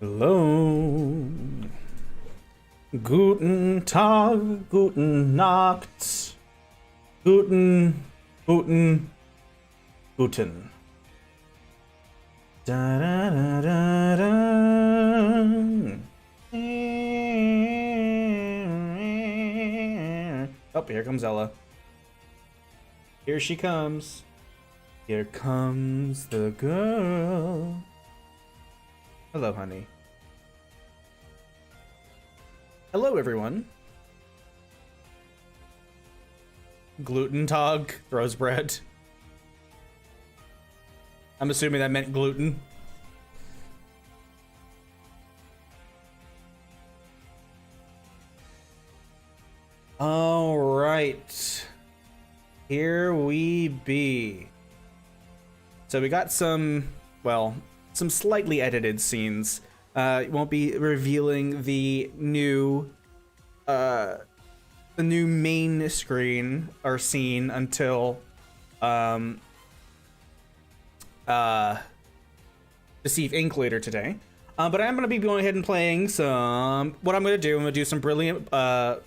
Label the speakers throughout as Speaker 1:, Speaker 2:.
Speaker 1: Hello. Guten Tag, guten Nacht, guten. Da, da, da, da, da. Oh, here comes Ella. Here she comes. Here comes the girl. Hello, honey. Hello, everyone. Gluten Tag throws bread. I'm assuming that meant gluten. All right. Here we be. So we got some slightly edited scenes. Won't be revealing the new main screen or scene until Deceive Inc. later today. But I'm gonna be going ahead and playing some. What I'm gonna do some brilliant,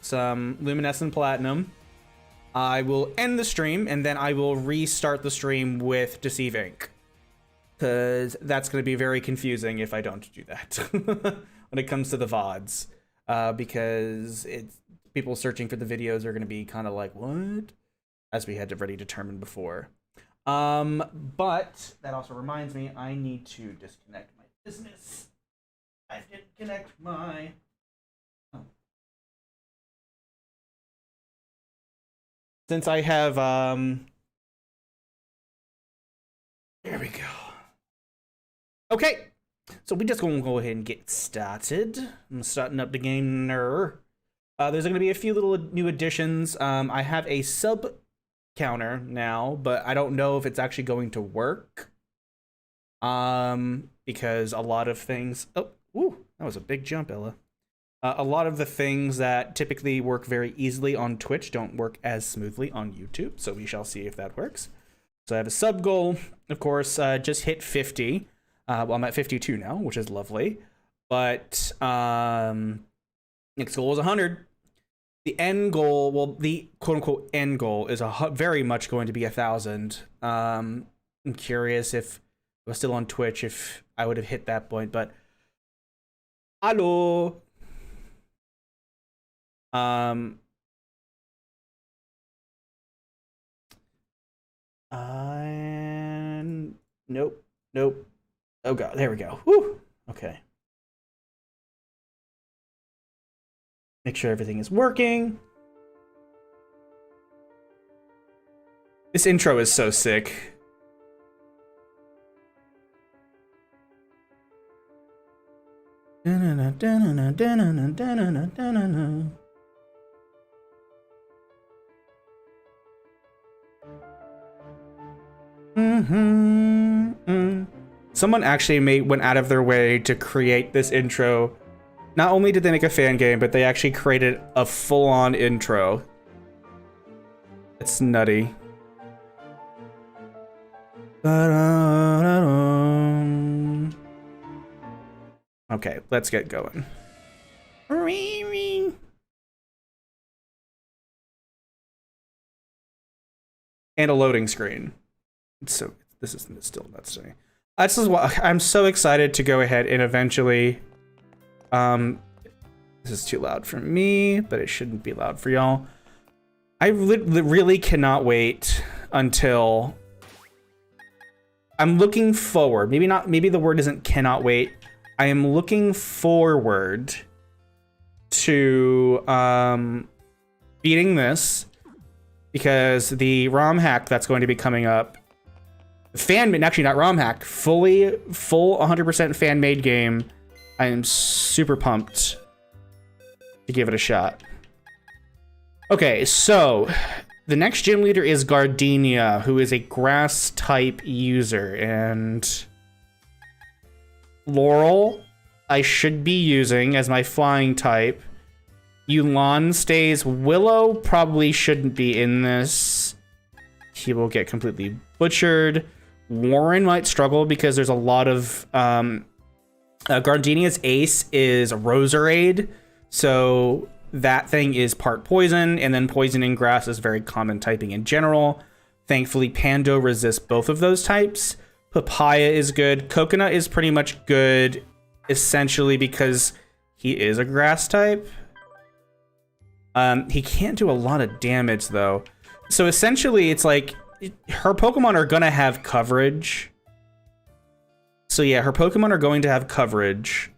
Speaker 1: some Luminescent Platinum. I will end the stream and then I will restart the stream with Deceive Inc. Because that's going to be very confusing if I don't do that when it comes to the VODs. Because people searching for the videos are going to be kind of like, what? As we had already determined before. But that also reminds me, I need to disconnect my business. I didn't connect my... Oh. Since I have, there we go. Okay, so we just gonna go ahead and get started. I'm starting up the game now. There's gonna be a few little new additions. I have a sub counter now, but I don't know if it's actually going to work. Because a lot of things. Oh, ooh, that was a big jump, Ella. A lot of the things that typically work very easily on Twitch don't work as smoothly on YouTube. So we shall see if that works. So I have a sub goal, of course. Just hit 50. Well, I'm at 52 now, which is lovely. But next goal is 100. The end goal, well, the quote-unquote end goal is very much going to be 1,000. I'm curious if I was still on Twitch, if I would have hit that point. But hello. Nope. Oh god, there we go. Woo! Okay. Make sure everything is working. This intro is so sick. Someone actually went out of their way to create this intro. Not only did they make a fan game, but they actually created a full-on intro. It's nutty. Okay, let's get going. And a loading screen. So this is still nuts to me. This is why I'm so excited to go ahead and eventually. This is too loud for me, but it shouldn't be loud for y'all. I really cannot wait until. I'm looking forward. Maybe the word isn't cannot wait. I am looking forward to beating this because the ROM hack that's going to be coming up. Actually not ROM hack, full 100% fan made game. I am super pumped to give it a shot. Okay, so the next gym leader is Gardenia, who is a grass type user, and Laurel I should be using as my flying type. Yulan stays. Willow probably shouldn't be in this. He will get completely butchered. Warren might struggle because there's a lot of Gardenia's ace is Roserade, so that thing is part poison, and then poison and grass is very common typing in general. Thankfully, Pando resists both of those types. Papaya is good. Coconut is pretty much good, essentially because he is a grass type. He can't do a lot of damage, though. So essentially, it's like her Pokemon are going to have coverage. So yeah, her Pokemon are going to have coverage.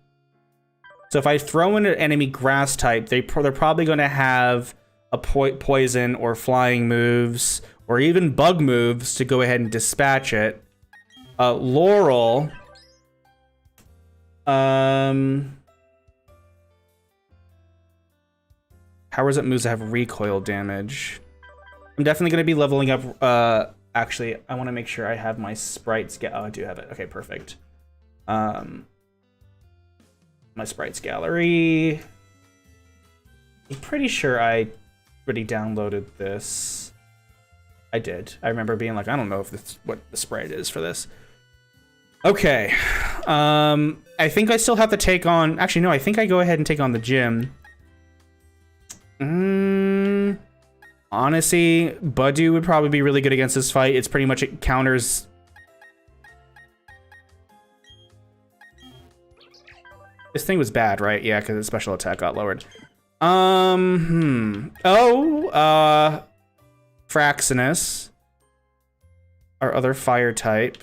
Speaker 1: So if I throw in an enemy grass type, they're probably going to have a poison or flying moves or even bug moves to go ahead and dispatch it. Laurel. How is it moves that have recoil damage? I'm definitely going to be leveling up. Actually, I want to make sure I have my sprites. Oh, I do have it. Okay, perfect. My sprites gallery. I'm pretty sure I already downloaded this. I did. I remember being like, I don't know if this is what the sprite is for this. Okay. I think I still have to take on... Actually, no, I think I go ahead and take on the gym. Honestly, Budew would probably be really good against this fight. It's pretty much, it counters... This thing was bad, right? Yeah, because its special attack got lowered. Fraxinus. Our other fire type.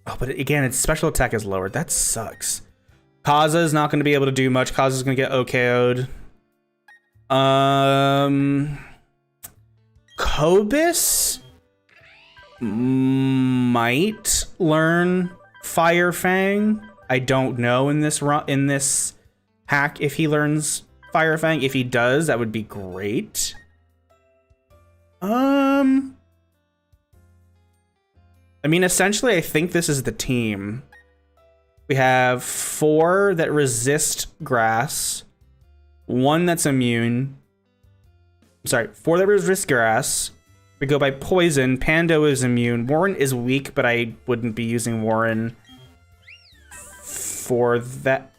Speaker 1: Oh, but again, its special attack is lowered. That sucks. Kaza is not going to be able to do much. Kaza is going to get OKO'd. Cobus might learn Fire Fang. I don't know in this hack if he learns Fire Fang. If he does, that would be great. I mean, essentially, I think this is the team. We have 4 that resist grass, 1 that's immune. Sorry, 4 that resist grass. We go by poison. Pando is immune. Warren is weak, but I wouldn't be using Warren for that.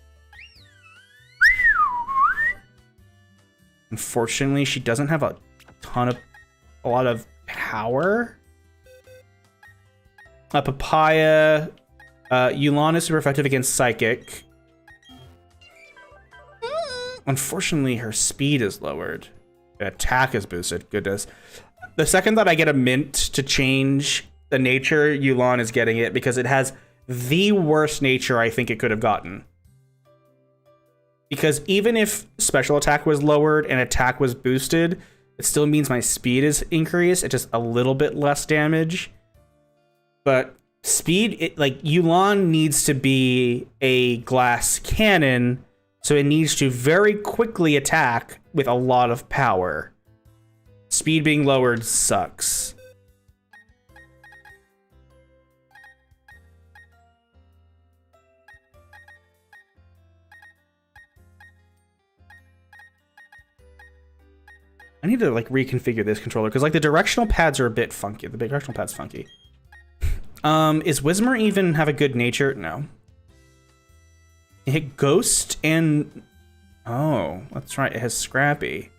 Speaker 1: Unfortunately, she doesn't have a lot of power. Papaya. Yulan is super effective against Psychic. Unfortunately, her speed is lowered. Attack is boosted. Goodness. The second that I get a mint to change the nature, Yulan is getting it because it has the worst nature I think it could have gotten. Because even if special attack was lowered and attack was boosted, it still means my speed is increased. It's just a little bit less damage. But speed, like Yulan needs to be a glass cannon, so it needs to very quickly attack with a lot of power. Speed being lowered sucks. I need to like reconfigure this controller because like the directional pads are a bit funky. The directional pad's funky. Is Whismur even have a good nature? No. It hit Ghost and... Oh, that's right. It has Scrappy.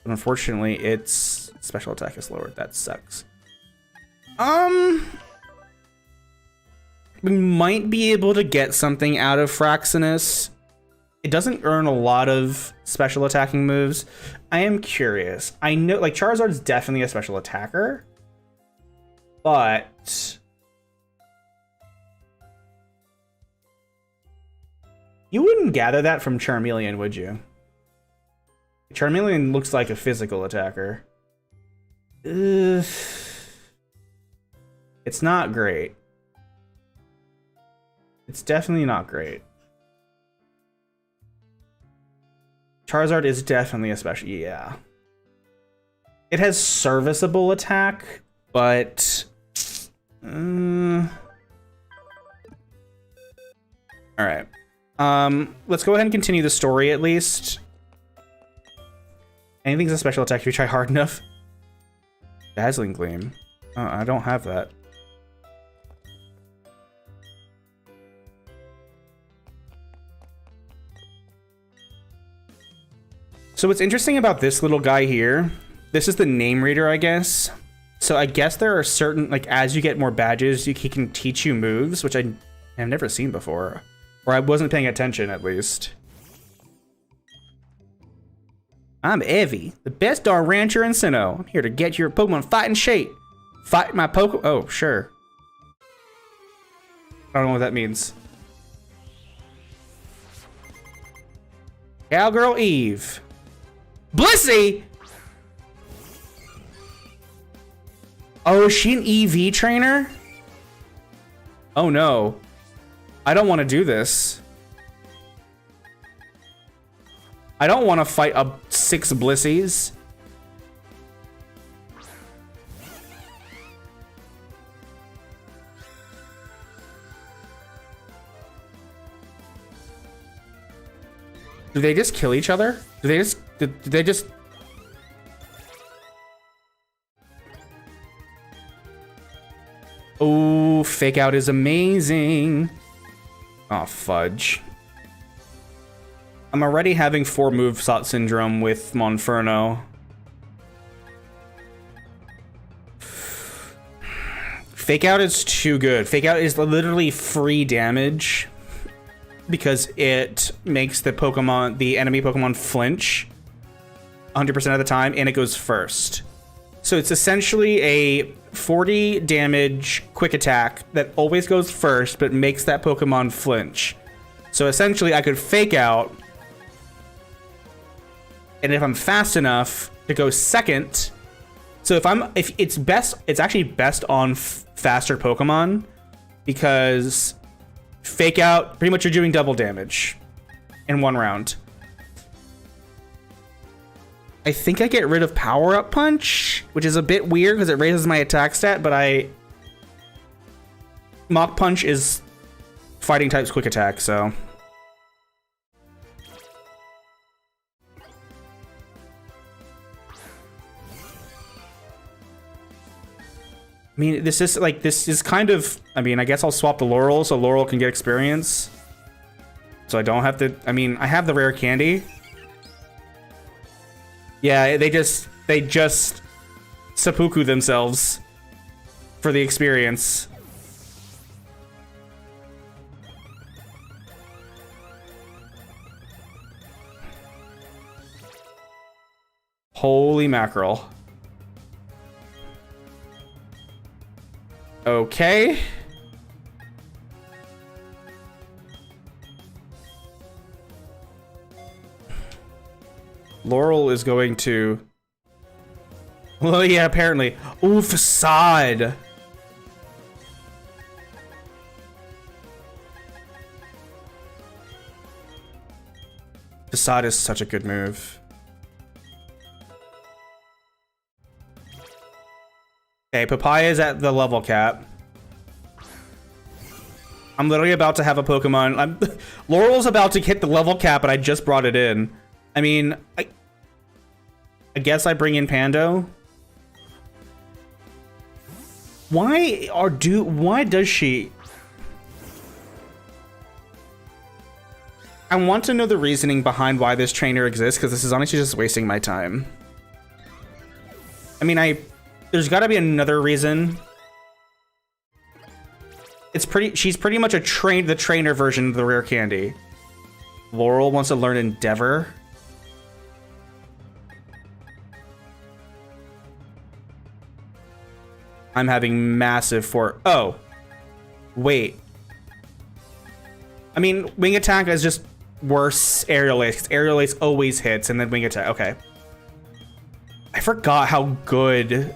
Speaker 1: But unfortunately, its special attack is lowered. That sucks. We might be able to get something out of Fraxinus. It doesn't earn a lot of special attacking moves. I am curious. I know, like, Charizard's definitely a special attacker. But... you wouldn't gather that from Charmeleon, would you? Charmeleon looks like a physical attacker. Ugh. It's not great. It's definitely not great. Charizard is definitely a special... yeah. It has serviceable attack, but... Alright. Let's go ahead and continue the story at least. Anything's a special attack if you try hard enough. Dazzling Gleam. I don't have that. So what's interesting about this little guy here, this is the name reader, I guess. So I guess there are certain, like, as you get more badges, he can teach you moves, which I have never seen before. Or I wasn't paying attention, at least. I'm Evie, the best darn rancher in Sinnoh. I'm here to get your Pokemon fighting shape. Fight my Pokemon. Oh, sure. I don't know what that means. Cowgirl Eve. Blissey! Oh, is she an EV trainer? Oh no. I don't want to do this. I don't want to fight up 6 Blissies. Do they just kill each other? Do they just... Oh, fake out is amazing. Oh, fudge. I'm already having 4 moveset syndrome with Monferno. Fake out is too good. Fake out is literally free damage because it makes the Pokemon, the enemy Pokemon, flinch 100% of the time, and it goes first. So it's essentially a 40 damage quick attack that always goes first, but makes that Pokemon flinch. So essentially, I could fake out, and if I'm fast enough to go second, so if it's best, it's actually best on faster Pokemon because fake out, pretty much you're doing double damage in 1 round. I think I get rid of Power Up Punch, which is a bit weird because it raises my attack stat, but Mach Punch is fighting type's quick attack, so. I mean, this is kind of, I mean, I guess I'll swap the Laurel so Laurel can get experience. So I don't have to, I mean, I have the rare candy. Yeah, they just seppuku themselves for the experience. Holy mackerel. Okay. Laurel is going to... Well, yeah, apparently. Ooh, Facade. Facade is such a good move. Okay, Papaya is at the level cap. I'm literally about to have a Pokemon. Laurel's about to hit the level cap, and I just brought it in. I mean, I guess I bring in Pando. Why does she? I want to know the reasoning behind why this trainer exists, because this is honestly just wasting my time. I mean, there's got to be another reason. She's pretty much the trainer version of the rare candy. Laurel wants to learn Endeavor. I'm having massive oh. Wait. I mean, Wing Attack is just worse Aerial Ace, because Aerial Ace always hits, and then Wing Attack. Okay. I forgot how good...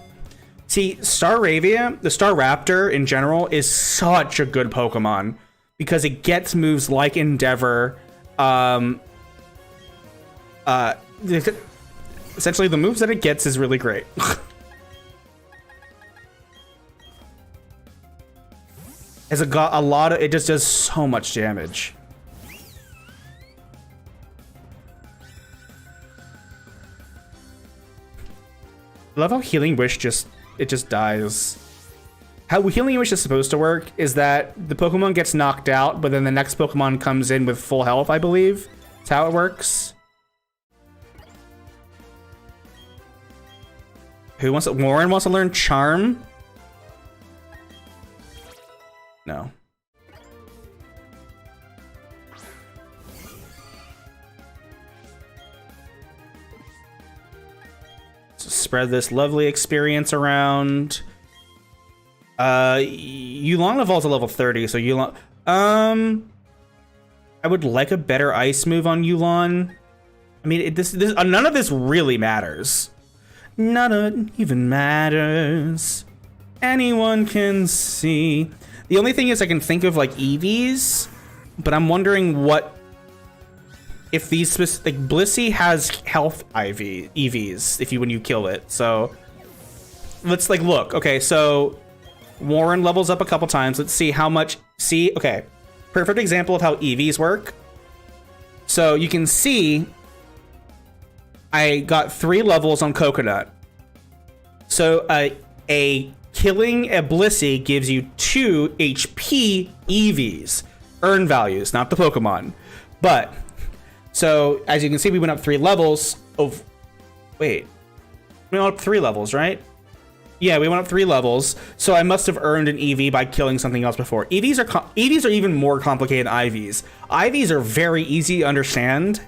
Speaker 1: See, Staravia, the Staraptor in general, is such a good Pokemon, because it gets moves like Endeavor. Essentially, the moves that it gets is really great. It got a lot of, it just does so much damage. I love how Healing Wish just it just dies. How Healing Wish is supposed to work is that the Pokemon gets knocked out, but then the next Pokemon comes in with full health, I believe. That's how it works. Who wants it? Warren wants to learn Charm? No. So spread this lovely experience around. Yulon evolves to level 30, so Yulon... I would like a better ice move on Yulon. I mean, none of this really matters. None of it even matters. Anyone can see. The only thing is I can think of like EVs, but I'm wondering what... If these... Like, Blissey has health EVs when you kill it, so... Let's, like, look. Okay, so... Warren levels up a couple times. Let's see how much... See, okay. Perfect example of how EVs work. So you can see I got 3 levels on Coconut. So killing a Blissey gives you 2 HP EVs. Earn values, not the Pokemon. But, so as you can see, we went up 3 levels of... Wait. We went up 3 levels, right? Yeah, we went up 3 levels, so I must have earned an EV by killing something else before. EVs are even more complicated than IVs. IVs are very easy to understand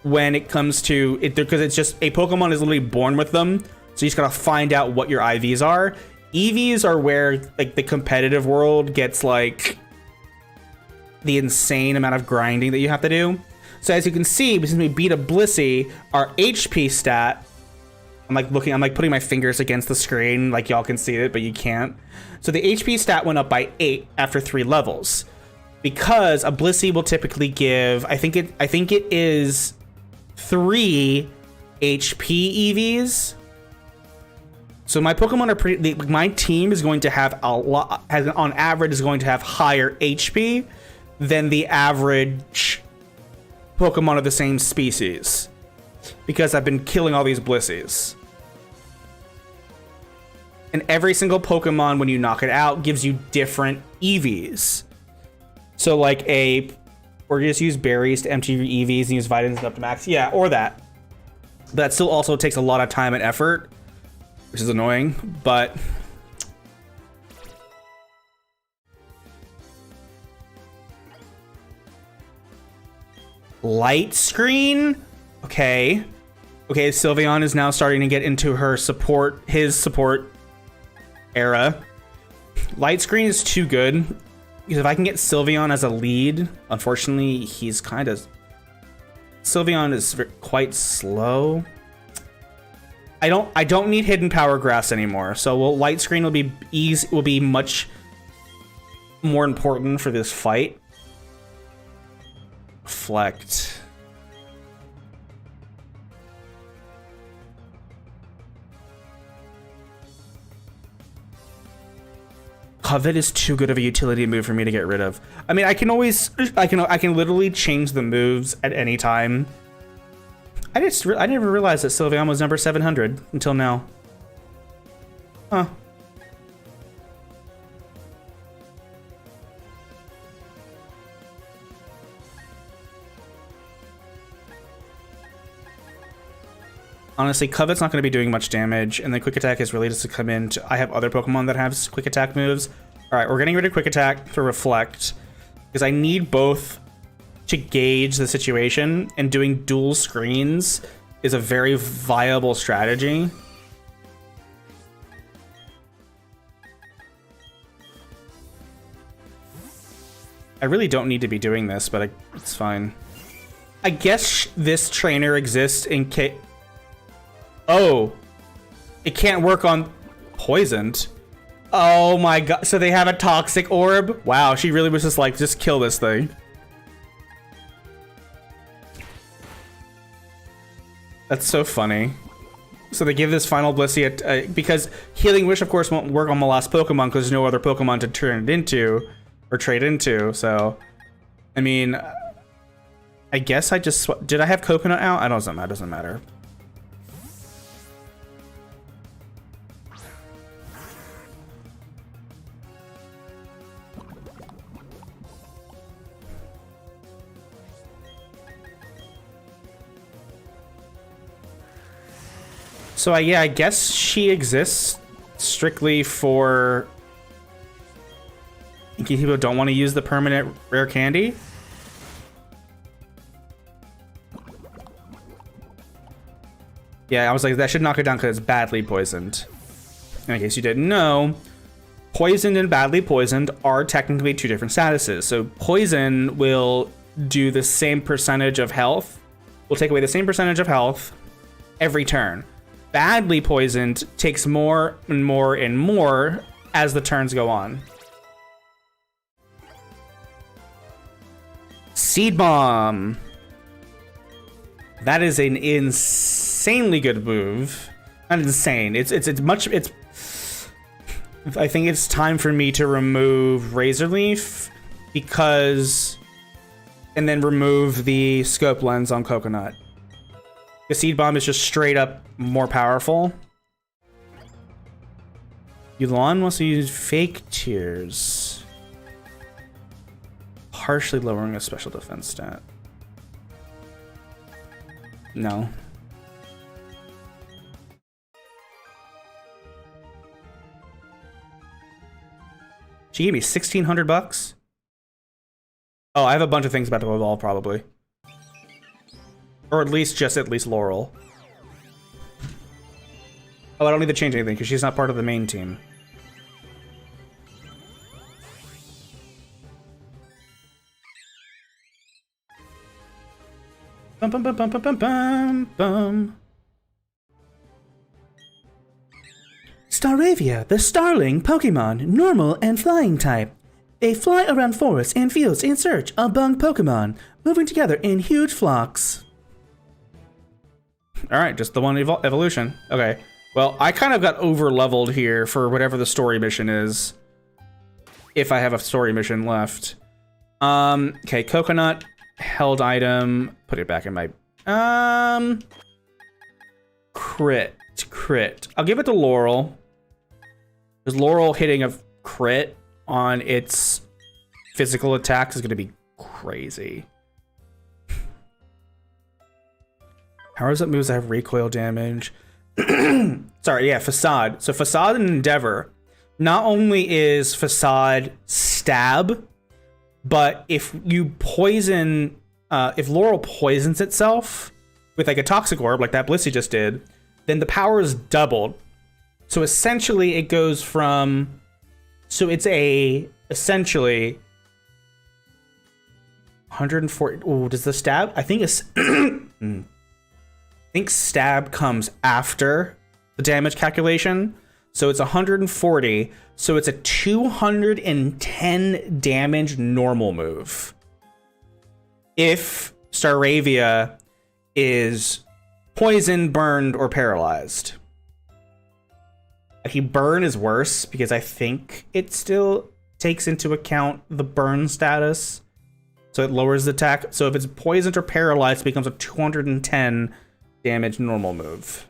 Speaker 1: when it comes to it, because it's just a Pokemon is literally born with them, so you just gotta find out what your IVs are. EVs are where like the competitive world gets like the insane amount of grinding that you have to do. So as you can see, since we beat a Blissey, our HP stat. I'm like putting my fingers against the screen, like y'all can see it, but you can't. So the HP stat went up by 8 after 3 levels, because a Blissey will typically give, I think it is 3 HP EVs. So my Pokemon are pretty. My team is going to have a lot. On average, is going to have higher HP than the average Pokemon of the same species, because I've been killing all these Blisseys. And every single Pokemon, when you knock it out, gives you different EVs. So like or just use berries to empty your EVs and use vitamins up to max. Yeah, or that. But that still also takes a lot of time and effort, which is annoying, but... Light Screen? Okay. Okay, Sylveon is now starting to get into his support era. Light Screen is too good, because if I can get Sylveon as a lead, unfortunately, he's kind of... Sylveon is quite slow. I don't need Hidden Power Grass anymore, so Light Screen will be much more important for this fight. Reflect. Covet is too good of a utility move for me to get rid of. I mean, I can literally change the moves at any time. I never realized that Sylveon was number 700 until now. Huh. Honestly, Covet's not going to be doing much damage, and then Quick Attack is really just to come in. I have other Pokemon that have Quick Attack moves. All right, we're getting rid of Quick Attack for Reflect, because I need both to gauge the situation, and doing dual screens is a very viable strategy. I really don't need to be doing this, but it's fine. I guess this trainer exists in case... Oh, it can't work on Poisoned. Oh my god, so they have a Toxic Orb? Wow, she really was just like, just kill this thing. That's so funny. So they give this final Blissey because Healing Wish, of course, won't work on my last Pokemon because there's no other Pokemon to turn it into or trade into. So, I mean, I guess I just... Did I have Coconut out? It doesn't matter. So yeah, I guess she exists strictly for in case people don't want to use the permanent rare candy. Yeah, I was like, that should knock it down because it's badly poisoned. In case you didn't know, poisoned and badly poisoned are technically two different statuses. So poison will do the same percentage of health, will take away the same percentage of health every turn. Badly poisoned takes more and more and more as the turns go on. Seed Bomb. That is an insanely good move. Not insane. It's I think it's time for me to remove Razor Leaf because, and then remove the scope lens on Coconut. The Seed Bomb is just straight up more powerful. Yulan wants to use Fake Tears, partially lowering a special defense stat. No. She gave me 1,600 bucks. Oh, I have a bunch of things about to evolve, probably. Or at least Laurel. Oh, I don't need to change anything because she's not part of the main team. Bum bum bum bum bum bum bum bum. Staravia, the Starling Pokemon, normal and flying type. They fly around forests and fields in search of bug Pokemon, moving together in huge flocks. Alright, just the one evolution. Okay. Well, I kind of got over-leveled here for whatever the story mission is. If I have a story mission left. Okay, Coconut, held item, put it back in my... Crit. I'll give it to Laurel. Because Laurel hitting a crit on its physical attacks is going to be crazy. How is it moves that have recoil damage? Sorry, yeah, Facade. So Facade and Endeavor. Not only is Facade stab, but if you poison... if Laurel poisons itself with like a Toxic Orb, like that Blissey just did, then the power is doubled. So essentially it goes from... So it's essentially 140. Oh, does the stab? I think it's I think stab comes after the damage calculation. So it's 140. So it's a 210 damage normal move. If Staravia is poisoned, burned, or paralyzed. Actually, burn is worse because I think it still takes into account the burn status. So it lowers the attack. So if it's poisoned or paralyzed, it becomes a 210 damage normal move.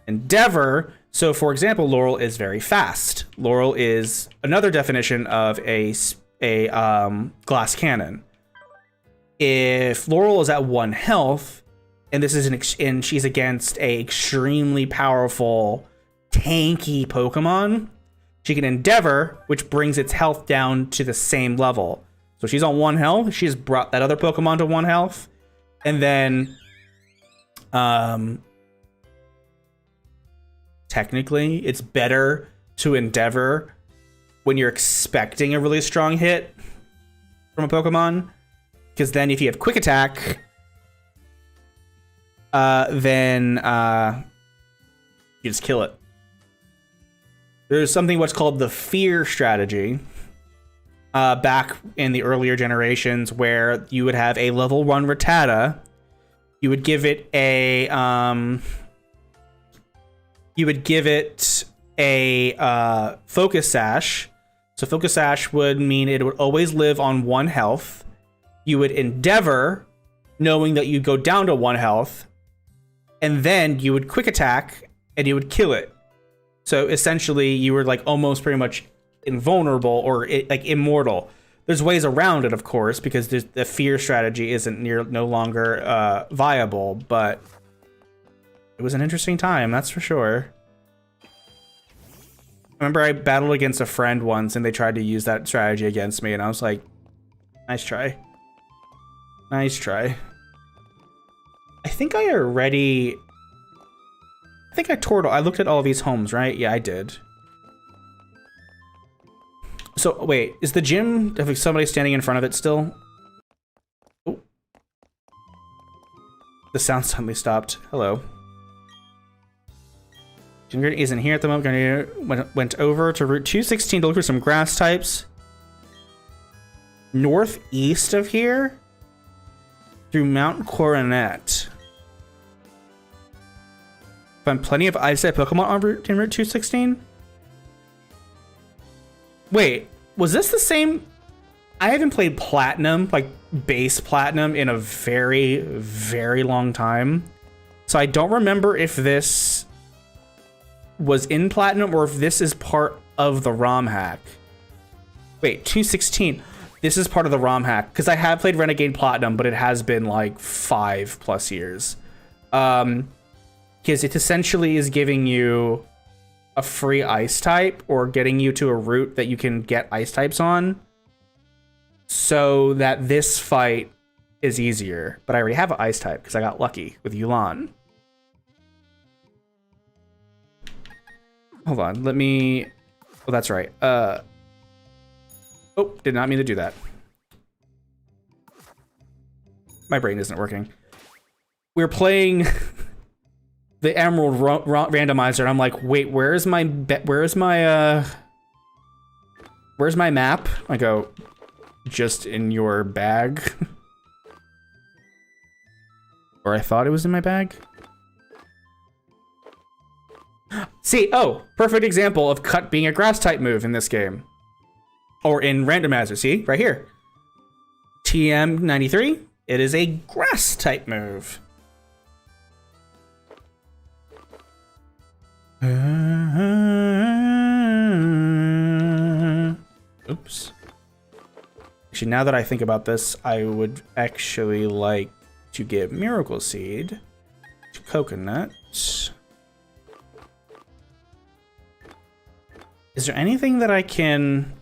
Speaker 1: Endeavor. So for example, Laurel is very fast. Laurel is another definition of a glass cannon. If Laurel is at 1 health, and this is and she's against a extremely powerful tanky Pokemon, she can Endeavor, which brings its health down to the same level. So she's on 1 health. She's brought that other Pokemon to 1 health. And then, technically, it's better to Endeavor when you're expecting a really strong hit from a Pokemon. Because then if you have Quick Attack, then you just kill it. There's something what's called the fear strategy back in the earlier generations where you would have a level 1 Rattata. You would give it a Focus Sash. So Focus Sash would mean it would always live on 1 health. You would Endeavor, knowing that you'd go down to 1 health, and then you would Quick Attack and you would kill it. So essentially, you were like almost pretty much invulnerable or like immortal. There's ways around it, of course, because the fear strategy isn't no longer viable. But It was an interesting time, that's for sure. I remember I battled against a friend once and they tried to use that strategy against me and I was like, nice try. Nice try. I think I already... I think I looked at all these homes, right? Yeah, I did. So, wait, is the gym... If somebody standing in front of it still? Oh. The sound suddenly stopped. Hello. Gym isn't here at the moment. Went over to Route 216 to look for some grass types. Northeast of here? Through Mount Coronet. Find plenty of ice-type Pokemon on Route 216? Wait, was this the same? I haven't played Platinum, like base Platinum, in a very, very long time. So I don't remember if this was in Platinum or if this is part of the ROM hack. Wait, 216. This is part of the ROM hack, because I have played Renegade Platinum, but it has been like 5+ years. Because it essentially is giving you a free ice type or getting you to a route that you can get ice types on so that this fight is easier. But I already have an ice type because I got lucky with Yulan. Hold on, let me... Oh, that's right. Oh, did not mean to do that. My brain isn't working. We're playing... the Emerald randomizer, and I'm like, wait, where's my map? I go, just in your bag. Or I thought it was in my bag. See, oh, perfect example of cut being a grass type move in this game. Or in randomizer, see, right here. TM93, it is a grass type move. Oops. Actually, now that I think about this, I would actually like to give Miracle Seed to Coconut. Is there anything that I can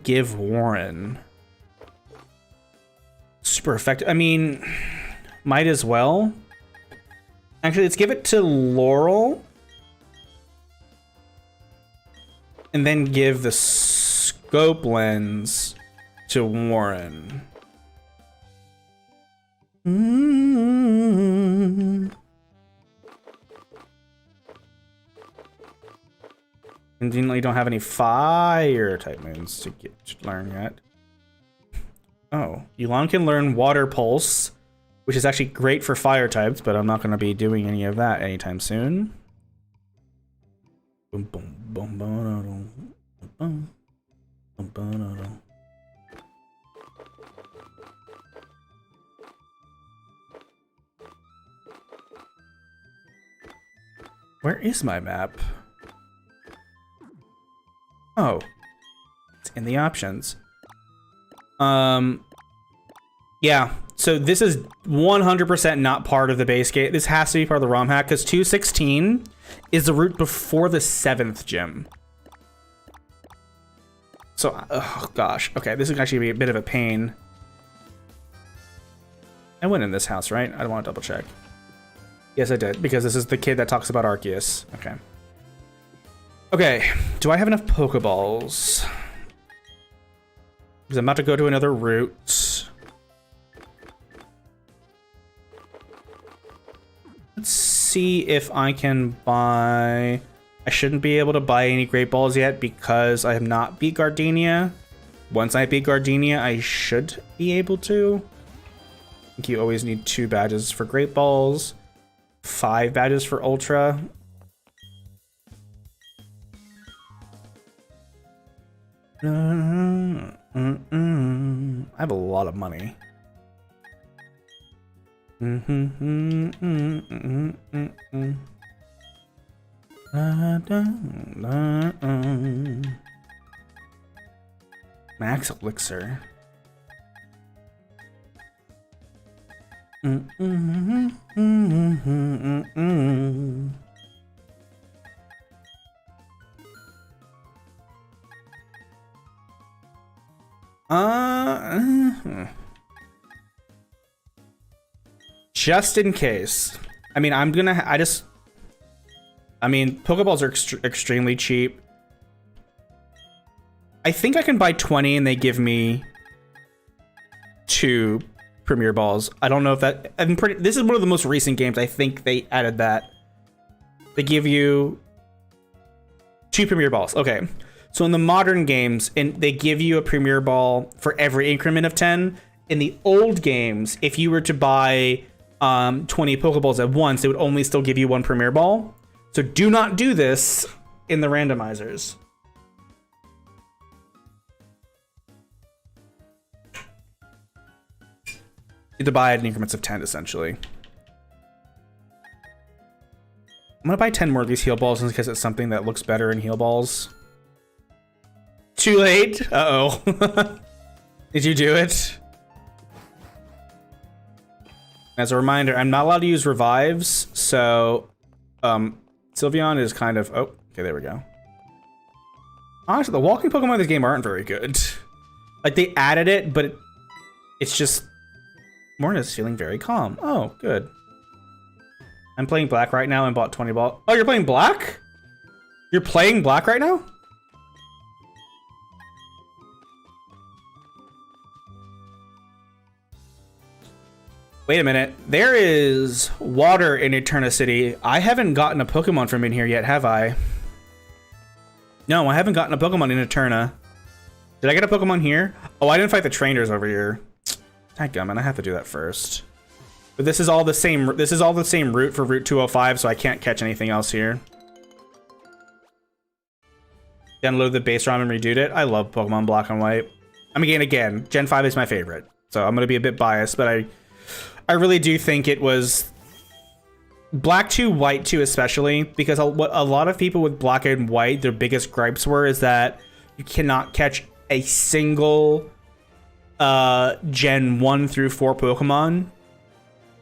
Speaker 1: give Warren? Super effective. I mean, might as well. Actually, let's give it to Laurel. And then give the scope lens to Warren. Conveniently don't have any fire type moves to learn yet. Oh, Yulan can learn Water Pulse, which is actually great for fire types, but I'm not going to be doing any of that anytime soon. Where is my map? Oh, it's in the options. Yeah, so this is 100% not part of the base game. This has to be part of the ROM hack, because 216 is the route before the 7th gym. So, oh gosh. Okay, this is actually be a bit of a pain. I went in this house, right? I don't want to double check. Yes, I did, because this is the kid that talks about Arceus. Okay. Okay, do I have enough Pokeballs? Because I'm about to go to another route. Let's see if I can buy... I shouldn't be able to buy any Great Balls yet because I have not beat Gardenia. Once I beat Gardenia, I should be able to. I think you always need 2 badges for Great Balls, 5 badges for Ultra. I have a lot of money. Max Elixir. Just in case. I mean, I mean, Pokeballs are extremely cheap. I think I can buy 20 and they give me 2 Premier Balls. I don't know if that... This is one of the most recent games. I think they added that. They give you 2 Premier Balls. Okay. So in the modern games, they give you a Premier Ball for every increment of 10. In the old games, if you were to buy 20 Pokeballs at once, it would only still give you 1 Premier Ball. So do not do this in the randomizers. You have to buy it in increments of 10, essentially. I'm gonna buy 10 more of these heal balls because it's something that looks better in heal balls. Too late? Uh-oh. Did you do it? As a reminder, I'm not allowed to use revives, so Sylveon is kind of... Oh, okay, there we go. Honestly, the walking Pokemon in this game aren't very good. Like, they added it, but it's just... Morna's feeling very calm. Oh, good. I'm playing black right now and bought 20 balls. Oh, you're playing black? You're playing black right now? Wait a minute. There is water in Eterna City. I haven't gotten a Pokemon from in here yet, have I? No, I haven't gotten a Pokemon in Eterna. Did I get a Pokemon here? Oh, I didn't fight the trainers over here. Dadgummit, I have to do that first. But this is all the same. This is all the same route for Route 205, so I can't catch anything else here. Download the base ROM and redoed it. I love Pokemon Black and White. I mean, again, Gen 5 is my favorite, so I'm gonna be a bit biased, but I really do think it was Black 2, White 2 especially, because what a lot of people with Black and White, their biggest gripes were is that you cannot catch a single Gen 1 through 4 Pokemon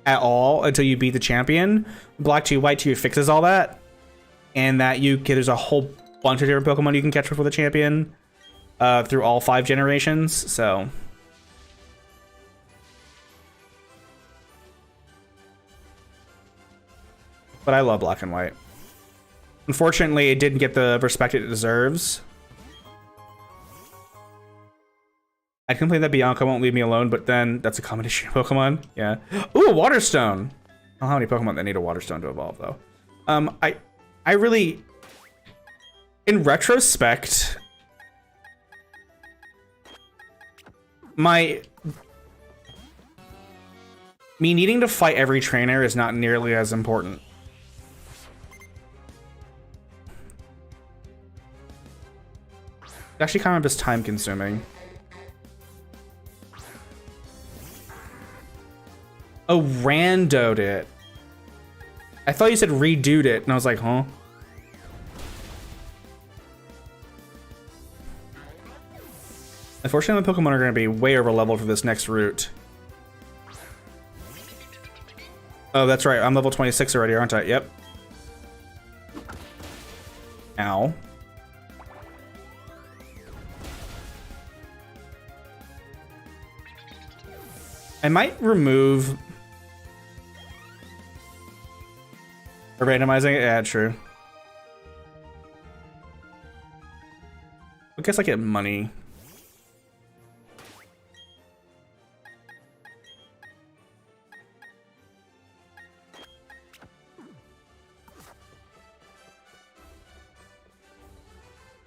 Speaker 1: at all until you beat the champion. Black 2, White 2 fixes all that, and that there's a whole bunch of different Pokemon you can catch before the champion through all 5 generations, so... But I love Black and White. Unfortunately, it didn't get the respect it deserves. I complain that Bianca won't leave me alone, but then that's a combination of Pokemon. Yeah. Ooh, a Water Stone. I don't know how many Pokemon that need a Water Stone to evolve, though. I really... In retrospect... Me needing to fight every trainer is not nearly as important. It's actually kind of just time consuming. Oh, randoed it. I thought you said redoed it, and I was like, huh? Unfortunately, the Pokemon are going to be way over leveled for this next route. Oh, that's right. I'm level 26 already, aren't I? Yep. Ow. I might remove... For randomizing it? Yeah, true. I guess I get money.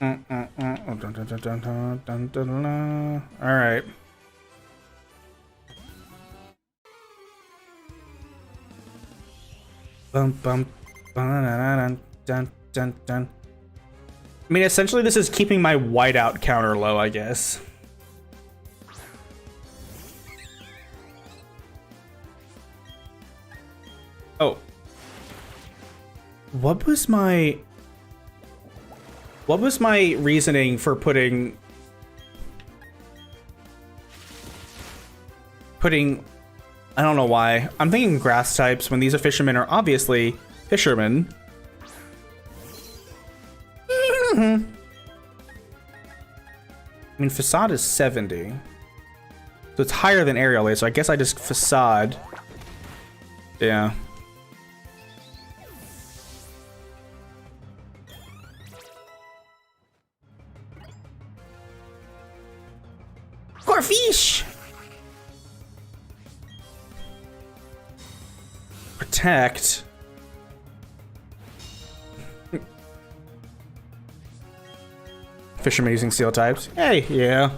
Speaker 1: All right. I mean, essentially, this is keeping my whiteout counter low, I guess. Oh. What was my reasoning for putting I don't know why. I'm thinking grass types when these are fishermen are obviously fishermen. I mean, facade is 70. So it's higher than aerial aid, so I guess I just facade. Yeah. Fish. Protect. Fishermen using steel types. Hey, yeah.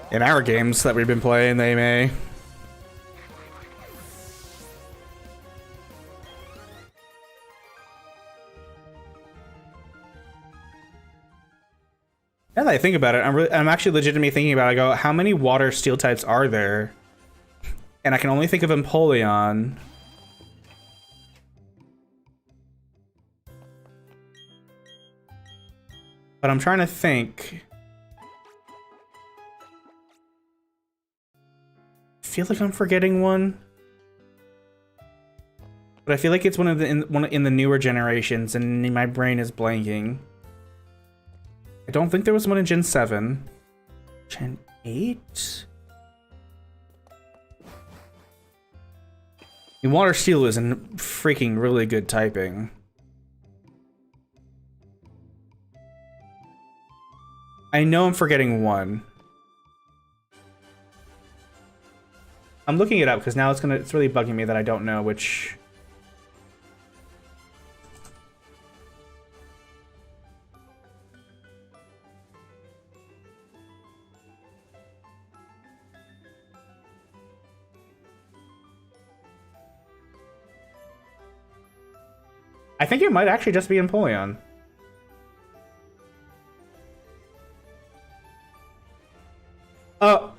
Speaker 1: In our games that we've been playing, they may. Now that I think about it, I'm actually legitimately thinking about it. I go, how many water steel types are there? And I can only think of Empoleon. But I'm trying to think. I feel like I'm forgetting one. But I feel like it's one in the newer generations, and my brain is blanking. I don't think there was one in Gen 7. Gen 8? I mean, Water Steel is a freaking really good typing. I know I'm forgetting one. I'm looking it up because now it's really bugging me that I don't know which. I think it might actually just be Empoleon. Oh,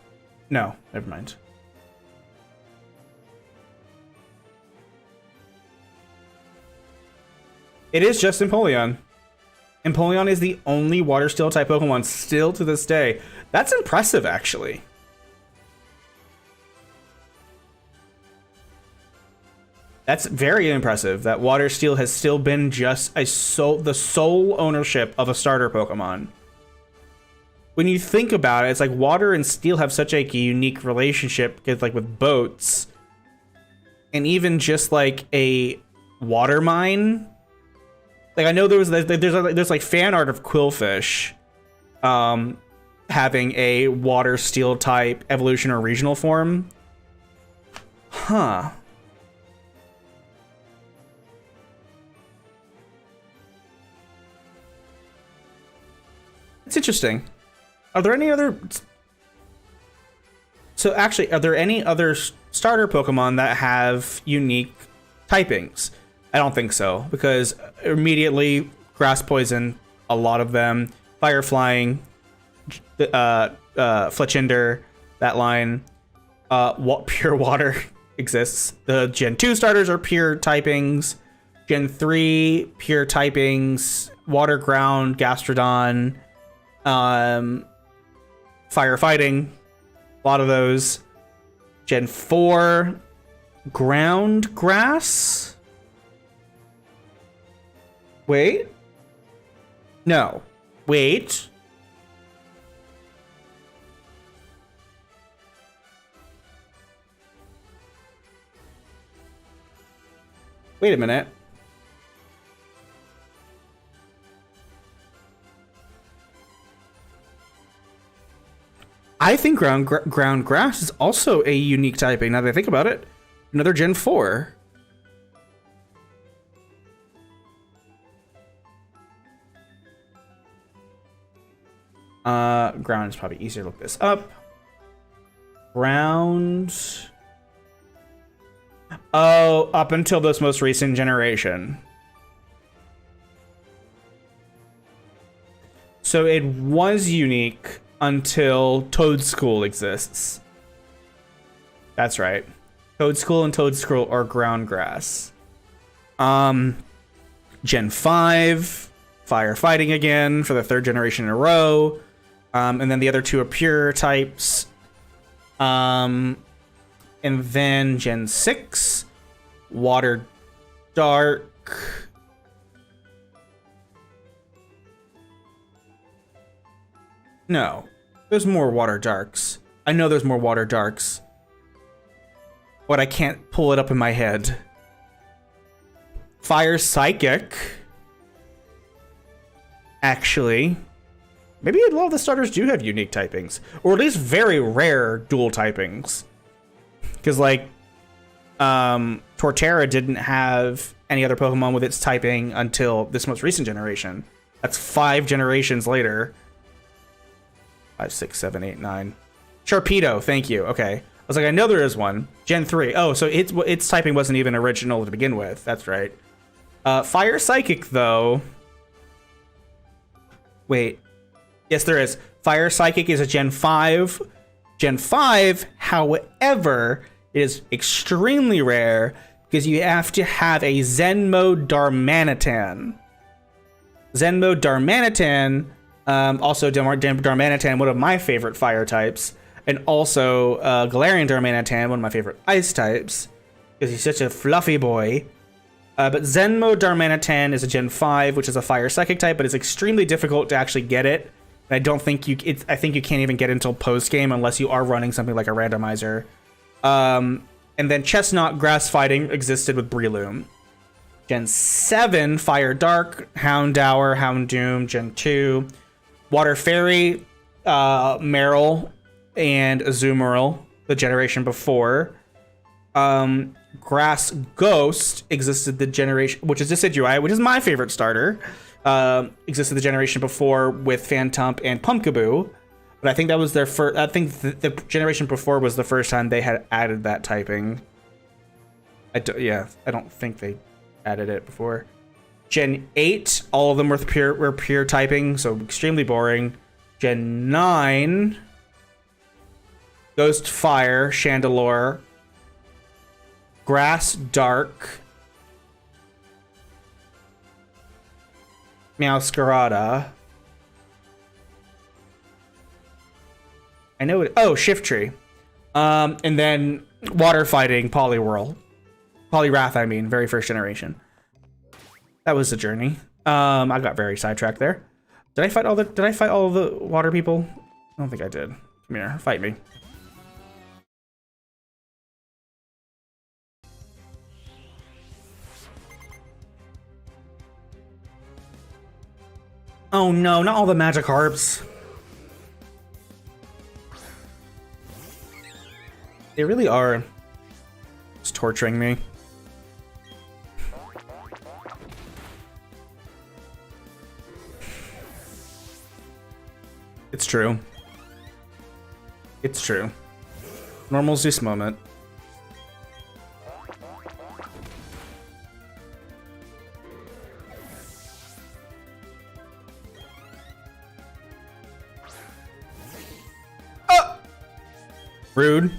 Speaker 1: no, never mind. It is just Empoleon. Empoleon is the only water steel type Pokemon still to this day. That's impressive, actually. That's very impressive that Water Steel has still been just the sole ownership of a starter Pokemon. When you think about it, it's like Water and Steel have such a unique relationship, because like with boats, and even just like a water mine. Like I know there's like fan art of Quillfish, having a Water Steel type evolution or regional form. Huh. It's interesting. Are there any other... So actually, are there any other starter Pokemon that have unique typings? I don't think so, because immediately Grass Poison, a lot of them, Fire Flying, Fletchinder, that line, Pure Water exists. The Gen 2 starters are pure typings. Gen 3, pure typings. Water, Ground, Gastrodon, Firefighting, a lot of those. Gen 4, Ground Grass. Wait. No. Wait. Wait a minute. I think ground grass is also a unique typing, now that I think about it. Another Gen 4. Ground is probably easier to look this up. Ground. Oh, up until this most recent generation. So it was unique until Toedscool exists. That's right. Toedscool and Toedscool are ground grass. Gen 5. fire fighting again for the 3rd generation in a row. And then the other 2 are pure types. And then Gen 6, water dark. No, there's more water darks. I know there's more water darks, but I can't pull it up in my head. Fire psychic. Actually, maybe a lot of the starters do have unique typings, or at least very rare dual typings. Because like, Torterra didn't have any other Pokemon with its typing until this most recent generation. That's 5 generations later. 5, 6, 7, 8, 9. Sharpedo, thank you. Okay. I was like, I know there is one. Gen 3. Oh, so its typing wasn't even original to begin with. That's right. Fire Psychic, though. Wait. Yes, there is. Fire Psychic is a Gen 5. Gen 5, however, is extremely rare because you have to have a Zen mode Darmanitan. Zen mode Darmanitan, also Darmanitan, one of my favorite fire types, and also Galarian Darmanitan, one of my favorite ice types, because he's such a fluffy boy. But Zen mode Darmanitan is a Gen 5, which is a fire psychic type, but it's extremely difficult to actually get it. And I don't think I think you can't even get it until post game unless you are running something like a randomizer. And then Chestnut Grass Fighting existed with Breloom. Gen 7, Fire Dark, Houndour, Houndoom. Gen 2, Water Fairy, Marill, and Azumarill, the generation before. Grass Ghost existed the generation, which is Decidueye, which is my favorite starter. Existed the generation before with Phantump and Pumpkaboo. But I think that was their first. I think the generation before was the first time they had added that typing. I don't think they added it before. Gen 8, all of them were pure typing, so extremely boring. Gen 9, Ghost Fire, Chandelure, Grass Dark, Meowscarada. I know it. Oh, Shiftry. And then Water Fighting, Poliwhirl. Poliwrath, I mean, very first generation. That was the journey. I got very sidetracked there. Did I fight all the water people? I don't think I did. Come here, fight me. Oh no, not all the Magikarps. They really are just torturing me. It's true. It's true. Normal Zeus moment. Oh! Rude.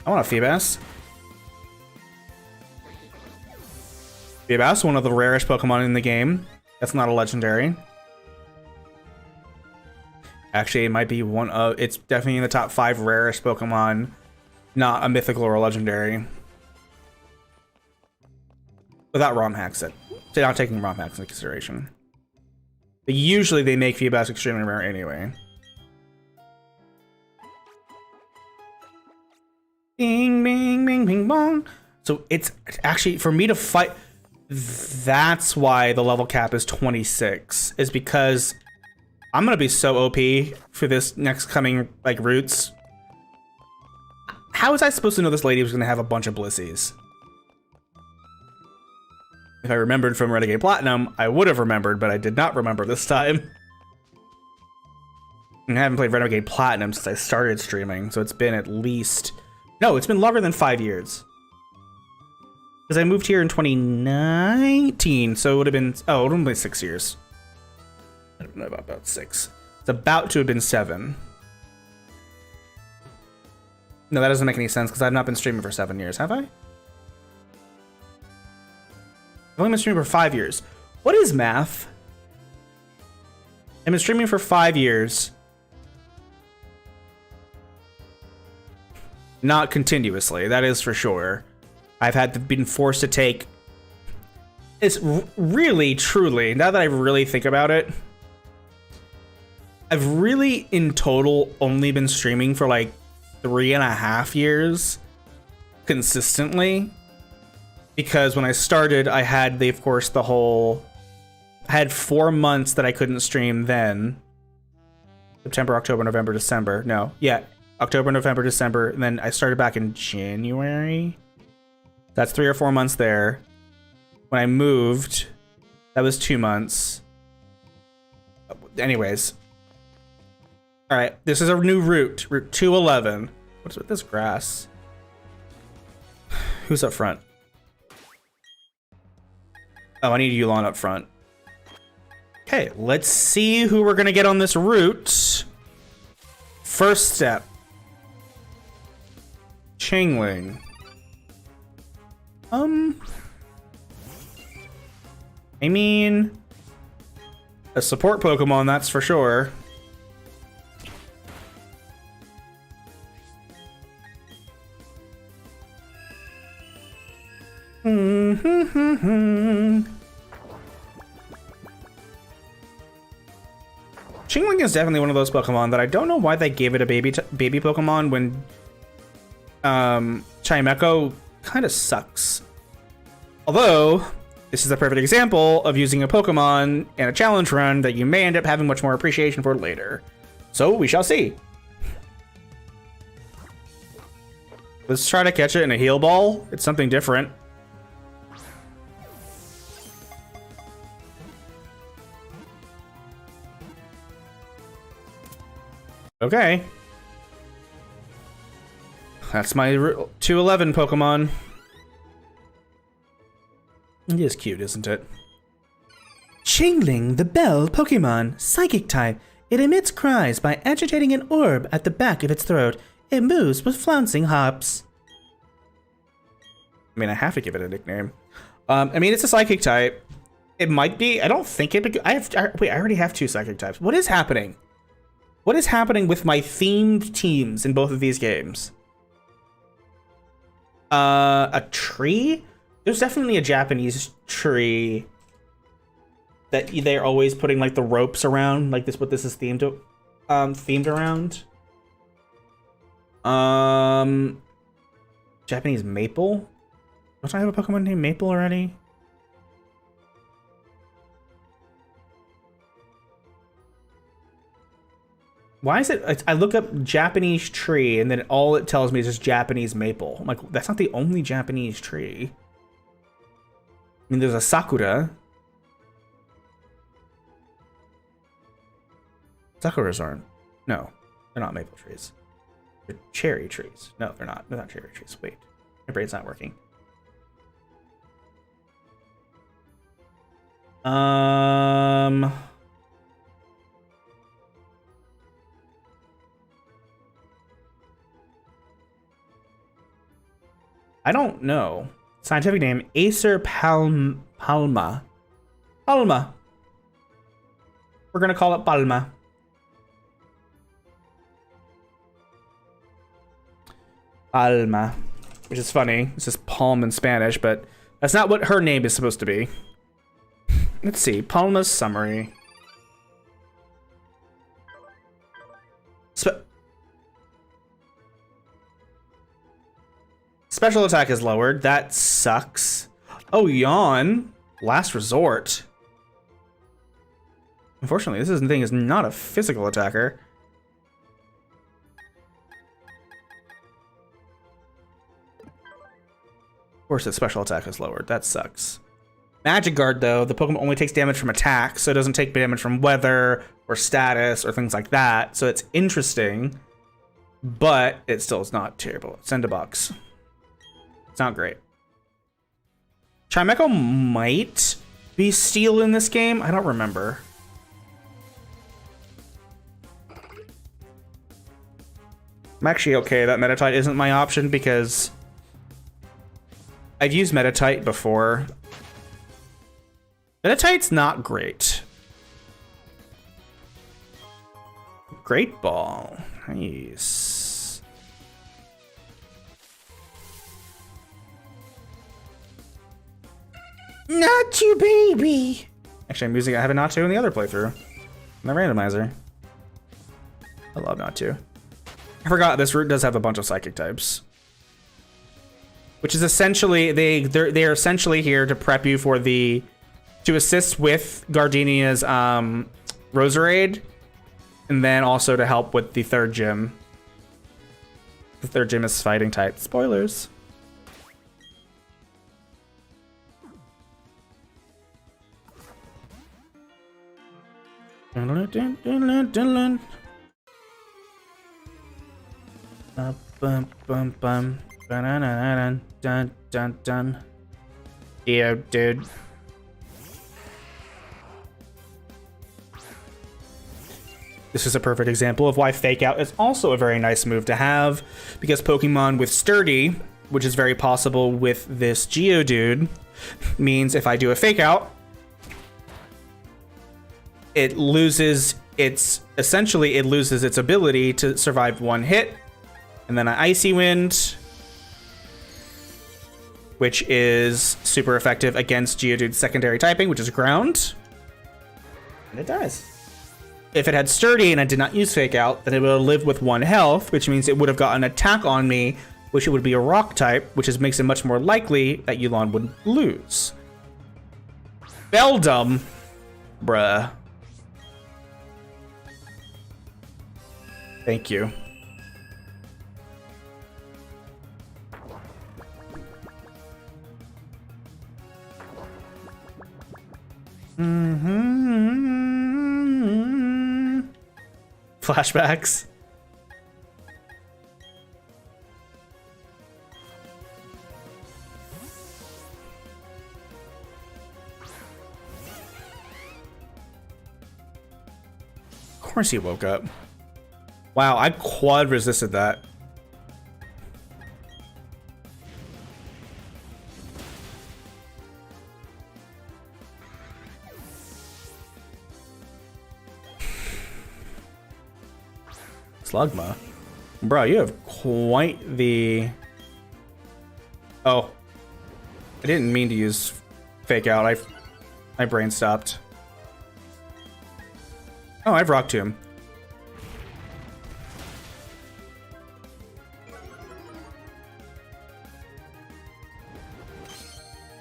Speaker 1: I want a Feebas. Feebas, one of the rarest Pokemon in the game. That's not a legendary. Actually, it might be one of... It's definitely in the top 5 rarest Pokemon. Not a mythical or a legendary. Without ROM hacks. Not taking ROM hacks into consideration. But usually they make Feebas extremely rare anyway. Bing, bing, bing, bing, bong. So it's actually, for me to fight... That's why the level cap is 26. Is because... I'm gonna be so OP for this next coming, like, routes. How was I supposed to know this lady was gonna have a bunch of Blissies? If I remembered from Renegade Platinum, I would have remembered, but I did not remember this time. And I haven't played Renegade Platinum since I started streaming, so it's been at least... No, it's been longer than 5 years. Because I moved here in 2019, so it would have been... Oh, it would have been 6 years. I don't know about 6. It's about to have been 7. No, that doesn't make any sense because I've not been streaming for 7 years, have I? I've only been streaming for 5 years. What is math? I've been streaming for 5 years. Not continuously, that is for sure. I've been forced to take... It's really, truly, now that I really think about it, I've really, in total, only been streaming for like 3.5 years consistently. Because when I started, I had, of course, I had 4 months that I couldn't stream then. September, October, November, December. No, yeah, October, November, December. And then I started back in January. That's 3 or 4 months there. When I moved, that was 2 months. Anyways. All right, this is a new route, Route 211. What's with this grass? Who's up front? Oh, I need Yulon up front. Okay, let's see who we're gonna get on this route. First step. Chingling. I mean, a support Pokemon, that's for sure. Chingling is definitely one of those Pokemon that I don't know why they gave it a baby Pokemon when Chimecho kind of sucks. Although, this is a perfect example of using a Pokemon in a challenge run that you may end up having much more appreciation for later. So, we shall see. Let's try to catch it in a heal ball. It's something different. Okay. That's my 211 Pokemon. It is cute, isn't it? Chingling, the bell Pokemon, psychic type. It emits cries by agitating an orb at the back of its throat. It moves with flouncing hops. I mean, I have to give it a nickname. I mean, it's a psychic type. It might be. I don't think it. Wait, I already have 2 psychic types. What is happening? What is happening with my themed teams in both of these games? A tree? There's definitely a Japanese tree that they're always putting like the ropes around, like this. What this is themed around. Japanese maple. Don't I have a Pokemon named Maple already? Why is it? I look up Japanese tree and then all it tells me is just Japanese maple. I'm like, that's not the only Japanese tree. I mean, there's a sakura. Sakuras aren't. No, they're not maple trees. They're cherry trees. No, they're not. They're not cherry trees. Wait, my brain's not working. I don't know. Scientific name, Acer palma. Palma. We're gonna call it Palma. Palma. Which is funny. It's just palm in Spanish, but that's not what her name is supposed to be. Let's see. Palma's summary. Special attack is lowered. That sucks. Oh, yawn. Last resort. Unfortunately, this thing is not a physical attacker. Of course, its special attack is lowered. That sucks. Magic Guard, though, the Pokemon only takes damage from attack, so it doesn't take damage from weather or status or things like that. So it's interesting, but it still is not terrible. Send a box. It's not great. Chimecho might be Steel in this game. I don't remember. I'm actually okay that Metatite isn't my option because I've used Metatite before. Metatite's not great. Great Ball. Nice. Natu baby. Actually, I'm using I have a Natu in the other playthrough. In the randomizer. I love Natu. I forgot this route does have a bunch of psychic types. Which is essentially they're essentially here to prep you for to assist with Gardenia's Roserade, and then also to help with the third gym. The third gym is fighting type. Spoilers. Yeah, dude. This is a perfect example of why Fake Out is also a very nice move to have, because Pokemon with Sturdy, which is very possible with this Geodude, means if I do a Fake Out, it loses its ability to survive one hit, and then an Icy Wind, which is super effective against Geodude's secondary typing, which is ground, and it dies. If it had Sturdy and I did not use Fake Out, then it would have lived with 1 health, which means it would have got an attack on me, which it would be a rock type, which makes it much more likely that Yulon would lose. Beldum, bruh. Thank you. Flashbacks. Of course he woke up. Wow, I quad resisted that. Slugma? Bro, you have quite the... Oh. I didn't mean to use Fake Out. My brain stopped. Oh, I've Rock Tomb.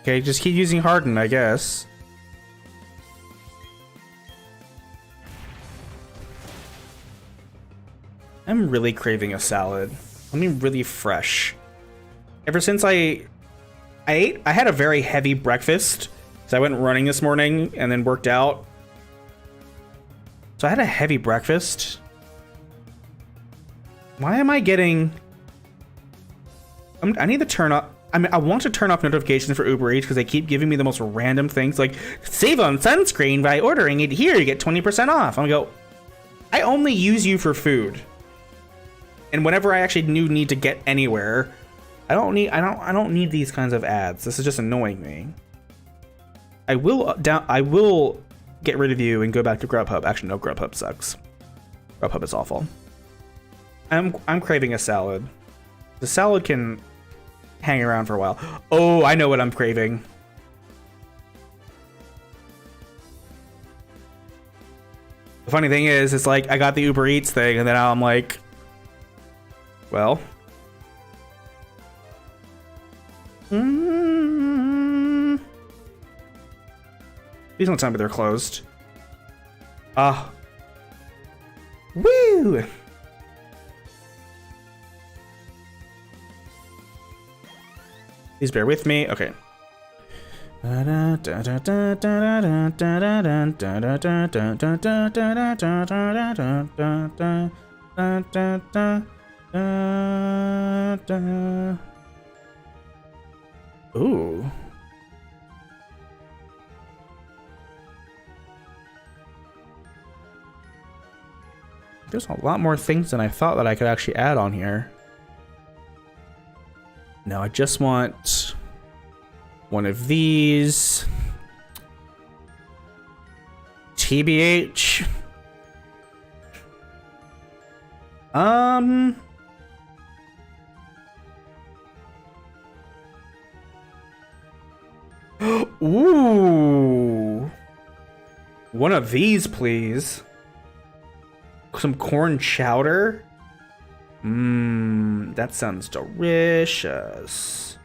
Speaker 1: Okay, just keep using Harden, I guess. I'm really craving a salad. Something really fresh. Ever since I had a very heavy breakfast. So I went running this morning and then worked out. So I had a heavy breakfast. Why am I getting... I need to turn up... I want to turn off notifications for Uber Eats because they keep giving me the most random things. Like, save on sunscreen by ordering it here. You get 20% off. I'm gonna go... I only use you for food. And whenever I actually need to get anywhere, I don't need these kinds of ads. This is just annoying me. I will get rid of you and go back to Grubhub. Actually, no, Grubhub sucks. Grubhub is awful. I'm craving a salad. The salad can hang around for a while. Oh, I know what I'm craving. The funny thing is, it's like I got the Uber Eats thing, and then now I'm like, well, please don't tell me they're closed. Ah, woo! Please bear with me. Okay. Ooh. There's a lot more things than I thought that I could actually add on here. No, I just want one of these. TBH. Um. Ooh. One of these, please. Some corn chowder. Mmm, that sounds delicious.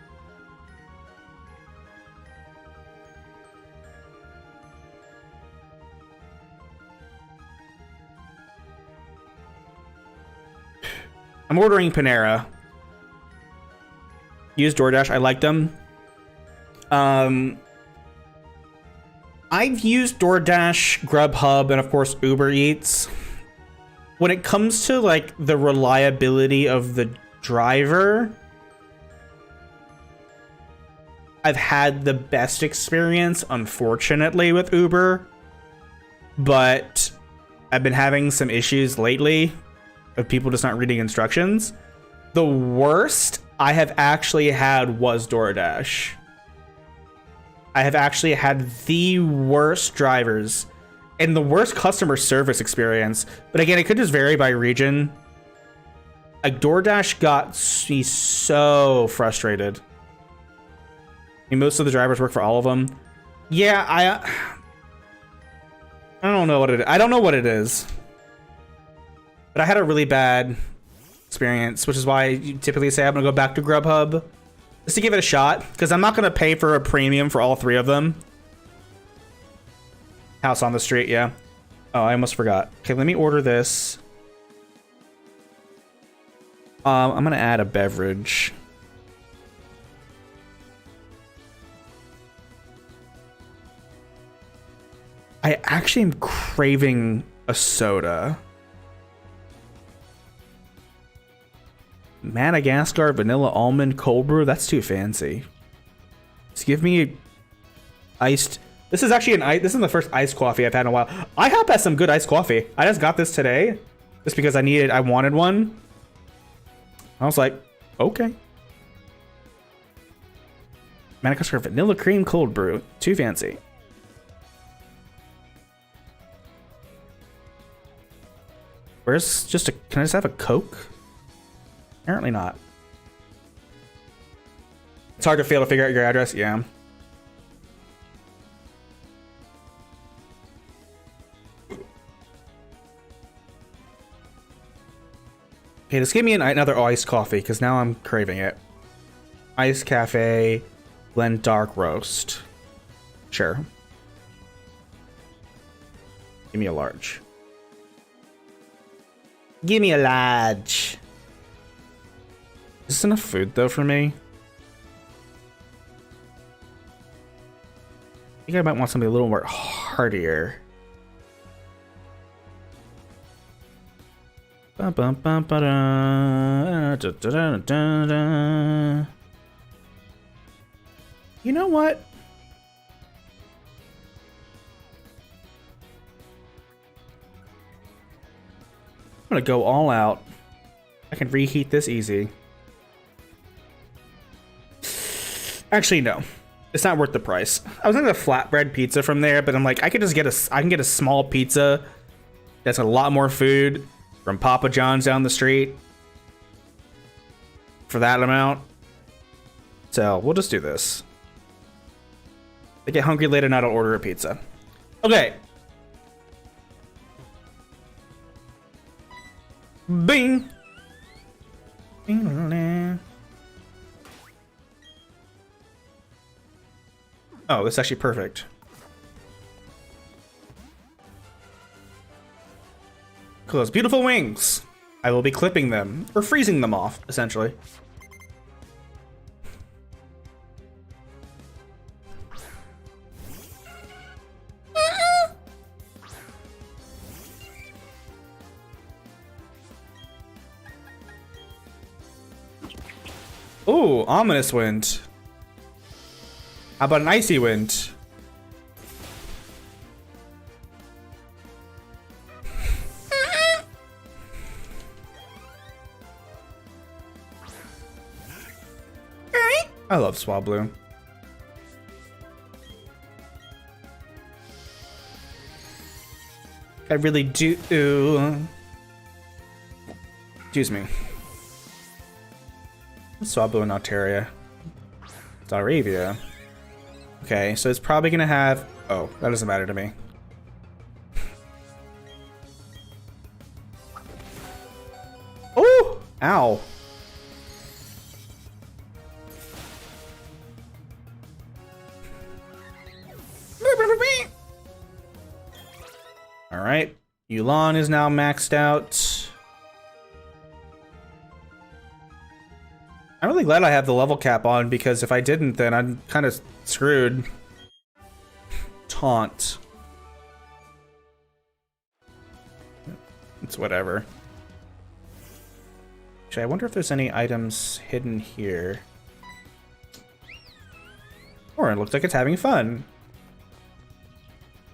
Speaker 1: I'm ordering Panera. Use DoorDash. I like them. I've used DoorDash, Grubhub, and of course Uber Eats. When it comes to like the reliability of the driver, I've had the best experience, unfortunately, with Uber, but I've been having some issues lately of people just not reading instructions. The worst I have actually had was DoorDash. I have actually had the worst drivers and the worst customer service experience. But again, it could just vary by region. Like DoorDash got me so frustrated. I mean, most of the drivers work for all of them. Yeah, I don't know what it is. I don't know what it is. But I had a really bad experience, which is why you typically say I'm gonna go back to Grubhub just to give it a shot, because I'm not gonna pay for a premium for all three of them. House on the street, yeah. Oh, I almost forgot. Okay, let me order this. I'm gonna add a beverage. I actually am craving a soda. Madagascar vanilla almond cold brew. That's too fancy. Just give me iced. This is actually this is the first iced coffee I've had in a while. IHOP has some good iced coffee. I just got this today, just because I wanted one. I was like, okay. Madagascar vanilla cream cold brew. Too fancy. Where's just a? Can I just have a Coke? Apparently not. It's hard to fail to figure out your address. Yeah. Okay, just give me another iced coffee, because now I'm craving it. Iced cafe, blend dark roast. Sure. Give me a large. Give me a large. Is this enough food, though, for me? I think I might want something a little more heartier. You know what? I'm gonna go all out. I can reheat this easy. Actually, no. It's not worth the price. I was gonna get a flatbread pizza from there, but I'm like, I can get a small pizza that's a lot more food from Papa John's down the street for that amount. So we'll just do this. If I get hungry later night, I'll order a pizza. Okay. Bing. Oh, that's actually perfect. Cool, those beautiful wings. I will be clipping them, or freezing them off, essentially. Ooh, ominous wind. How about an icy wind? I love Swablu. I really do. Excuse me. Swabo and Altaria. Zaravia. Okay, so it's probably gonna have... Oh, that doesn't matter to me. Oh! Ow. Alright. Yulan is now maxed out. I'm really glad I have the level cap on, because if I didn't, then I'm kind of screwed. Taunt. It's whatever. Actually, I wonder if there's any items hidden here. Or it looks like it's having fun.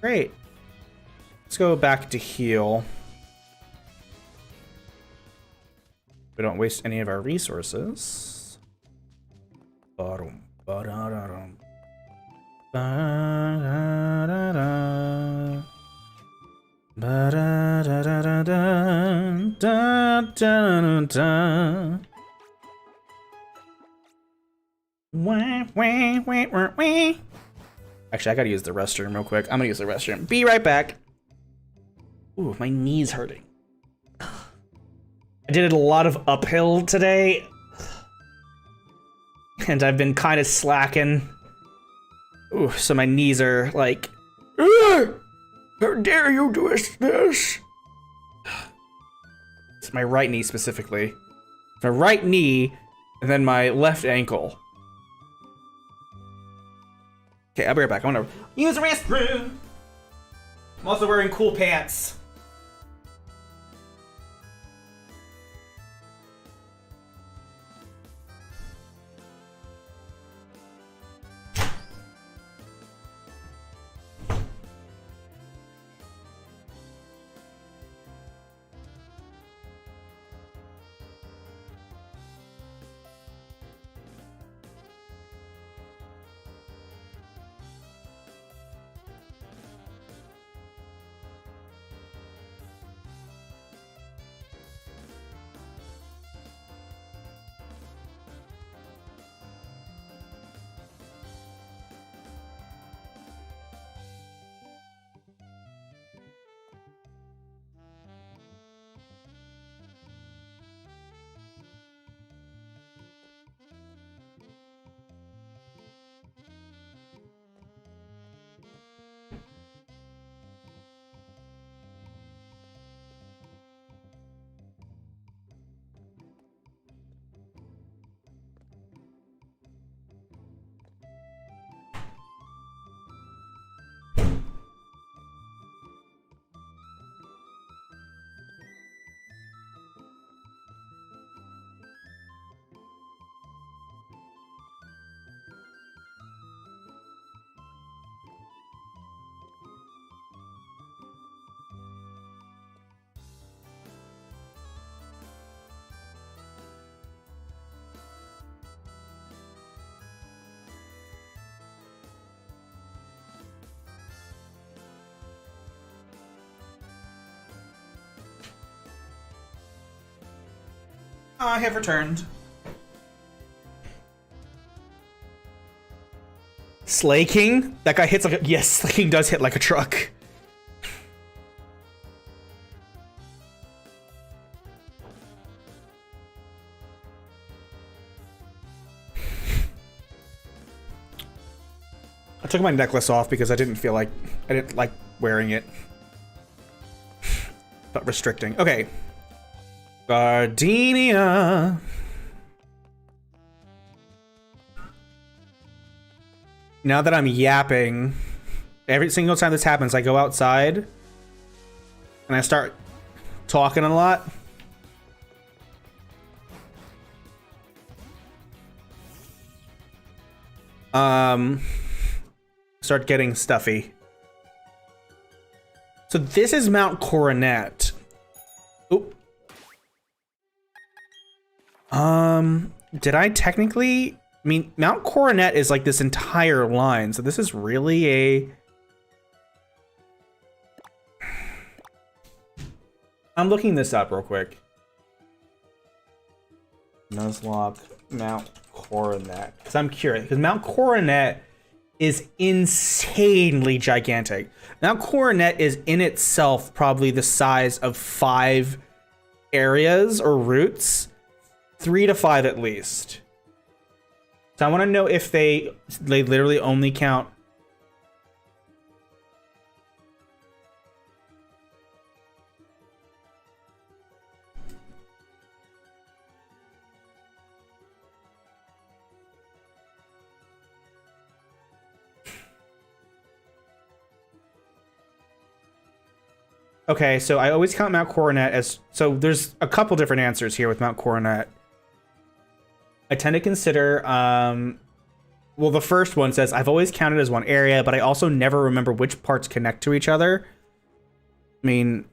Speaker 1: Great. Let's go back to heal. We don't waste any of our resources. Actually, I gotta use the restroom real quick. I'm gonna use the restroom. Be right back. Ooh, my knee's hurting. I did a lot of uphill today, and I've been kind of slacking. Ooh, so my knees are like, how dare you do this? It's my right knee specifically. My right knee, and then my left ankle. Okay, I'll be right back. I'm gonna use the restroom. I'm also wearing cool pants. I have returned. Slay King? That guy hits like a... Yes, Slay King does hit like a truck. I took my necklace off because I didn't like wearing it. But restricting. Okay. Gardenia. Now that I'm yapping, every single time this happens, I go outside and I start talking a lot. Start getting stuffy. So this is Mount Coronet. Oop. Did I technically... I mean, Mount Coronet is like this entire line, so this is really a... I'm looking this up real quick. Nuzlocke, Mount Coronet. Because I'm curious. Because Mount Coronet is insanely gigantic. Mount Coronet is in itself probably the size of 5 areas or routes. 3 to 5 at least. So I want to know if they literally only count. Okay, so I always count Mount Coronet as... So there's a couple different answers here with Mount Coronet. I tend to consider... well, the first one says, I've always counted as one area, but I also never remember which parts connect to each other. I mean...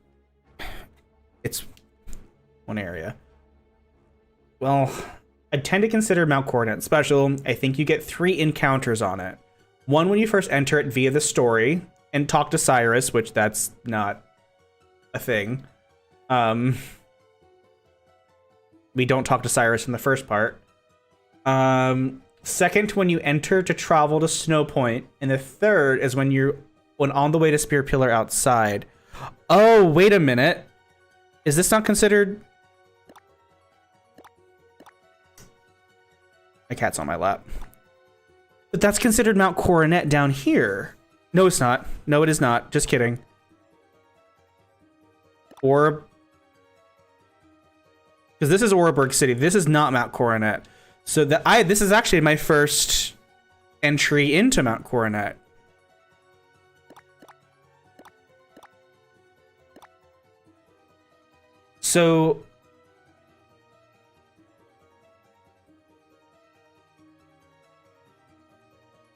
Speaker 1: It's one area. Well, I tend to consider Mount Coronet special. I think you get 3 encounters on it. One when you first enter it via the story, and talk to Cyrus, which that's not... a thing. We don't talk to Cyrus in the first part. Second, when you enter to travel to Snow Point, and the third is when on the way to Spear Pillar outside. Oh, wait a minute. Is this not considered? My cat's on my lap. But that's considered Mount Coronet down here. No, it's not. No, it is not. Just kidding. Orb. Because this is Oreburgh City. This is not Mount Coronet. So this is actually my first entry into Mount Coronet. So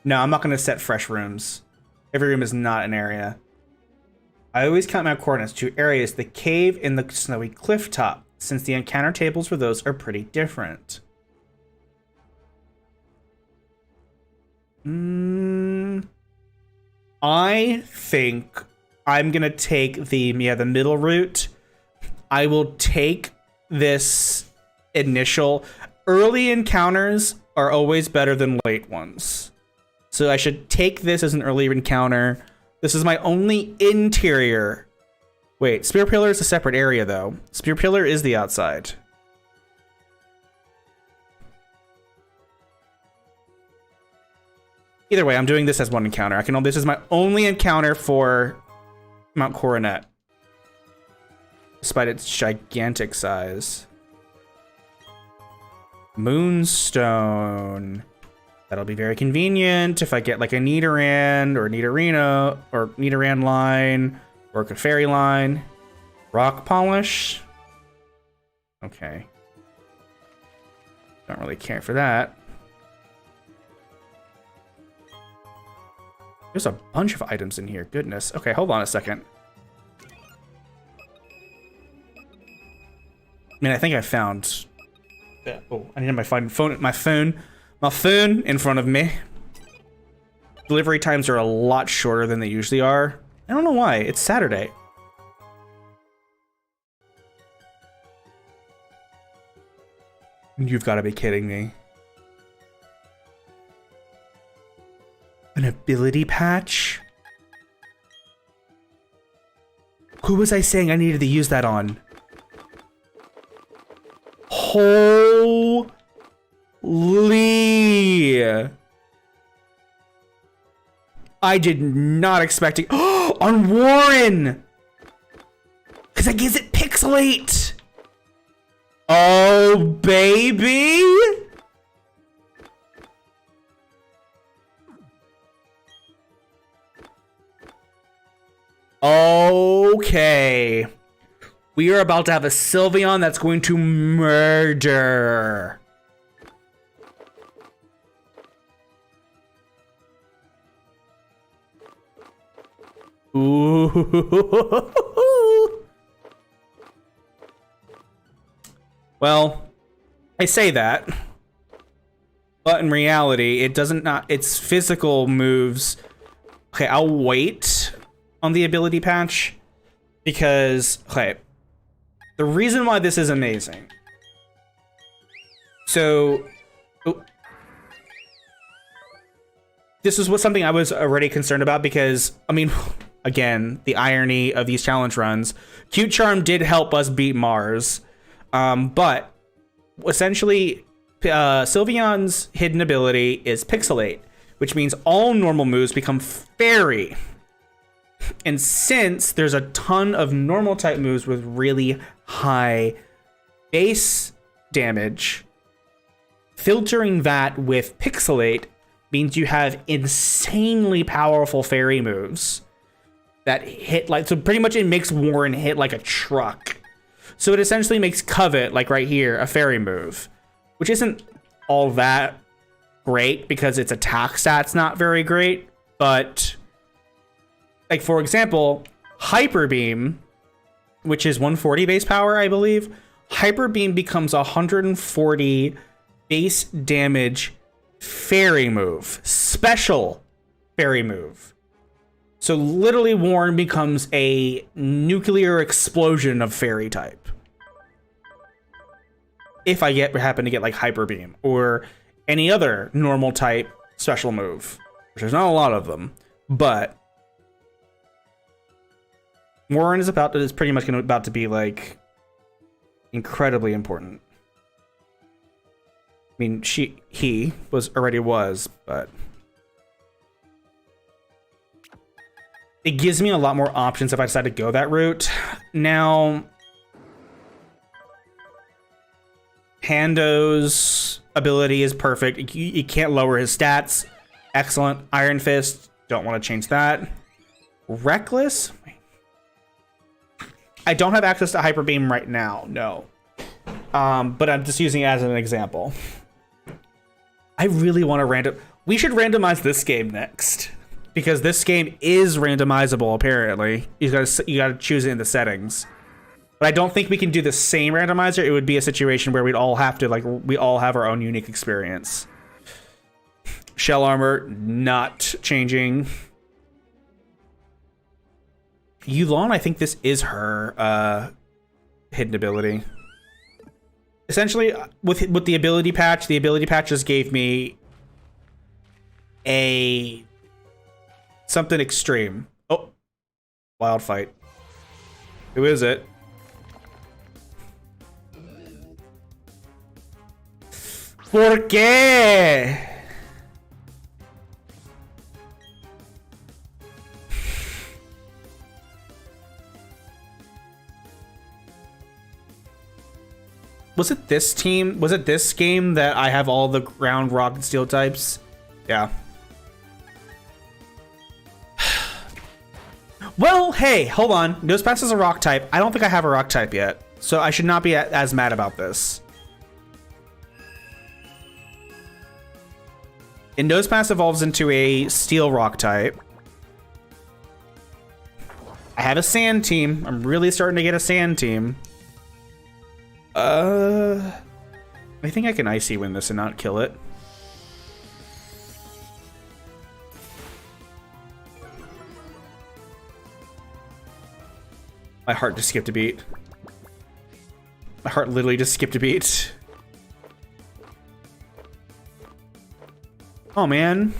Speaker 1: no, I'm not going to set fresh rooms. Every room is not an area. I always count Mount Coronet as 2 areas, the cave and the snowy cliff top, since the encounter tables for those are pretty different. I think I'm gonna take the middle route. I will take this initial. Early encounters are always better than late ones. So I should take this as an early encounter. This is my only interior. Wait, Spear Pillar is a separate area, though. Spear Pillar is the outside. Either way, I'm doing this as one encounter. This is my only encounter for Mount Coronet. Despite its gigantic size. Moonstone. That'll be very convenient if I get like a Nidoran or Nidorino or Nidoran line or a Clefairy line. Rock Polish. Okay. Don't really care for that. There's a bunch of items in here. Goodness. Okay, hold on a second. I mean, I think I found... Oh, I need my phone in front of me. Delivery times are a lot shorter than they usually are. I don't know why. It's Saturday. You've got to be kidding me. An ability patch? Who was I saying I needed to use that on? Holy! I did not expect it. On Warren! Because that gives it Pixelate! Oh, baby! Okay. We are about to have a Sylveon that's going to murder. Ooh. Well, I say that, but in reality, it doesn't its physical moves. Okay, I'll wait on the ability patch because, okay, the reason why this is amazing So, oh, this is what something I was already concerned about because, I mean, again, the irony of these challenge runs. Cute Charm did help us beat Mars, but essentially, Sylveon's hidden ability is Pixelate, which means all normal moves become fairy. And since there's a ton of normal type moves with really high base damage, filtering that with Pixelate means you have insanely powerful fairy moves that hit like, so pretty much it makes Warren hit like a truck. So it essentially makes Covet, like right here, a fairy move, which isn't all that great because its attack stat's not very great. But like, for example, Hyper Beam, which is 140 base power, I believe, Hyper Beam becomes 140 base damage fairy move, special fairy move. So literally Warren becomes a nuclear explosion of fairy type. If I happen to get like Hyper Beam or any other normal type special move, which there's not a lot of them, but Warren is pretty much about to be like incredibly important. I mean, he already was, but it gives me a lot more options if I decide to go that route. Now, Pando's ability is perfect. You can't lower his stats. Excellent. Iron Fist, don't want to change that. Reckless? I don't have access to Hyper Beam right now, no. But I'm just using it as an example. I really want to we should randomize this game next, because this game is randomizable apparently. You gotta choose it in the settings. But I don't think we can do the same randomizer. It would be a situation where we'd all have to we all have our own unique experience. Shell armor not changing. Yulon, I think this is her hidden ability. Essentially, with the ability patch just gave me something extreme. Oh, wild fight. Who is it? ¿Por qué? Was it this team? Was it this game that I have all the ground, rock, and steel types? Yeah. Well, hey, hold on. Nosepass is a rock type. I don't think I have a rock type yet, so I should not be as mad about this. And Nosepass evolves into a steel rock type. I have a sand team. I'm really starting to get a sand team. I think I can Icy win this and not kill it. My heart just skipped a beat. My heart literally just skipped a beat. Oh, man.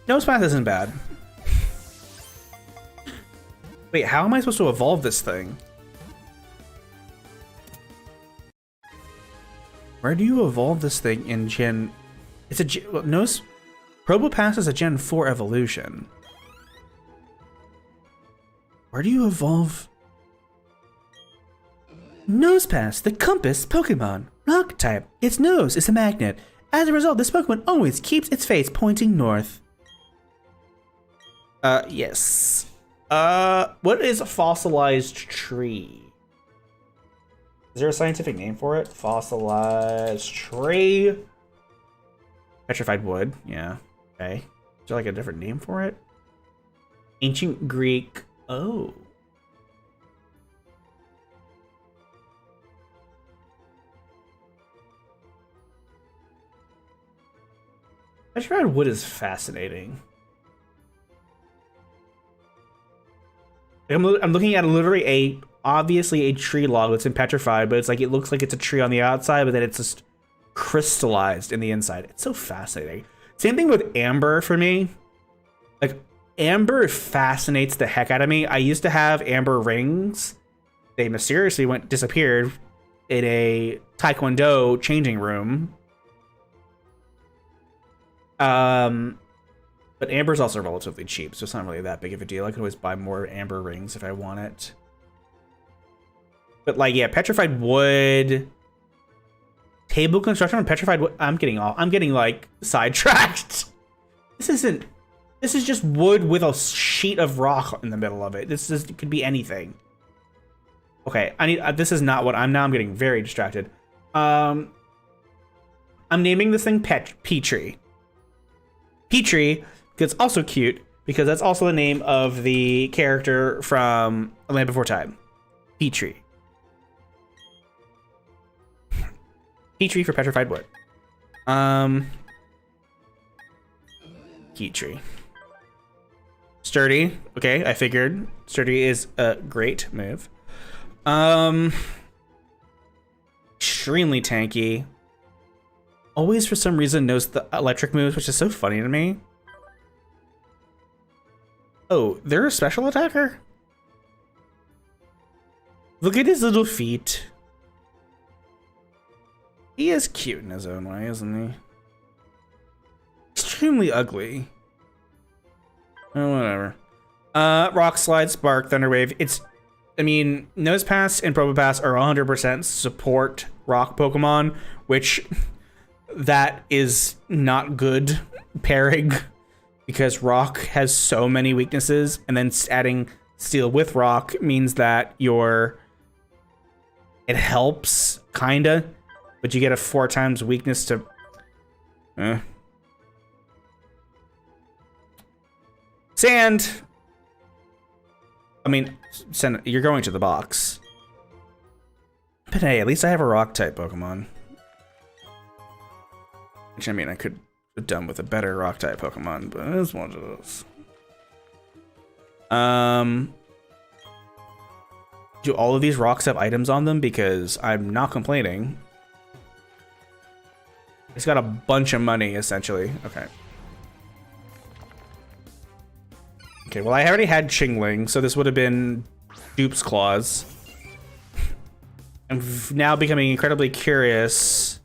Speaker 1: Nosepass isn't bad. Wait, how am I supposed to evolve this thing? Where do you evolve this thing in Gen... It's a... Well, Probopass is a Gen 4 evolution. Where do you evolve... Nosepass, the compass Pokemon. Rock type. Its nose is a magnet. As a result, this Pokemon always keeps its face pointing north. Yes. What is a fossilized tree? Is there a scientific name for it? Fossilized tree. Petrified wood. Yeah. Okay. Is there like a different name for it? Ancient Greek. Oh. Petrified wood is fascinating. I'm looking at literally obviously a tree log that's been petrified, but it's like, it looks like it's a tree on the outside, but then it's just crystallized in the inside. It's so fascinating. Same thing with amber for me. Like, amber fascinates the heck out of me. I used to have amber rings. They mysteriously disappeared in a Taekwondo changing room. But amber's also relatively cheap, so it's not really that big of a deal. I can always buy more amber rings if I want it. But like, yeah, petrified wood, table construction on petrified wood. I'm getting like sidetracked. This is just wood with a sheet of rock in the middle of it. It could be anything. Okay, this is not what I'm getting very distracted. I'm naming this thing Petrie. Petrie, because it's also cute, because that's also the name of the character from A Land Before Time. Petrie. Petrie for petrified wood. Petrie. Sturdy. Okay, I figured sturdy is a great move. Extremely tanky. Always, for some reason, knows the electric moves, which is so funny to me. Oh, they're a special attacker? Look at his little feet. He is cute in his own way, isn't he? Extremely ugly. Oh, whatever. Rock Slide, Spark, Thunderwave. I mean, Nosepass and Probopass are 100% support rock Pokemon, which that is not good pairing because rock has so many weaknesses, and then adding steel with rock means that it helps kinda, but you get a 4 times weakness to Sand. I mean, you're going to the box. But hey, at least I have a rock type Pokemon. Which, I mean, I could have done with a better rock type Pokemon, but it's one of those. Do all of these rocks have items on them? Because I'm not complaining. It's got a bunch of money, essentially. Okay. Okay, well, I already had Chingling, so this would have been Dupe's Claws. I'm now becoming incredibly curious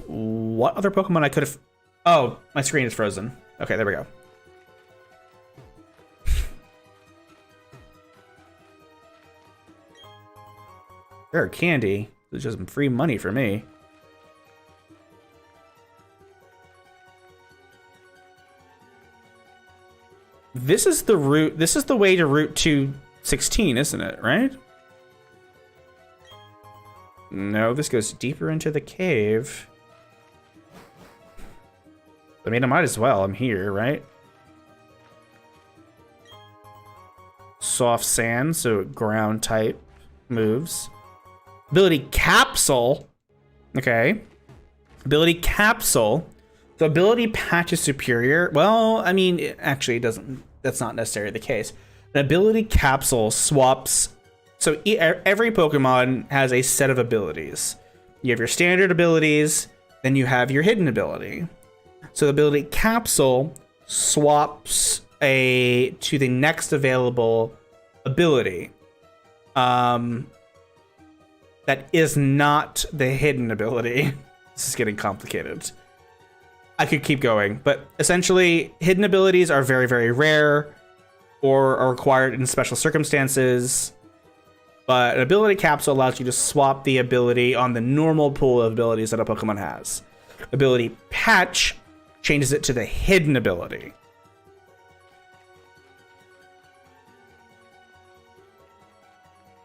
Speaker 1: what other Pokemon I could have... Oh, my screen is frozen. Okay, there we go. Rare candy. It's just some free money for me. This is the route. This is the way to Route 216, isn't it? Right? No, this goes deeper into the cave. I mean, I might as well. I'm here, right? Soft sand, so ground type moves. Ability Capsule. Okay. Ability Capsule. The ability Patch is superior. Well, I mean, it actually doesn't. That's not necessarily the case. An ability Capsule swaps. So every Pokemon has a set of abilities. You have your standard abilities, then you have your hidden ability. So the ability Capsule swaps to the next available ability. That is not the hidden ability. This is getting complicated. I could keep going, but essentially hidden abilities are very, very rare or are required in special circumstances. But an ability capsule allows you to swap the ability on the normal pool of abilities that a Pokemon has. Ability patch changes it to the hidden ability.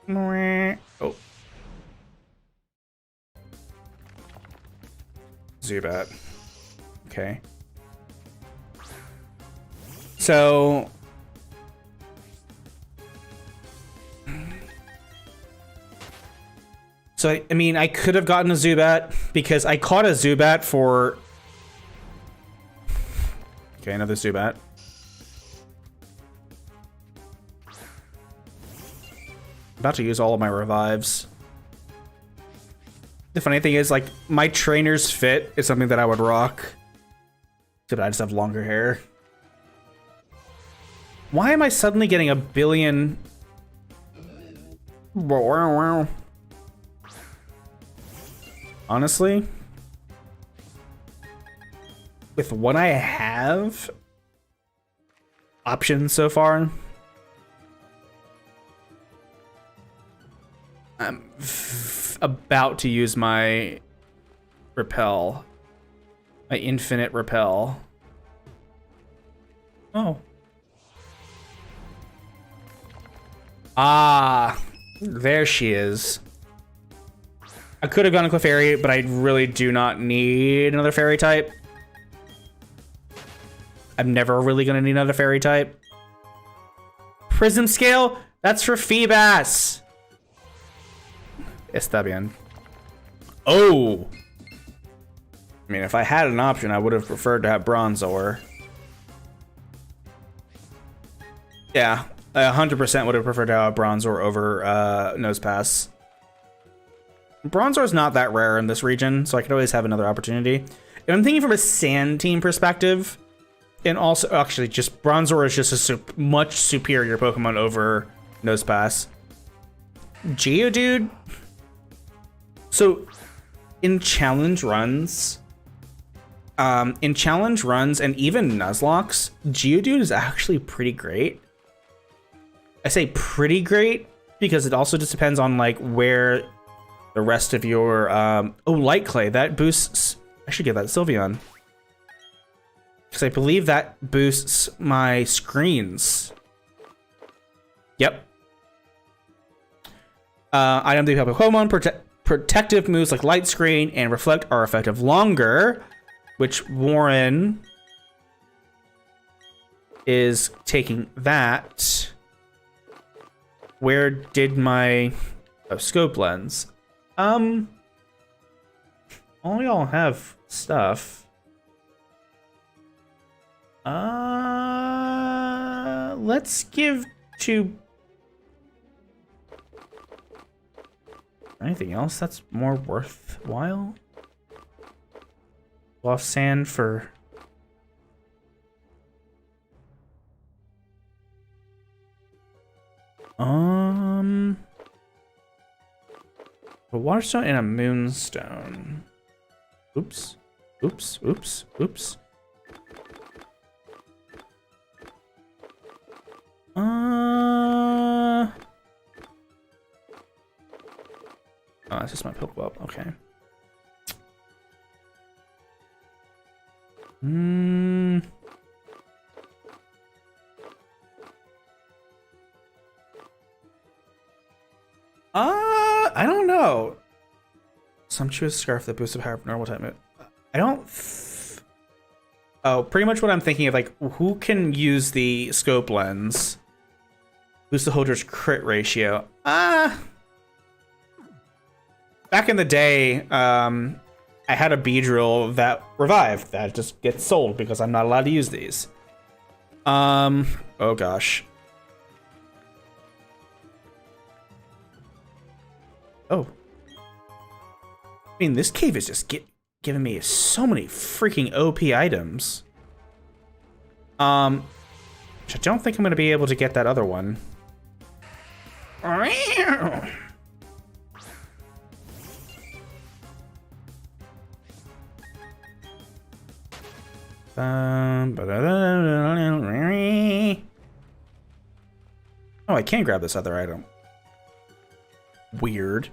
Speaker 1: Oh. Zubat. Okay. So I mean, I could have gotten a Zubat because I caught a Zubat for... Okay, another Zubat. About to use all of my revives. The funny thing is, like, my trainer's fit is something that I would rock. Except I just have longer hair. Why am I suddenly getting a billion? Honestly, with what I have options so far, I'm about to use my repel, my infinite repel. Oh. Ah, there she is. I could have gone to Clefairy, but I really do not need another fairy type. I'm never really going to need another fairy type. Prism Scale? That's for Feebas. Está bien. Oh! I mean, if I had an option, I would have preferred to have Bronzor. Yeah, I 100% would have preferred to have Bronzor over Nosepass. Bronzor's not that rare in this region, so I could always have another opportunity. If I'm thinking from a Sand team perspective, and also, actually, just Bronzor is just a much superior Pokemon over Nosepass. Geodude? So, in challenge runs, and even Nuzlockes, Geodude is actually pretty great. I say pretty great because it also just depends on like where the rest of your Light Clay, that boosts. I should give that to Sylveon because I believe that boosts my screens. Yep. Item the Pokemon protective moves like Light Screen and Reflect are effective longer, which Warren is taking that. Where did my scope lens? All y'all have stuff. Let's give to anything else that's more worthwhile. Off sand for a Waterstone and a Moonstone. Oops. Oops. Oops. Oops. Oh, that's just my Pokeball. Okay. I don't know. Sumptuous Scarf that boosts the power of normal type. I don't. Oh, pretty much what I'm thinking of, like, who can use the scope lens? Boost the holder's crit ratio. Back in the day, I had a Beedrill that revived. That just gets sold because I'm not allowed to use these. Oh gosh. Oh. I mean, this cave is just giving me so many freaking OP items. Which I don't think I'm gonna be able to get that other one. Oh, I can grab this other item. Weird.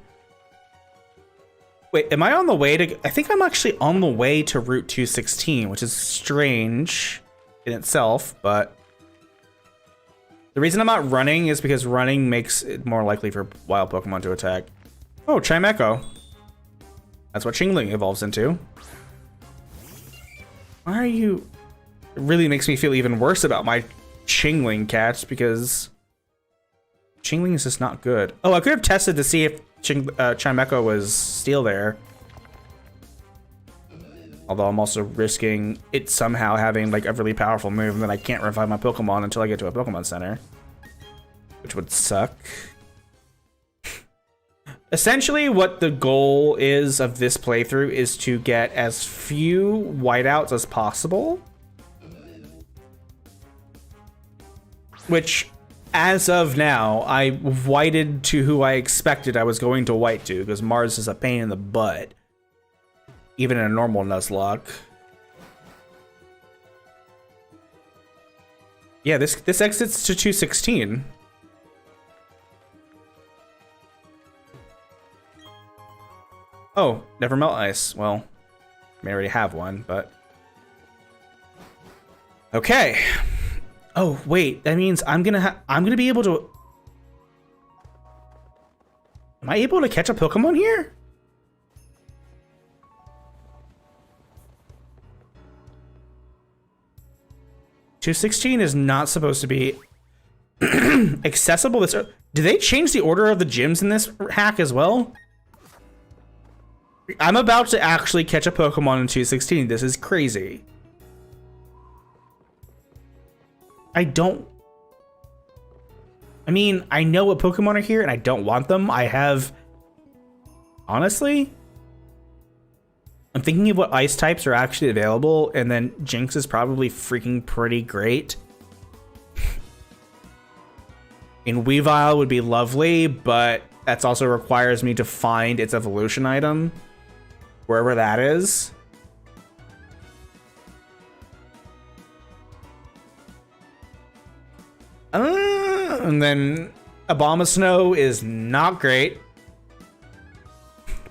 Speaker 1: Wait, am I on the way to... I think I'm actually on the way to Route 216, which is strange in itself, but... The reason I'm not running is because running makes it more likely for wild Pokemon to attack. Oh, Chimecho. That's what Chingling evolves into. Why are you... It really makes me feel even worse about my Chingling catch because... Chingling is just not good. Oh, I could have tested to see if Chimecho was still there. Although I'm also risking it somehow having like a really powerful move and then I can't revive my Pokemon until I get to a Pokemon Center. Which would suck. Essentially, what the goal is of this playthrough is to get as few whiteouts as possible. Which, as of now, I whited to who I expected I was going to white to, because Mars is a pain in the butt. Even in a normal Nuzlocke. Yeah, this exits to 216. Oh, never melt ice. Well, I may already have one, but... Okay. Oh, wait, that means I'm gonna be able to... Am I able to catch a Pokemon here? $216 is not supposed to be accessible. Do they change the order of the gyms in this hack as well? I'm about to actually catch a Pokemon in 216. This is crazy. I mean, I know what Pokemon are here and I don't want them. I have... Honestly? I'm thinking of what ice types are actually available, and then Jinx is probably freaking pretty great. And Weavile would be lovely, but that also requires me to find its evolution item, wherever that is. And then Abomasnow is not great.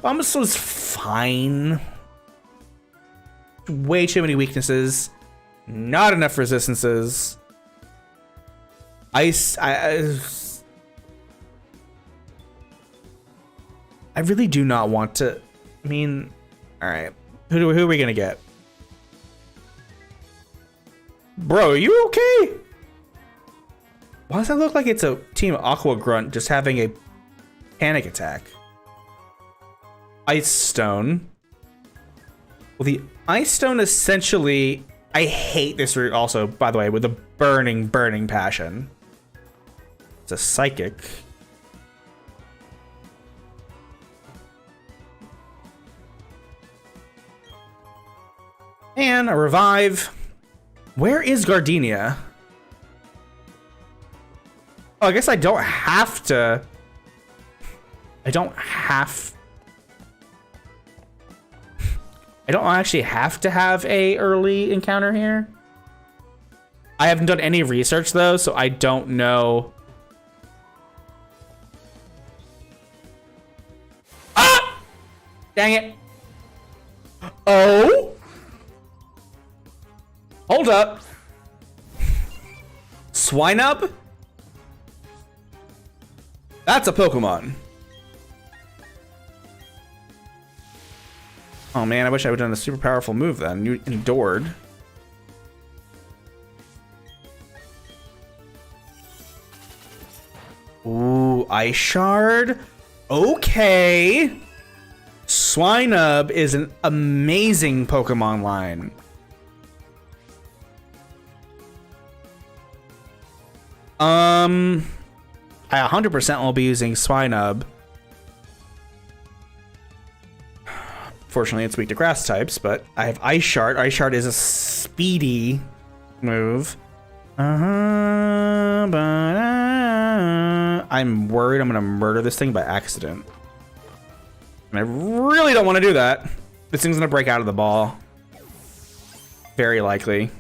Speaker 1: Abomasnow's fine. Way too many weaknesses. Not enough resistances. Ice. I really do not want to. I mean, all right. Who are we gonna get? Bro, are you okay? Why does that look like it's a Team Aqua Grunt just having a panic attack? Ice Stone. Well, the Ice Stone essentially... I hate this route also, by the way, with a burning, burning passion. It's a Psychic. And a Revive. Where is Gardenia? Oh, I guess I don't have to... I don't actually have to have a early encounter here. I haven't done any research though, so I don't know. Ah! Dang it. Oh? Hold up. Swinub? That's a Pokemon. Oh man, I wish I would have done a super powerful move then. You endured. Ooh, Ice Shard. Okay. Swinub is an amazing Pokemon line. I 100% will be using Swinub. Fortunately, it's weak to grass types, but I have Ice Shard. Ice Shard is a speedy move. I'm worried I'm gonna murder this thing by accident. And I really don't want to do that. This thing's gonna break out of the ball. Very likely.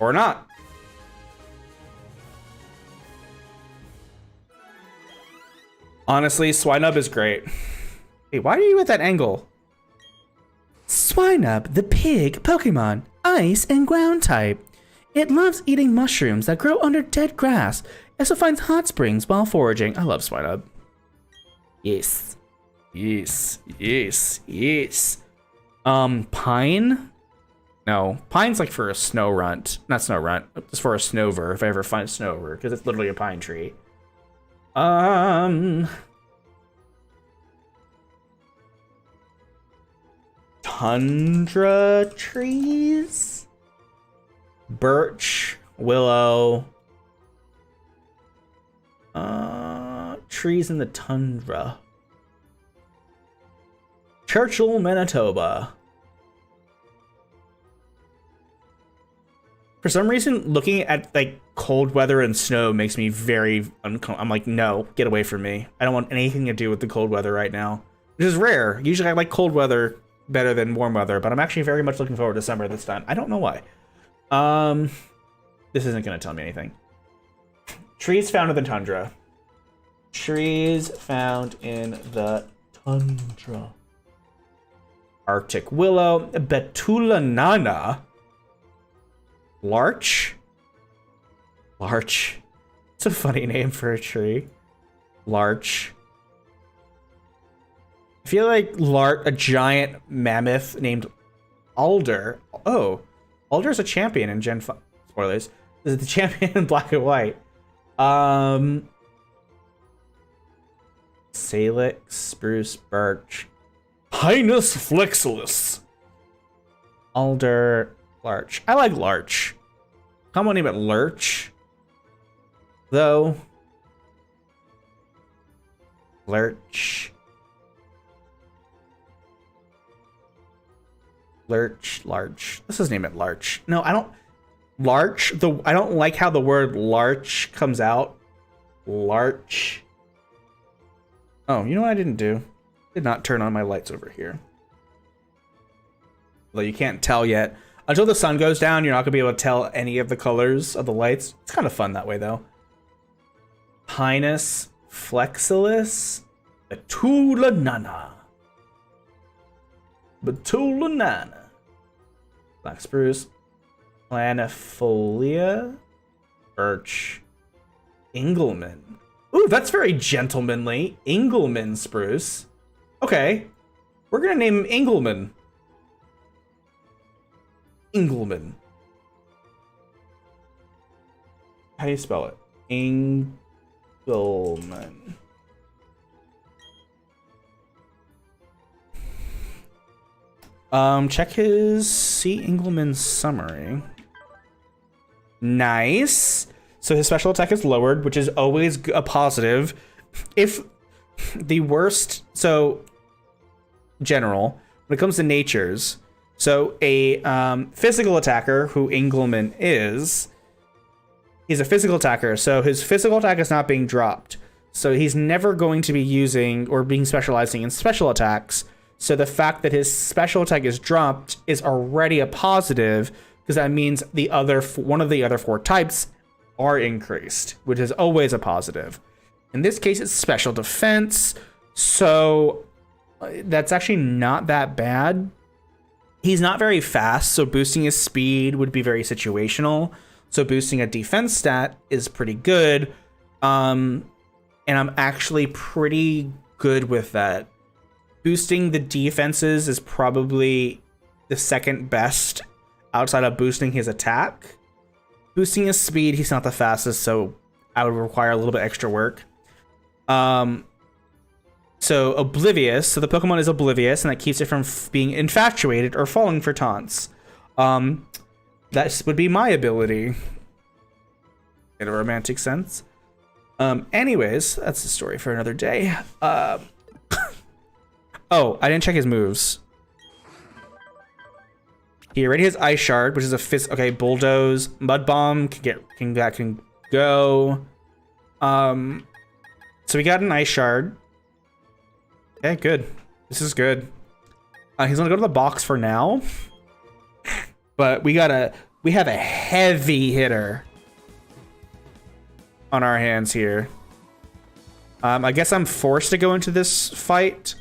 Speaker 1: Or not. Honestly, Swinub is great. Hey, why are you at that angle? Swinub, the pig Pokemon, ice and ground type. It loves eating mushrooms that grow under dead grass. It also finds hot springs while foraging. I love Swinub. Yes. Yes. Yes. Yes. Pine? No. Pine's like for a snow runt. Not snow runt. It's for a snover if I ever find snover, because it's literally a pine tree. Tundra trees? Birch, willow. Trees in the tundra. Churchill, Manitoba. For some reason, looking at like cold weather and snow makes me very uncomfortable. I'm like, no, get away from me. I don't want anything to do with the cold weather right now, which is rare. Usually I like cold weather better than warm weather, but I'm actually very much looking forward to summer this time. I don't know why. This isn't going to tell me anything. Trees found in the tundra. Trees found in the tundra. Arctic willow, betulanana. Larch? Larch. It's a funny name for a tree. Larch. I feel like a giant mammoth named Alder. Oh, Alder's a champion in Gen 5. Spoilers. This is the champion in Black and White. Salix, spruce, birch. Pinus flexilis. Alder, larch. I like larch. Common name it lurch. Though. Lurch. Larch. Let's just name it larch. No, I don't. Larch. I don't like how the word larch comes out. Larch. Oh, you know what I didn't do? Did not turn on my lights over here. Although you can't tell yet. Until the sun goes down, you're not going to be able to tell any of the colors of the lights. It's kind of fun that way, though. Pinus flexilis betulanana. Betulanana. Black spruce. Planifolia. Birch. Engelmann. Ooh, that's very gentlemanly. Engelmann spruce. Okay. We're going to name him Engelmann. Engelmann. How do you spell it? Engelmann. Check his C. Engelmann summary. Nice. So his special attack is lowered, which is always a positive. If the worst, so general, when it comes to natures, so a physical attacker, who Engelmann is, he's a physical attacker, so his physical attack is not being dropped. So he's never going to be using or being specializing in special attacks. So the fact that his special attack is dropped is already a positive, because that means one of the other 4 types are increased, which is always a positive. In this case, it's special defense, so that's actually not that bad. He's not very fast, so boosting his speed would be very situational. So boosting a defense stat is pretty good. And I'm actually pretty good with that. Boosting the defenses is probably the second best outside of boosting his attack. Boosting his speed, he's not the fastest, so I would require a little bit extra work. So Oblivious, so the Pokemon is Oblivious, and that keeps it from being infatuated or falling for taunts. That would be my ability. In a romantic sense. Anyways, that's the story for another day. Oh, I didn't check his moves. He already has Ice Shard, which is a okay, Bulldoze, Mud Bomb can go. So we got an Ice Shard. Okay, good. This is good. He's gonna go to the box for now. But we have a heavy hitter on our hands here. I guess I'm forced to go into this fight,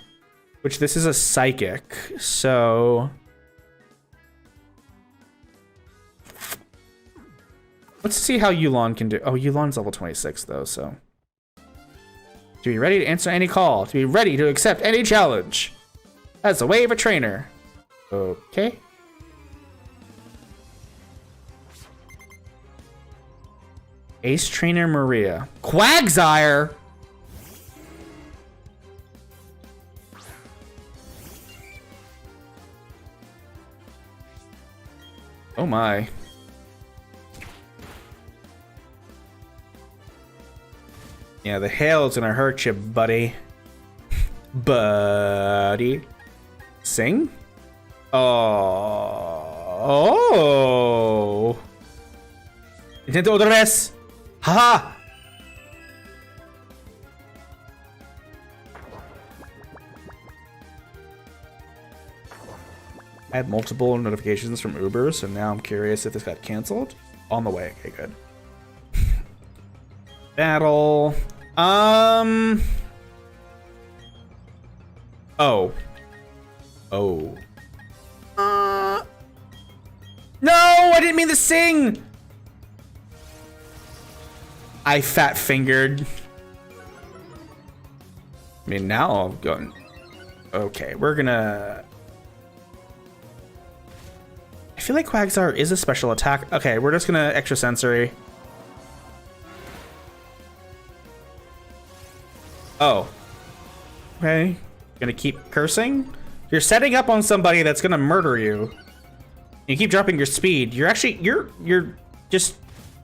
Speaker 1: which this is a Psychic, so let's see how Yulon can do. Oh, Yulon's level 26 though, so. To be ready to answer any call. To be ready to accept any challenge. That's the way of a trainer. Okay. Ace Trainer Maria. Quagsire! Oh my. Yeah, the hail's gonna hurt you, buddy. Buddy. Sing? Oh. Intento otra vez. Haha. I had multiple notifications from Uber, so now I'm curious if this got canceled. On the way. Okay, good. Battle. Oh. Oh. No, I didn't mean to sing. I fat fingered. I mean, now I'm going. Okay, we're gonna. I feel like Quagsire is a special attack. Okay, we're just gonna extra sensory. Oh. Okay. Gonna keep cursing? You're setting up on somebody that's gonna murder you. You keep dropping your speed. You're actually you're just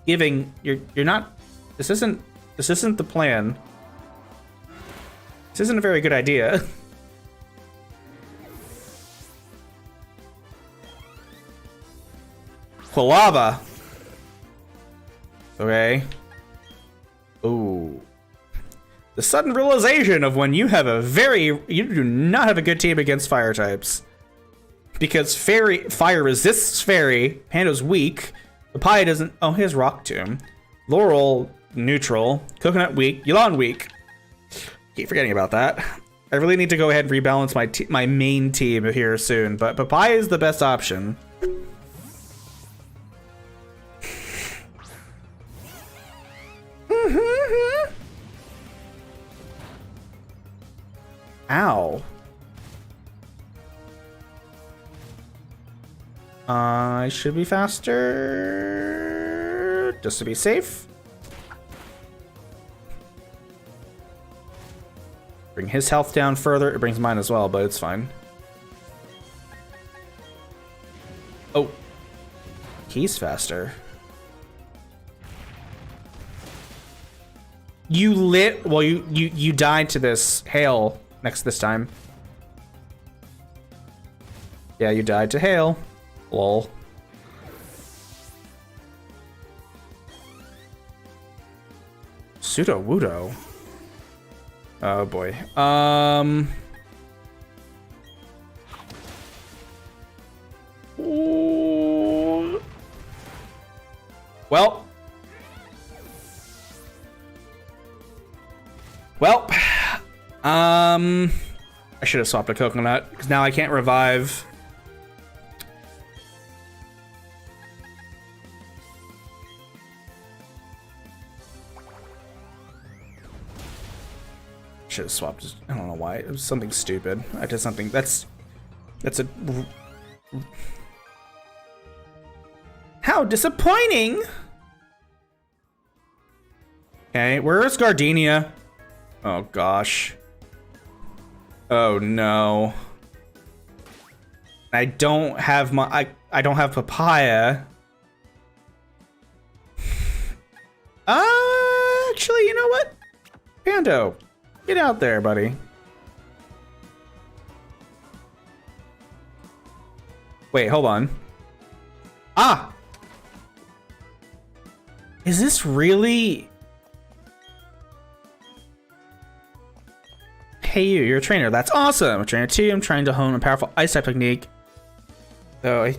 Speaker 1: giving you're not this isn't the plan. This isn't a very good idea. Quilava. Okay. Ooh. The sudden realization of when you do not have a good team against fire types. Because fire resists fairy, Panda's weak, Papaya doesn't, oh, he has Rock Tomb. Laurel, neutral, Coconut weak, Yulan weak. Keep forgetting about that. I really need to go ahead and rebalance my main team here soon, but Papaya is the best option. Ow. I should be faster, just to be safe. Bring his health down further. It brings mine as well, but it's fine. Oh, he's faster. You died to this hail this time. Yeah, you died to hail. Lol. Pseudo-Wudo. Oh boy. Ooh. Well. I should have swapped a coconut because now I can't revive. Should have swapped. I don't know why. It was something stupid. I did something. That's a. How disappointing! Okay, where's Gardenia? Oh gosh. Oh no. I don't have my. I don't have Papaya. Actually, you know what? Pando. Get out there, buddy. Wait, hold on. Ah! Is this really... Hey you, you're a trainer. That's awesome! I'm a trainer 2. I'm trying to hone a powerful ice type technique. So,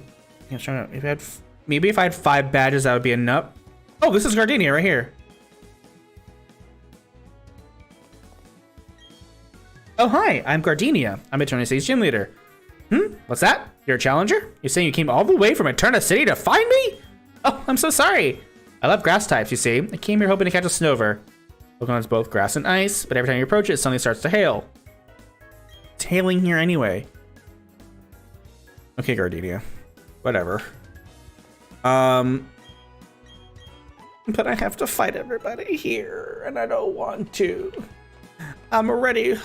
Speaker 1: maybe if I had 5 badges, that would be enough. Oh, this is Gardenia right here. Oh, hi, I'm Gardenia. I'm Eternity's gym leader. What's that? You're a challenger? You're saying you came all the way from Eterna City to find me? Oh, I'm so sorry. I love grass types, you see. I came here hoping to catch a Snover. Pokemon's both grass and ice, but every time you approach it, it suddenly starts to hail. It's hailing here anyway. Okay, Gardenia. Whatever. But I have to fight everybody here, and I don't want to. I'm already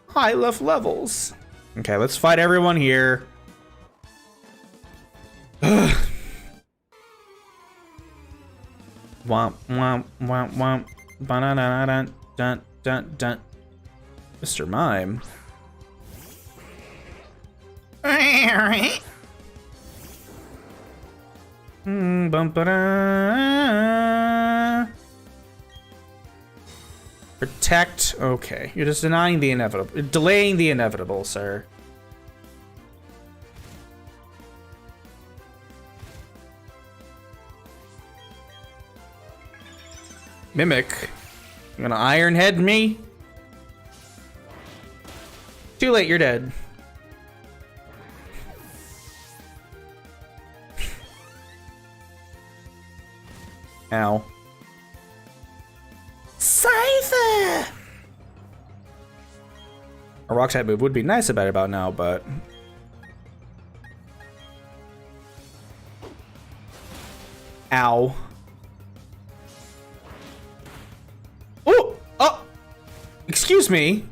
Speaker 1: high enough levels. Okay, let's fight everyone here. Womp, womp, womp, womp. Ba-da-da-da-da, dun, dun, dun. Mr. Mime. Protect. Okay, you're just denying the inevitable. You're delaying the inevitable, sir. Mimic. You gonna Iron Head me? Too late, you're dead. Ow. Scyther! A rock type move would be nice about now, but... Ow. Oh! Oh! Excuse me?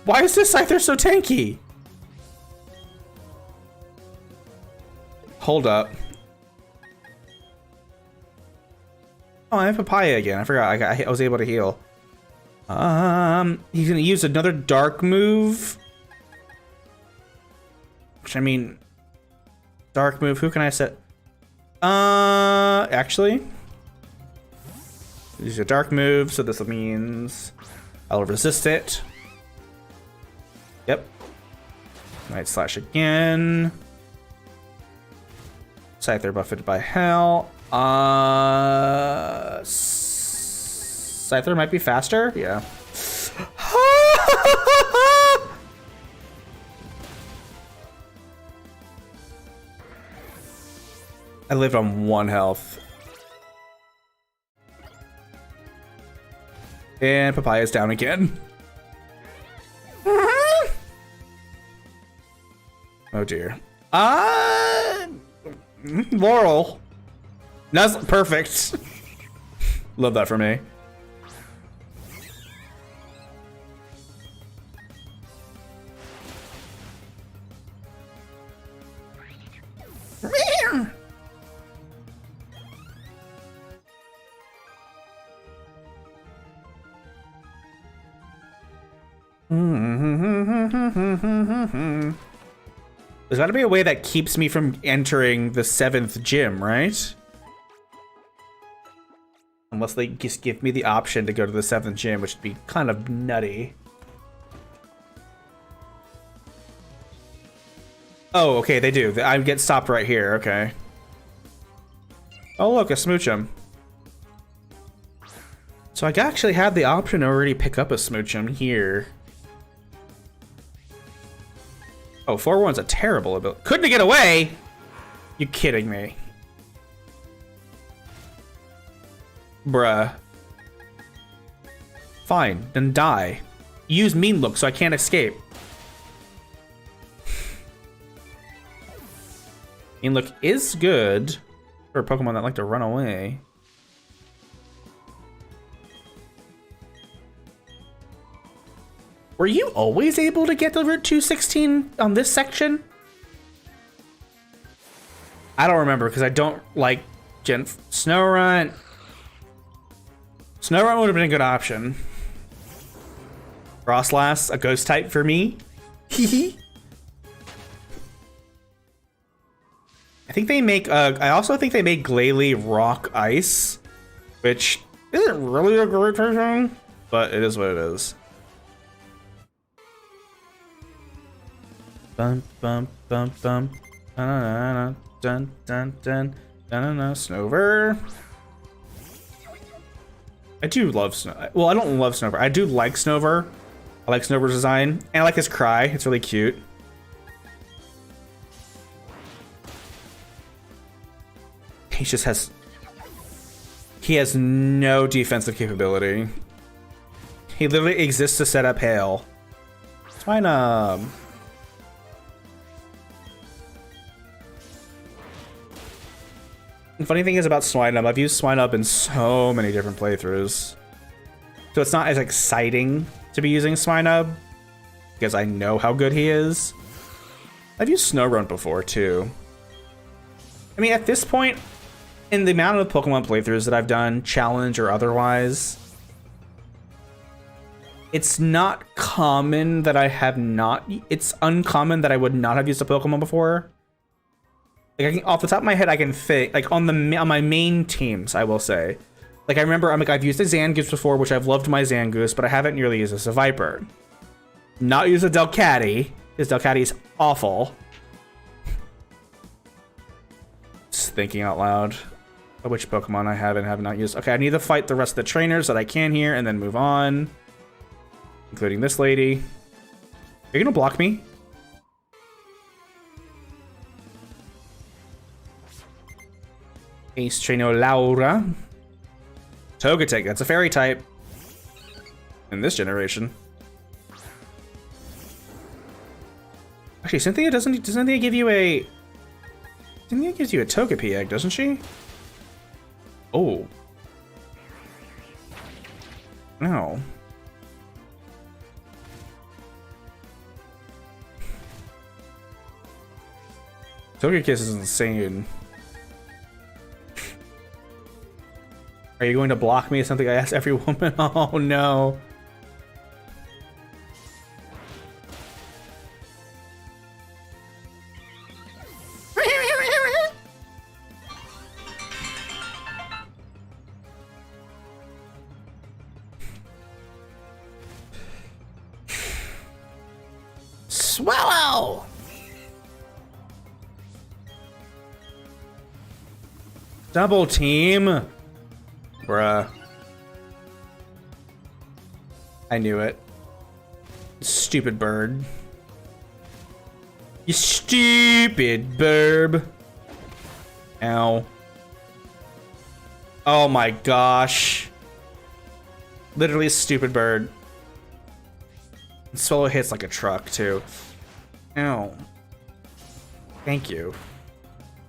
Speaker 1: Why is this Scyther so tanky? Hold up. Oh, I have Papaya again. I forgot. I was able to heal. He's gonna use another dark move. Which, I mean... Dark move, who can I set? Actually... Use a dark move, so this means... I'll resist it. Yep. Night Slash again. Scyther buffeted by Hell. Scyther might be faster? Yeah. I lived on 1 health. And Papaya's down again. Oh dear. Laurel. Perfect. Love that for me. There's gotta be a way that keeps me from entering the 7th gym, right? Unless they just give me the option to go to the 7th gym, which would be kind of nutty. Oh, okay, they do. I get stopped right here, okay. Oh, look, a Smoochum. So I actually had the option to already pick up a Smoochum here. Oh, 4-1's a terrible ability. Couldn't get away? You kidding me? Bruh. Fine, then die. Use Mean Look so I can't escape. Mean Look is good for a Pokemon that like to run away. Were you always able to get to Route 216 on this section? I don't remember because I don't like Snorunt. Snorunt would have been a good option. Frostlass, a ghost type for me. Hehe. I think they make, I also think they made Glalie Rock Ice, which isn't really a great thing, but it is what it is. Bum bum bum bum. Dun dun dun dun dun. Snover. I do love Snover. Well, I don't love Snover. I do like Snover. I like Snover's design, and I like his cry. It's really cute. He just has. He has no defensive capability. He literally exists to set up hail. Swinub. The funny thing is about Swinub, I've used Swinub in so many different playthroughs. So it's not as exciting to be using Swinub, because I know how good he is. I've used Snorunt before, too. I mean, at this point, in the amount of Pokemon playthroughs that I've done, challenge or otherwise, It's not common that I have not. It's uncommon that I would not have used a Pokemon before. Like, off the top of my head, I can think like on my main teams. I will say, like I remember, I've used a Zangoose before, which I've loved my Zangoose, but I haven't nearly used as a Viper. Not used a Delcatty, because Delcatty is awful. Just thinking out loud. Which Pokemon I have and have not used. Okay, I need to fight the rest of the trainers that I can here, and then move on. Including this lady. Are you gonna block me? Ace Trainer Laura. Togetic, that's a fairy type. In this generation. Actually, Cynthia doesn't Cynthia give you a... Cynthia gives you a Togepi egg, doesn't she? Oh. No. Togekiss is insane. Are you going to block me? Is something I ask every woman? Oh no. Swallow! Double team? Bruh. I knew it. Stupid bird. You stupid burb. Ow. Oh my gosh. Literally a stupid bird. Swallow hits like a truck too. Ow. Thank you.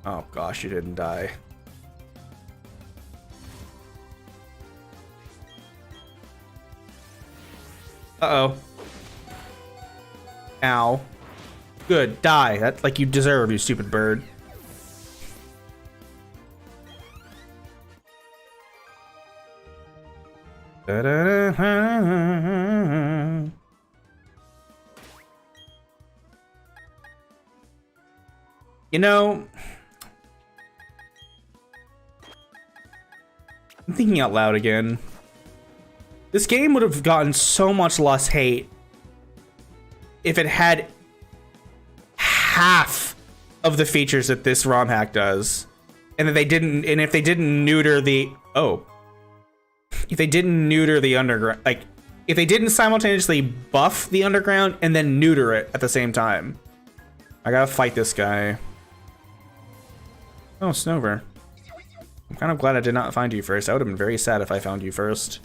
Speaker 1: Oh gosh, you didn't die. Uh-oh. Ow. Good, die. That's like you deserve, you stupid bird. Da-da-da-da. You know, I'm thinking out loud again. This game would have gotten so much less hate if it had half of the features that this ROM hack does, and that they didn't. And if they didn't neuter the if they didn't neuter the underground, like if they didn't simultaneously buff the underground and then neuter it at the same time. I gotta fight this guy. Oh, Snover. I'm kind of glad I did not find you first. I would have been very sad if I found you first.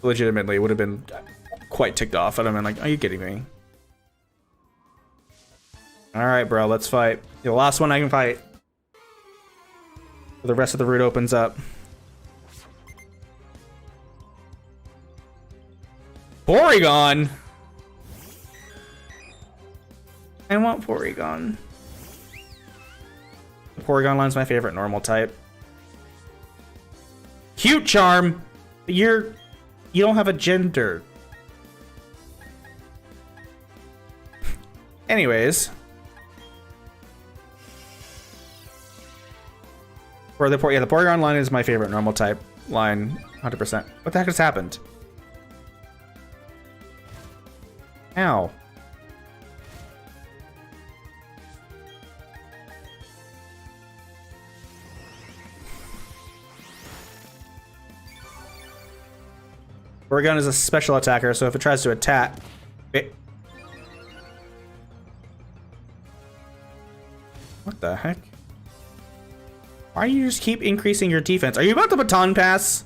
Speaker 1: Legitimately, would have been quite ticked off. I'd have been like, are you kidding me? Alright, bro, let's fight. The last one I can fight. The rest of the route opens up. Porygon! I want Porygon. The Porygon line's my favorite normal type. Cute charm! But you don't have a gender. Anyways. For the the Porygon line is my favorite normal type line, 100%. What the heck has happened? Ow. Porygon is a special attacker, so if it tries to attack... What the heck? Why do you just keep increasing your defense? Are you about to baton pass?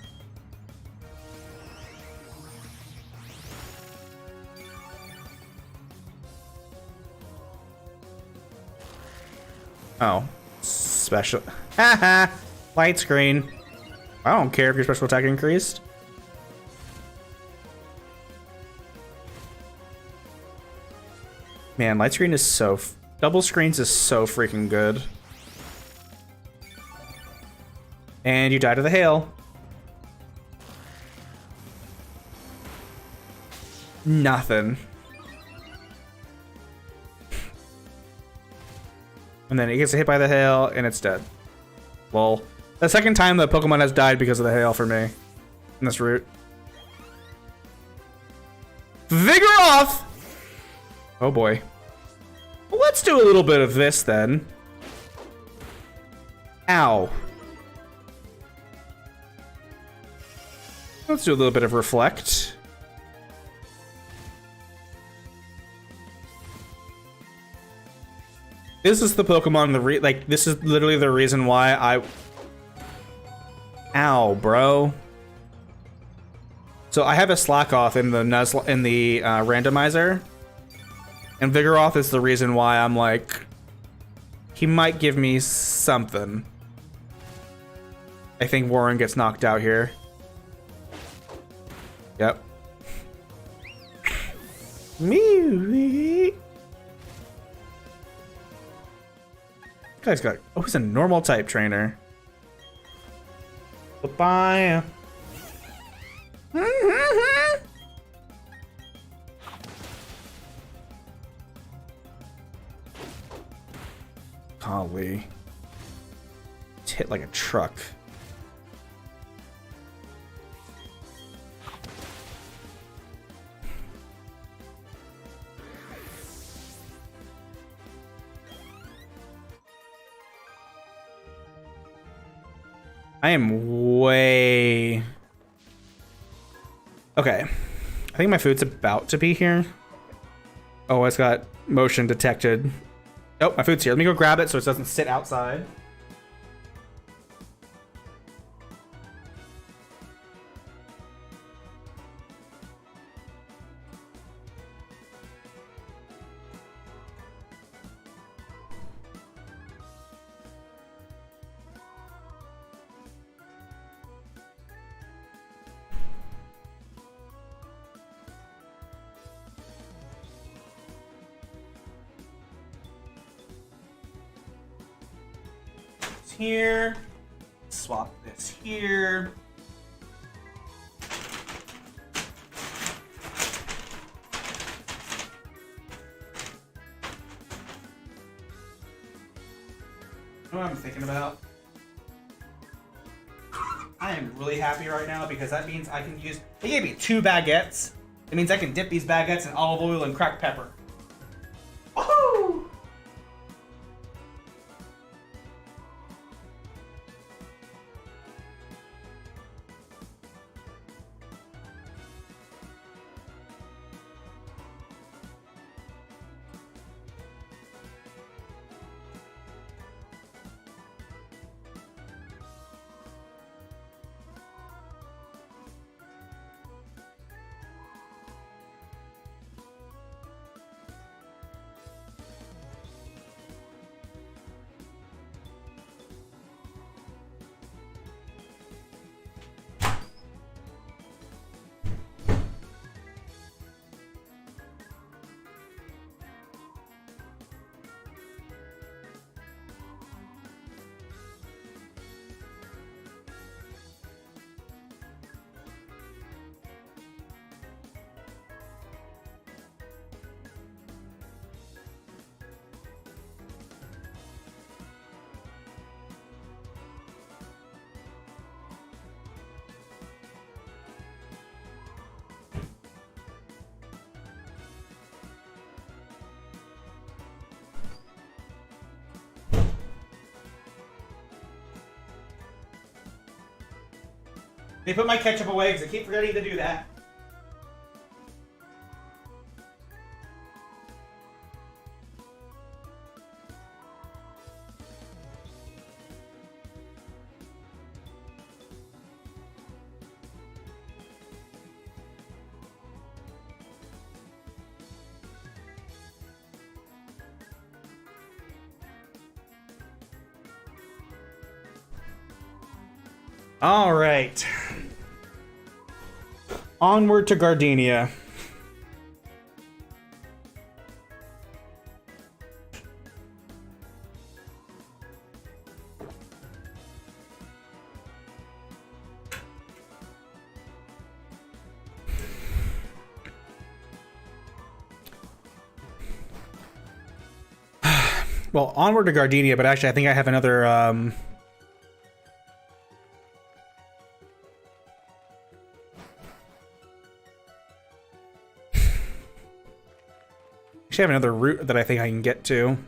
Speaker 1: Oh. Special... Haha! Light screen. I don't care if your special attack increased. Man, light screen is so... Double screens is so freaking good. And you die to the hail. Nothing. And then it gets hit by the hail, and it's dead. Well, the second time the Pokemon has died because of the hail for me in this route. Vigoroth! Oh boy. Well, let's do a little bit of this then. Ow. Let's do a little bit of Reflect. This is the Pokemon, this is literally the reason why I... Ow, bro. So I have a Slack off in the randomizer. And Vigoroth is the reason why I'm like... He might give me something. I think Warren gets knocked out here. Yep. Me. Guy's got... Oh, he's a normal type trainer. Bye-bye. Golly. It's hit like a truck. I am way... Okay. I think my food's about to be here. Oh, it's got motion detected. Oh, my food's here. Let me go grab it so it doesn't sit outside. Here, swap this here. You know what I'm thinking about? I am really happy right now because that means I can use... They gave me 2 baguettes. It means I can dip these baguettes in olive oil and cracked pepper. Woohoo! They put my ketchup away because I keep forgetting to do that. All right. Onward to Gardenia. well, onward to Gardenia, but actually I think I have another, actually I have another route that I think I can get to.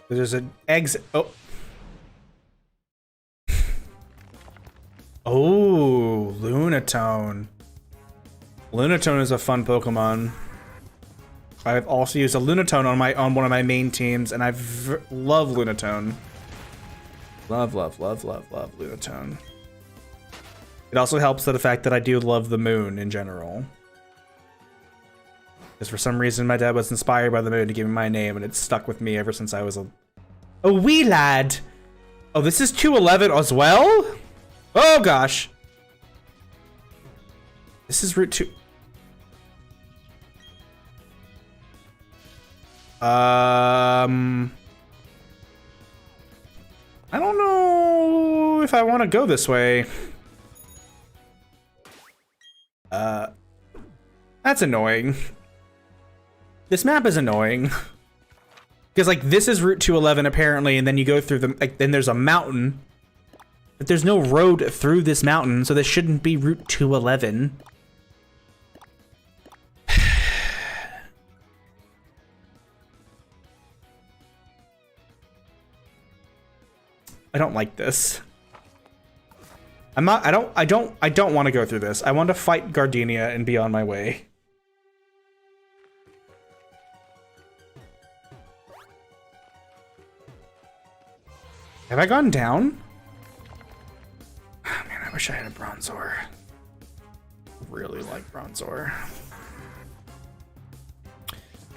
Speaker 1: There's an exit. Oh. Oh, Lunatone. Lunatone is a fun Pokemon. I've also used a Lunatone on one of my main teams, and I love Lunatone. Love Lunatone. It also helps the fact that I do love the moon in general. Because for some reason my dad was inspired by the moon to give me my name, and it's stuck with me ever since I was a wee lad. Oh, this is 211 as well? Oh gosh. This is Route 2. I don't know if I want to go this way. That's annoying. This map is annoying. Because, like, this is Route 211, apparently, and then you go through the, like, then there's a mountain. But there's no road through this mountain, so this shouldn't be Route 211. I don't like this. I don't want to go through this. I want to fight Gardenia and be on my way. Have I gone down? Oh, man, I wish I had a Bronzor. Really like Bronzor.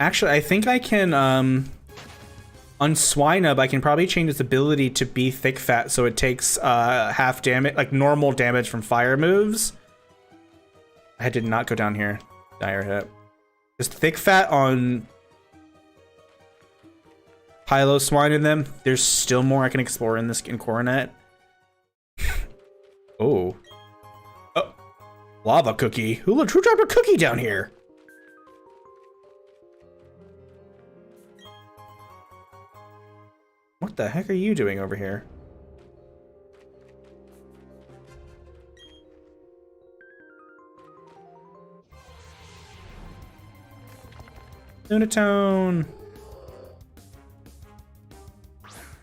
Speaker 1: Actually, I think I can, on Swinub, I can probably change its ability to be Thick Fat, so it takes half damage, like normal damage from fire moves. I did not go down here. Dire hit. Just Thick Fat on Pylo Swine in them. There's still more I can explore in this in Coronet. Oh. Oh. Lava Cookie. Who dropped a cookie down here? What the heck are you doing over here? Lunatone.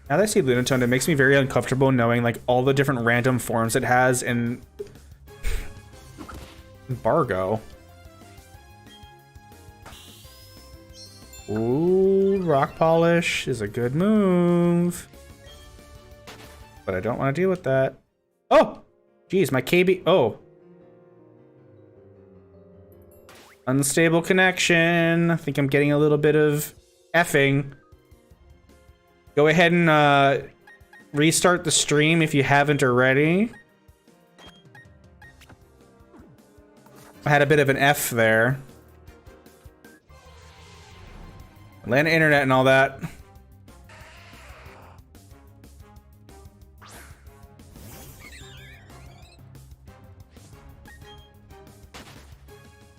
Speaker 1: Now that I see Lunatone, it makes me very uncomfortable knowing like all the different random forms it has in Bargo. Ooh, Rock Polish is a good move. But I don't want to deal with that. Oh! Geez, my KB... Oh. Unstable connection. I think I'm getting a little bit of effing. Go ahead and restart the stream if you haven't already. I had a bit of an F there. Land internet and all that.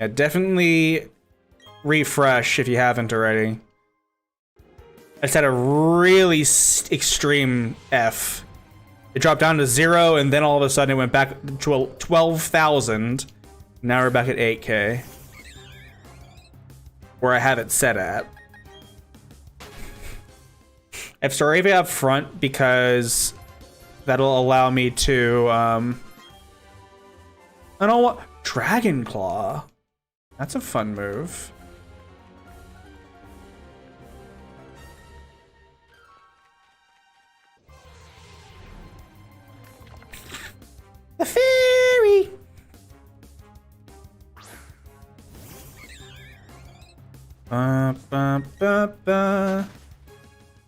Speaker 1: Yeah, definitely refresh if you haven't already. I just had a really extreme F. It dropped down to 0, and then all of a sudden it went back to 12,000. Now we're back at 8K. Where I have it set at. I have Staravia up front because that'll allow me to, I don't want... Dragon Claw. That's a fun move. The fairy! I'm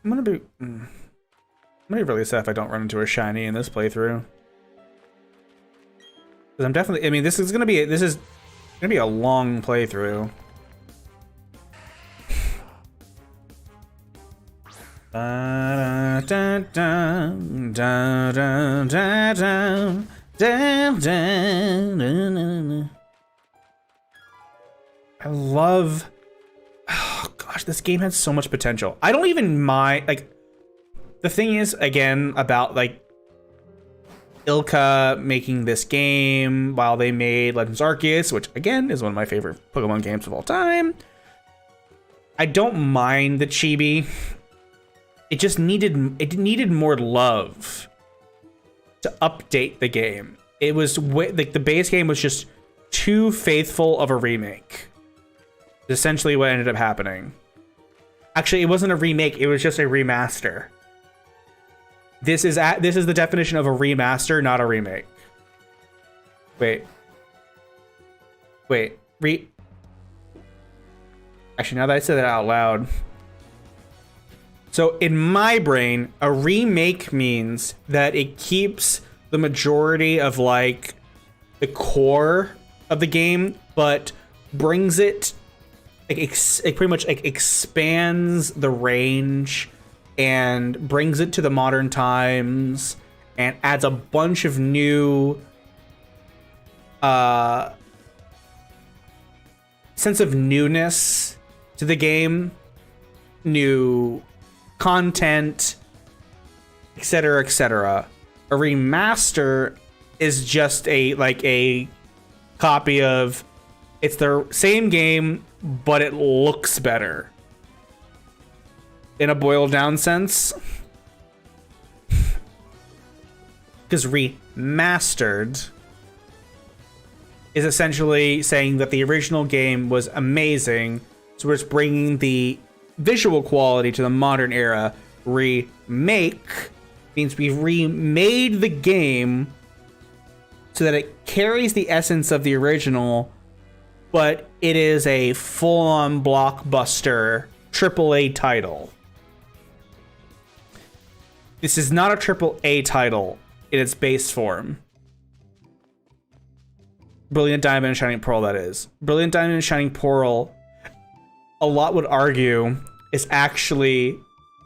Speaker 1: gonna be... I'm gonna be really sad if I don't run into a shiny in this playthrough. Because I'm definitely, I mean, this is gonna be a long playthrough. I love, oh gosh, this game has so much potential. I don't even mind, like, the thing is, again, about like Ilka making this game while they made Legends Arceus, which again is one of my favorite Pokemon games of all time. I don't mind the chibi. It needed more love to update the game. It was like the base game was just too faithful of a remake. Essentially what ended up happening. Actually, it wasn't a remake, it was just a remaster. This is the definition of a remaster, not a remake. Wait. Actually, now that I said that out loud. So in my brain, a remake means that it keeps the majority of like the core of the game, but brings it, like, it pretty much like expands the range and brings it to the modern times and adds a bunch of new sense of newness to the game, new content, etc., etc. A remaster is just a copy of, it's the same game, but it looks better. In a boiled down sense. Because remastered is essentially saying that the original game was amazing, so we're just bringing the visual quality to the modern era. Remake means we remade the game so that it carries the essence of the original, but it is a full-on blockbuster AAA title. This is not a AAA title in its base form. Brilliant Diamond and Shining Pearl, that is. Brilliant Diamond and Shining Pearl, a lot would argue, is actually,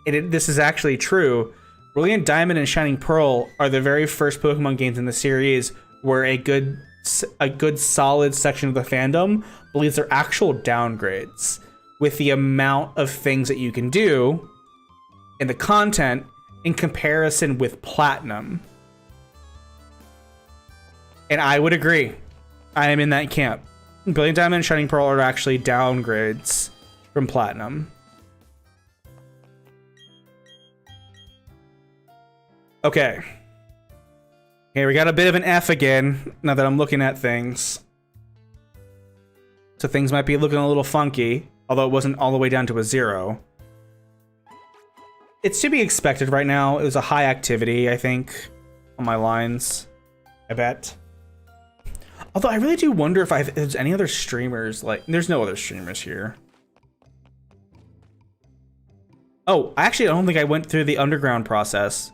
Speaker 1: this is actually true. Brilliant Diamond and Shining Pearl are the very first Pokemon games in the series where a good solid section of the fandom believes they're actual downgrades with the amount of things that you can do in the content in comparison with Platinum. And I would agree. I am in that camp. Brilliant Diamond and Shining Pearl are actually downgrades from Platinum. Okay. Here, we got a bit of an F again, now that I'm looking at things. So things might be looking a little funky, although it wasn't all the way down to a 0. It's to be expected right now. It was a high activity, I think, on my lines. I bet. Although I really do wonder if there's any other streamers, like, there's no other streamers here. Oh, actually, I don't think I went through the underground process.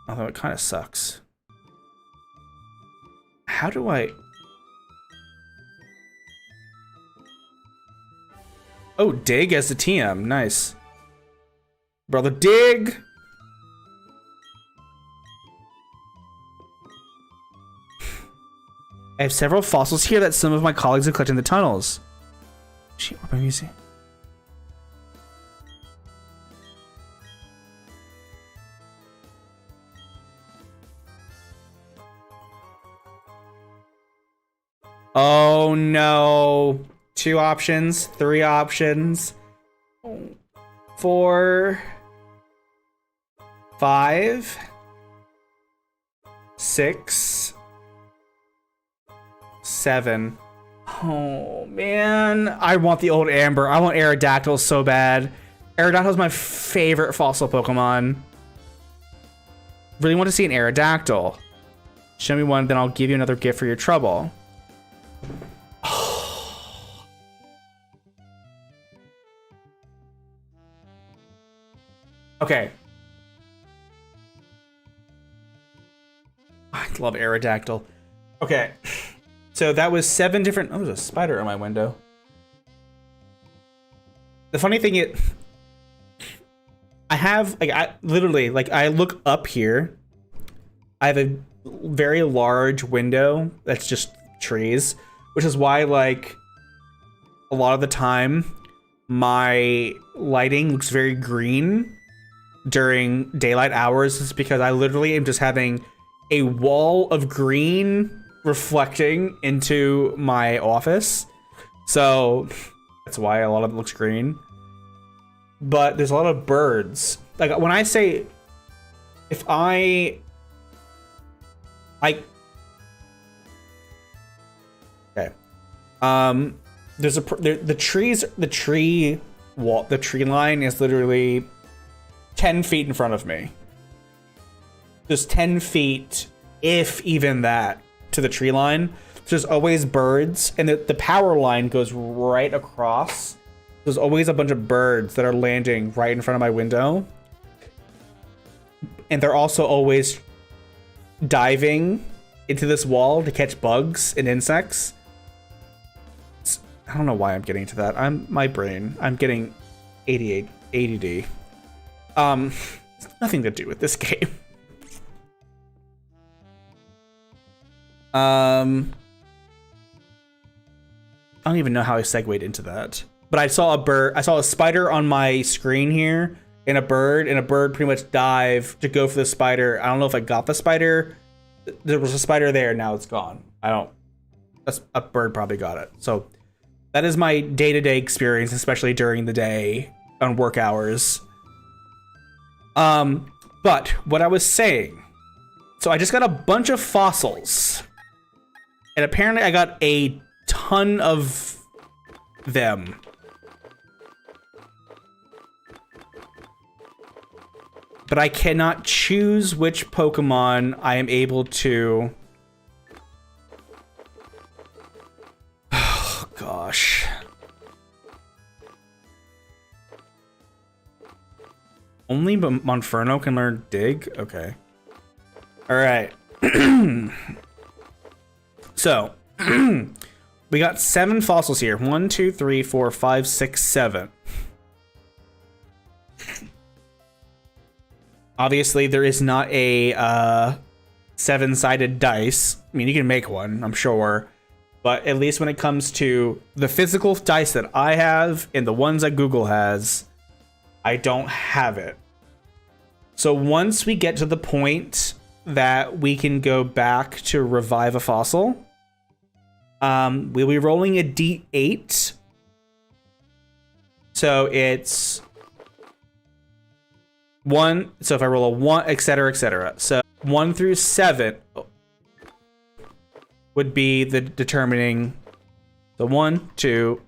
Speaker 1: Although it kind of sucks. How do I... Oh, dig as the TM. Nice. Brother dig! I have several fossils here that some of my colleagues have collected in the tunnels. Shit, what am I using? Oh no. 2 options, 3 options, 4, 5, 6, 7. Oh man, I want the old Amber. I want Aerodactyl so bad. Aerodactyl is my favorite fossil Pokemon. Really want to see an Aerodactyl. Show me one, then I'll give you another gift for your trouble. Okay. Love Aerodactyl. Okay. So that was 7 different... Oh, there's a spider on my window. The funny thing is... I have... Like, I literally... Like, I look up here. I have a very large window that's just trees. Which is why, like... A lot of the time, my lighting looks very green during daylight hours. It's because I literally am just having a wall of green reflecting into my office. So that's why a lot of it looks green. But there's a lot of birds. Like when I say, if I okay. There's the tree line is literally 10 feet in front of me. Just 10 feet, if even that, to the tree line. There's always birds, and the power line goes right across. There's always a bunch of birds that are landing right in front of my window. And they're also always diving into this wall to catch bugs and insects. I don't know why I'm getting to that. I'm getting ADD. It's nothing to do with this game. I don't even know how I segued into that. But I saw a spider on my screen here, and a bird pretty much dived to go for the spider. I don't know if I got the spider. There was a spider there, now it's gone. A bird probably got it. So that is my day-to-day experience, especially during the day on work hours. But what I was saying, so I just got a bunch of fossils, and apparently I got a ton of them. But I cannot choose which Pokemon I am able to... Oh, gosh. Only Monferno can learn Dig? Okay. Alright. So, we got 7 fossils here. 1, 2, 3, 4, 5, 6, 7. Obviously, there is not a 7-sided dice. I mean, you can make one, I'm sure. But at least when it comes to the physical dice that I have and the ones that Google has, I don't have it. So once we get to the point that we can go back to revive a fossil, we'll be rolling a D8. So it's 1. So if I roll a 1, etc., etc. So 1 through 7 would be the determining. The 1, 2,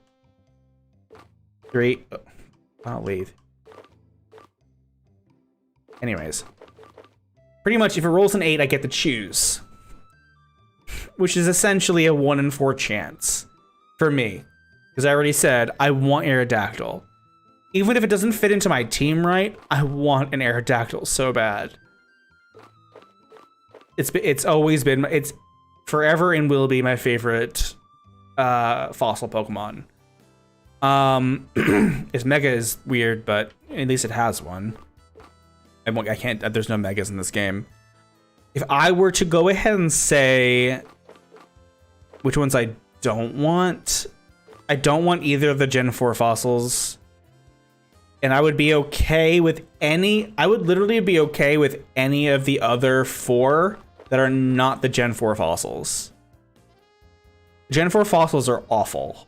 Speaker 1: 3. I'll leave. Anyways, pretty much if it rolls an 8, I get to choose, which is essentially a 1 in 4 chance for me, because I already said I want Aerodactyl. Even if it doesn't fit into my team right, I want an Aerodactyl so bad. It's always been, it's forever and will be my favorite fossil Pokemon. Its Mega is weird, but at least it has one. I can't, there's no Megas in this game. If I were to go ahead and say which ones I don't want either of the Gen 4 fossils. And I would be okay with any, I would literally be okay with any of the other 4 that are not the Gen 4 fossils. Gen 4 fossils are awful.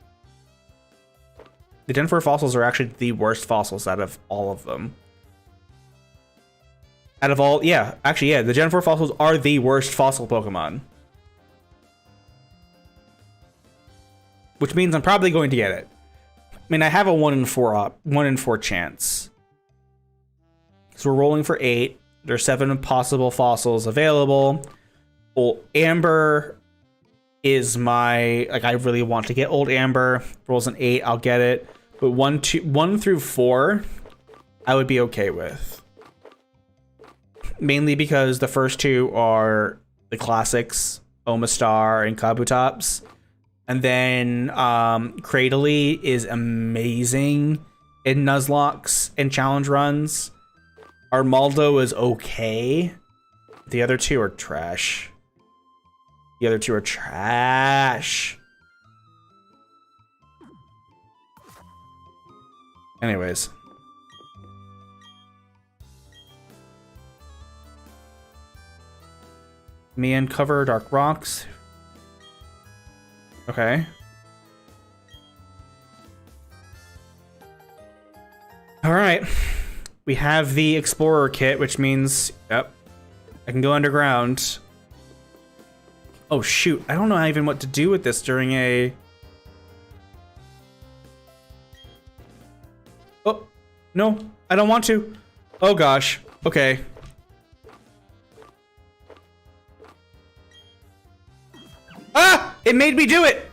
Speaker 1: The Gen 4 fossils are actually the worst fossils out of all of them. Out of all, yeah, actually, yeah, the Gen 4 fossils are the worst fossil Pokemon. Which means I'm probably going to get it. I mean, I have a 1 in 4 chance. So we're rolling for 8. There's 7 possible fossils available. Old Amber is my, like, I really want to get Old Amber. Rolls an 8, I'll get it. But 1 through 4, I would be okay with. Mainly because the first 2 are the classics, Omastar and Kabutops. And then Cradily is amazing in Nuzlockes and challenge runs. Armaldo is okay. The other two are trash. The other two are trash. Anyways. Me uncover dark rocks. Okay. All right. We have the Explorer kit, which means, yep, I can go underground. Oh, shoot. I don't know even what to do with this during a... Oh, no, I don't want to. Oh, gosh. Okay. Ah! It made me do it!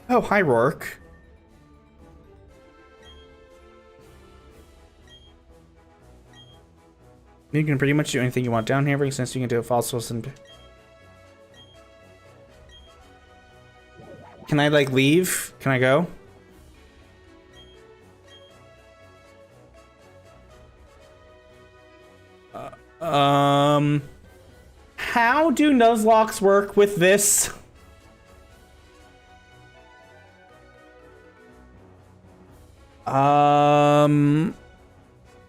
Speaker 1: Oh, hi, Rourke. You can pretty much do anything you want down here, for instance, you can do fossils and... Can I, like, leave? Can I go? How do Nuzlockes work with this?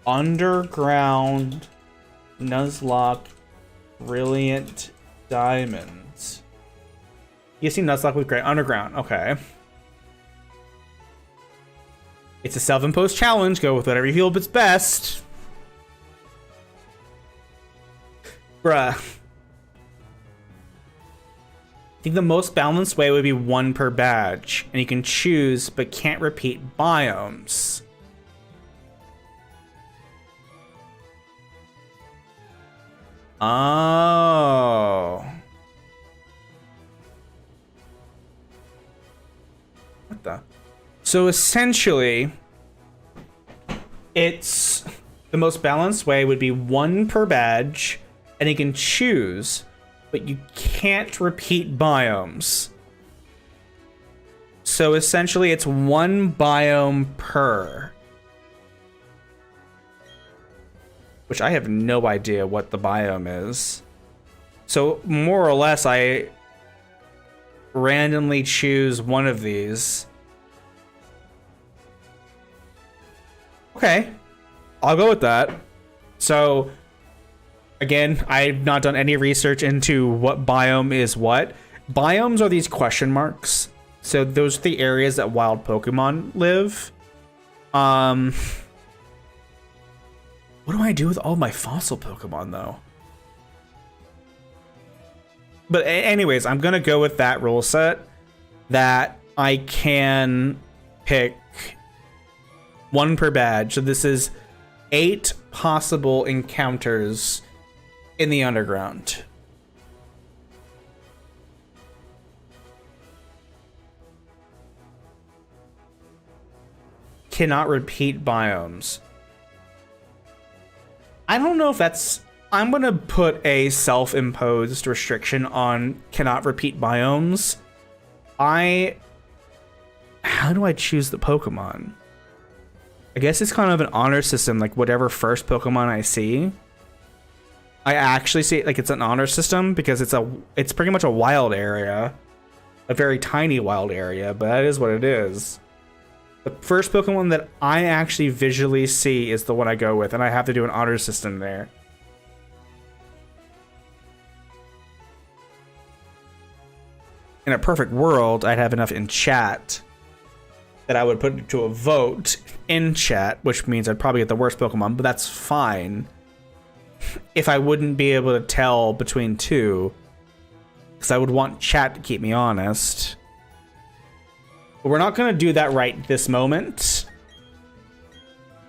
Speaker 1: Underground Nuzlocke Brilliant Diamonds. You see Nuzlocke with great underground. Okay. It's a self-imposed challenge. Go with whatever you feel is best. Bruh. I think the most balanced way would be 1 per badge. And you can choose, but can't repeat biomes. Oh. What the? So essentially, it's the most balanced way would be 1 per badge, and you can choose, but you can't repeat biomes. So essentially, it's 1 biome per. Which I have no idea what the biome is. So more or less, I randomly choose one of these. Okay, I'll go with that. So again, I've not done any research into what biome is what. Biomes are these question marks. So those are the areas that wild Pokemon live. What do I do with all my fossil Pokemon, though? But anyways, I'm going to go with that rule set. That I can pick 1 per badge. So this is 8 possible encounters in the underground. Cannot repeat biomes. I don't know if that's... I'm going to put a self-imposed restriction on cannot repeat biomes. How do I choose the Pokemon? I guess it's kind of an honor system, like whatever first Pokemon I see. I actually see it like it's an honor system because it's pretty much a wild area. A very tiny wild area, but that is what it is. The first Pokemon that I actually visually see is the one I go with, and I have to do an honor system there. In a perfect world, I'd have enough in chat that I would put it to a vote in chat, which means I'd probably get the worst Pokemon, but that's fine. If I wouldn't be able to tell between two, because I would want chat to keep me honest. But we're not going to do that right this moment,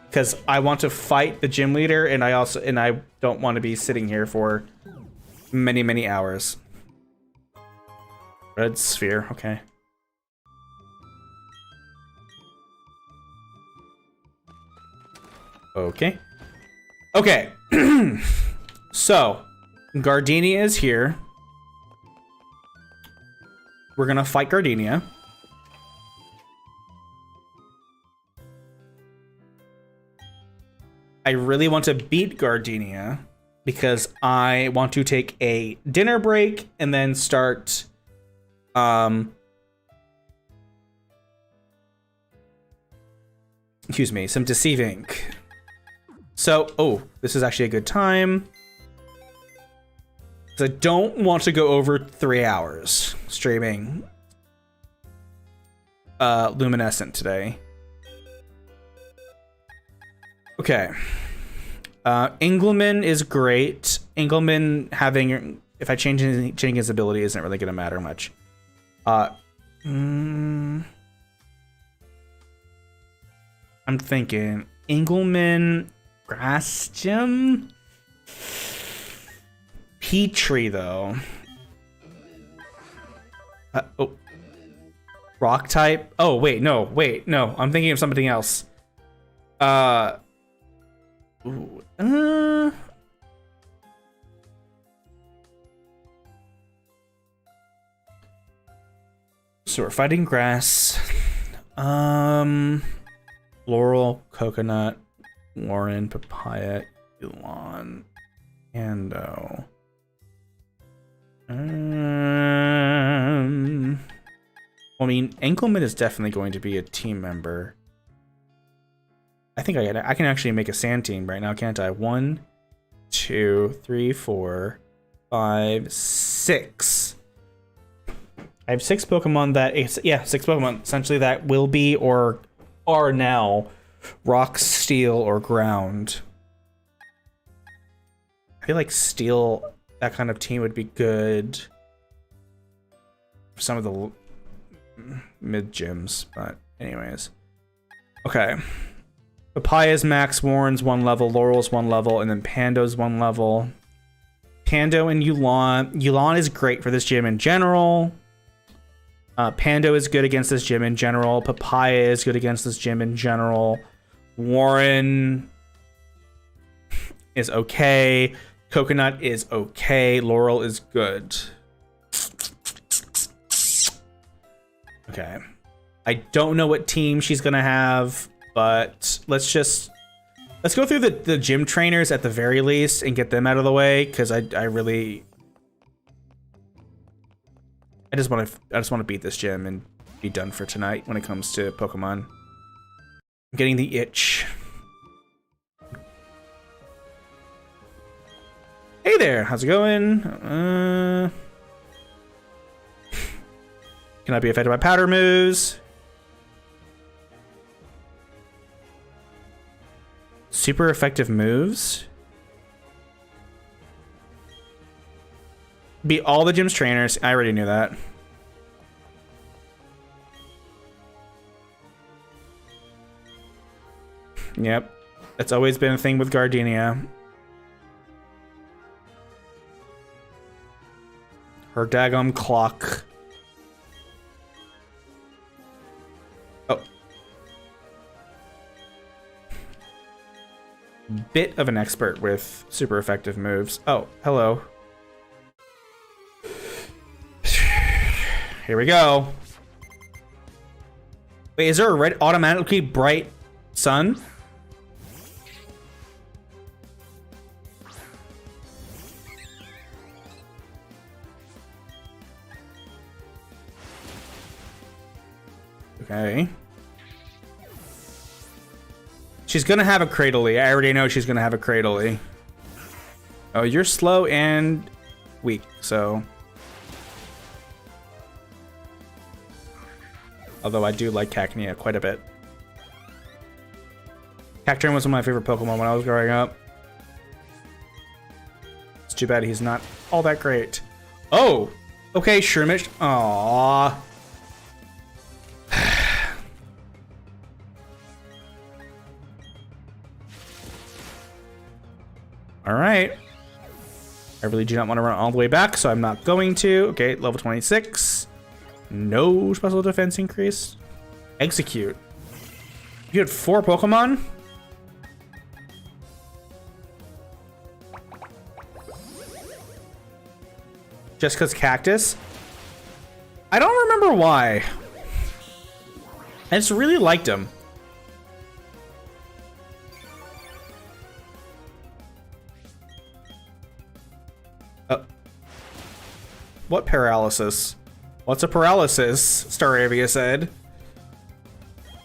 Speaker 1: because I want to fight the gym leader, and I don't want to be sitting here for many hours. Red sphere, okay. Okay. Okay. So, Gardenia is here. We're gonna fight Gardenia. I really want to beat Gardenia because I want to take a dinner break and then start excuse me, some deceiving. So, oh, this is actually a good time. Because I don't want to go over 3 hours streaming Luminescent today. Okay. Engelman is great. Engelman having, if I changing his ability isn't really going to matter much. I'm thinking Engelman, Grass Gym, Petrie though. Oh, Rock type. Oh wait, no. I'm thinking of something else. So we're fighting grass. Laurel, coconut, Warren, papaya, Elon, Ando. I mean, Enkelman is definitely going to be a team member. I think I can actually make a sand team right now, can't I? 1, 2, 3, 4, 5, 6. I have 6 Pokemon that, yeah, 6 Pokemon essentially that will be or are now rock, steel, or ground. I feel like steel, that kind of team would be good for some of the mid gyms, but anyways. Okay. Papaya's max, Warren's 1 level, Laurel's 1 level, and then Pando's 1 level. Pando and Yulon. Yulon is great for this gym in general. Pando is good against this gym in general. Papaya is good against this gym in general. Warren is okay. Coconut is okay. Laurel is good. Okay. I don't know what team she's gonna have, but let's go through the gym trainers at the very least and get them out of the way, because I just want to beat this gym and be done for tonight when it comes to Pokemon. I'm getting the itch. Hey there, how's it going? Can I be affected by powder moves? Super effective moves? Beat all the gym's trainers. I already knew that. Yep. That's always been a thing with Gardenia. Her daggum clock. Oh. Bit of an expert with super effective moves. Oh, hello. Here we go. Wait, is there a red automatically bright sun? Okay. She's gonna have a Cradily. I already know she's gonna have a Cradily. Oh, you're slow and weak, so. Although I do like Cacnea quite a bit. Cacturne was one of my favorite Pokemon when I was growing up. It's too bad he's not all that great. Oh! Okay, Shroomish. Aww. Alright. I really do not want to run all the way back, so I'm not going to. Okay, level 26. No special defense increase. Execute. You had 4 Pokemon? Just because cactus? I don't remember why. I just really liked him. What paralysis? What's a paralysis? Staravia said.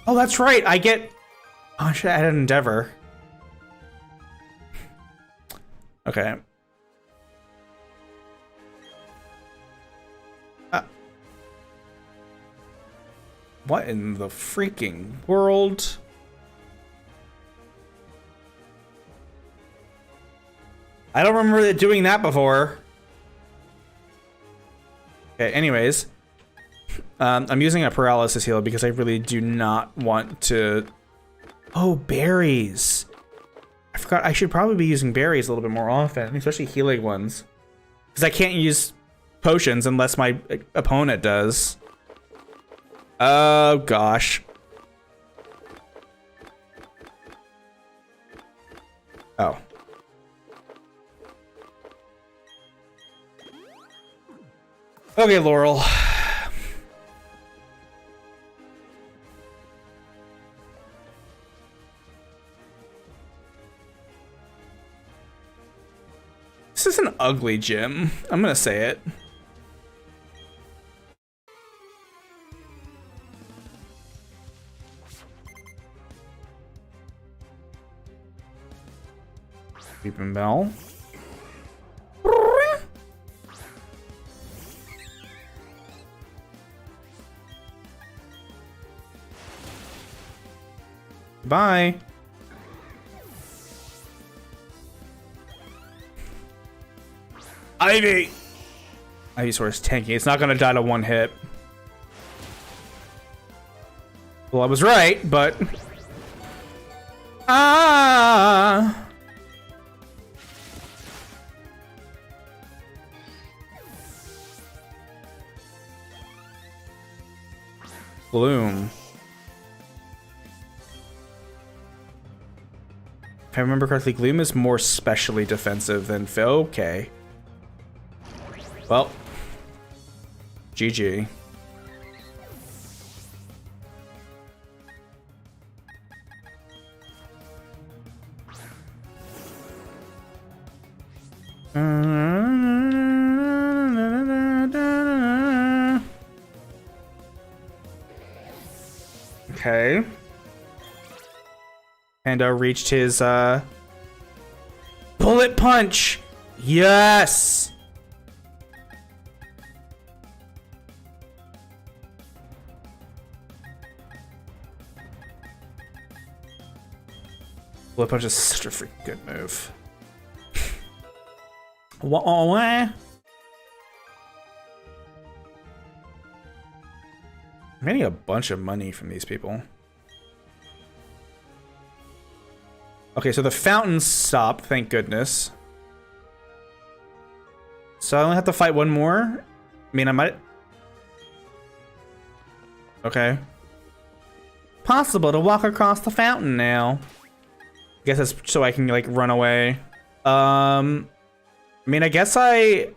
Speaker 1: Oh, that's right. I get... Oh, I should add an endeavor. Okay. What in the freaking world? I don't remember doing that before. Okay, anyways. I'm using a paralysis heal because I really do not want to... Oh, berries. I forgot I should probably be using berries a little bit more often, especially healing ones. Because I can't use potions unless my opponent does. Oh, gosh. Oh. Okay, Laurel. This is an ugly gym. I'm gonna say it. Beeping bell. Bye. Ivy! Ivysaur is tanky. It's not gonna die to one hit. Well, I was right, but... Ah! Gloom. If I remember correctly, Gloom is more specially defensive than Phil. Okay. Well. GG. Okay. Panda reached his bullet punch. Yes. Bullet punch is such a freaking good move. What? I'm getting a bunch of money from these people. Okay, so the fountains stopped, thank goodness. So I only have to fight one more? I mean, I might... Okay. Possible to walk across the fountain now. I guess that's so I can, like, run away. I mean, I guess I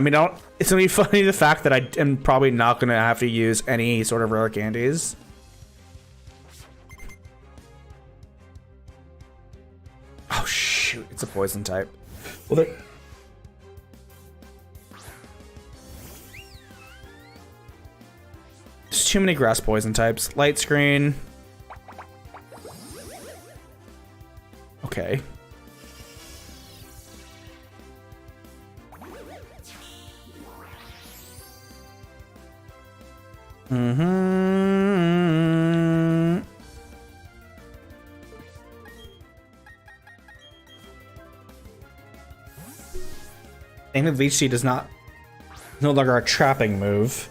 Speaker 1: mean, it's gonna be funny the fact that I am probably not gonna have to use any sort of rare candies. Oh shoot, it's a poison type. Well, there... There's too many grass poison types. Light screen. Okay. And the Leech Seed is no longer a trapping move.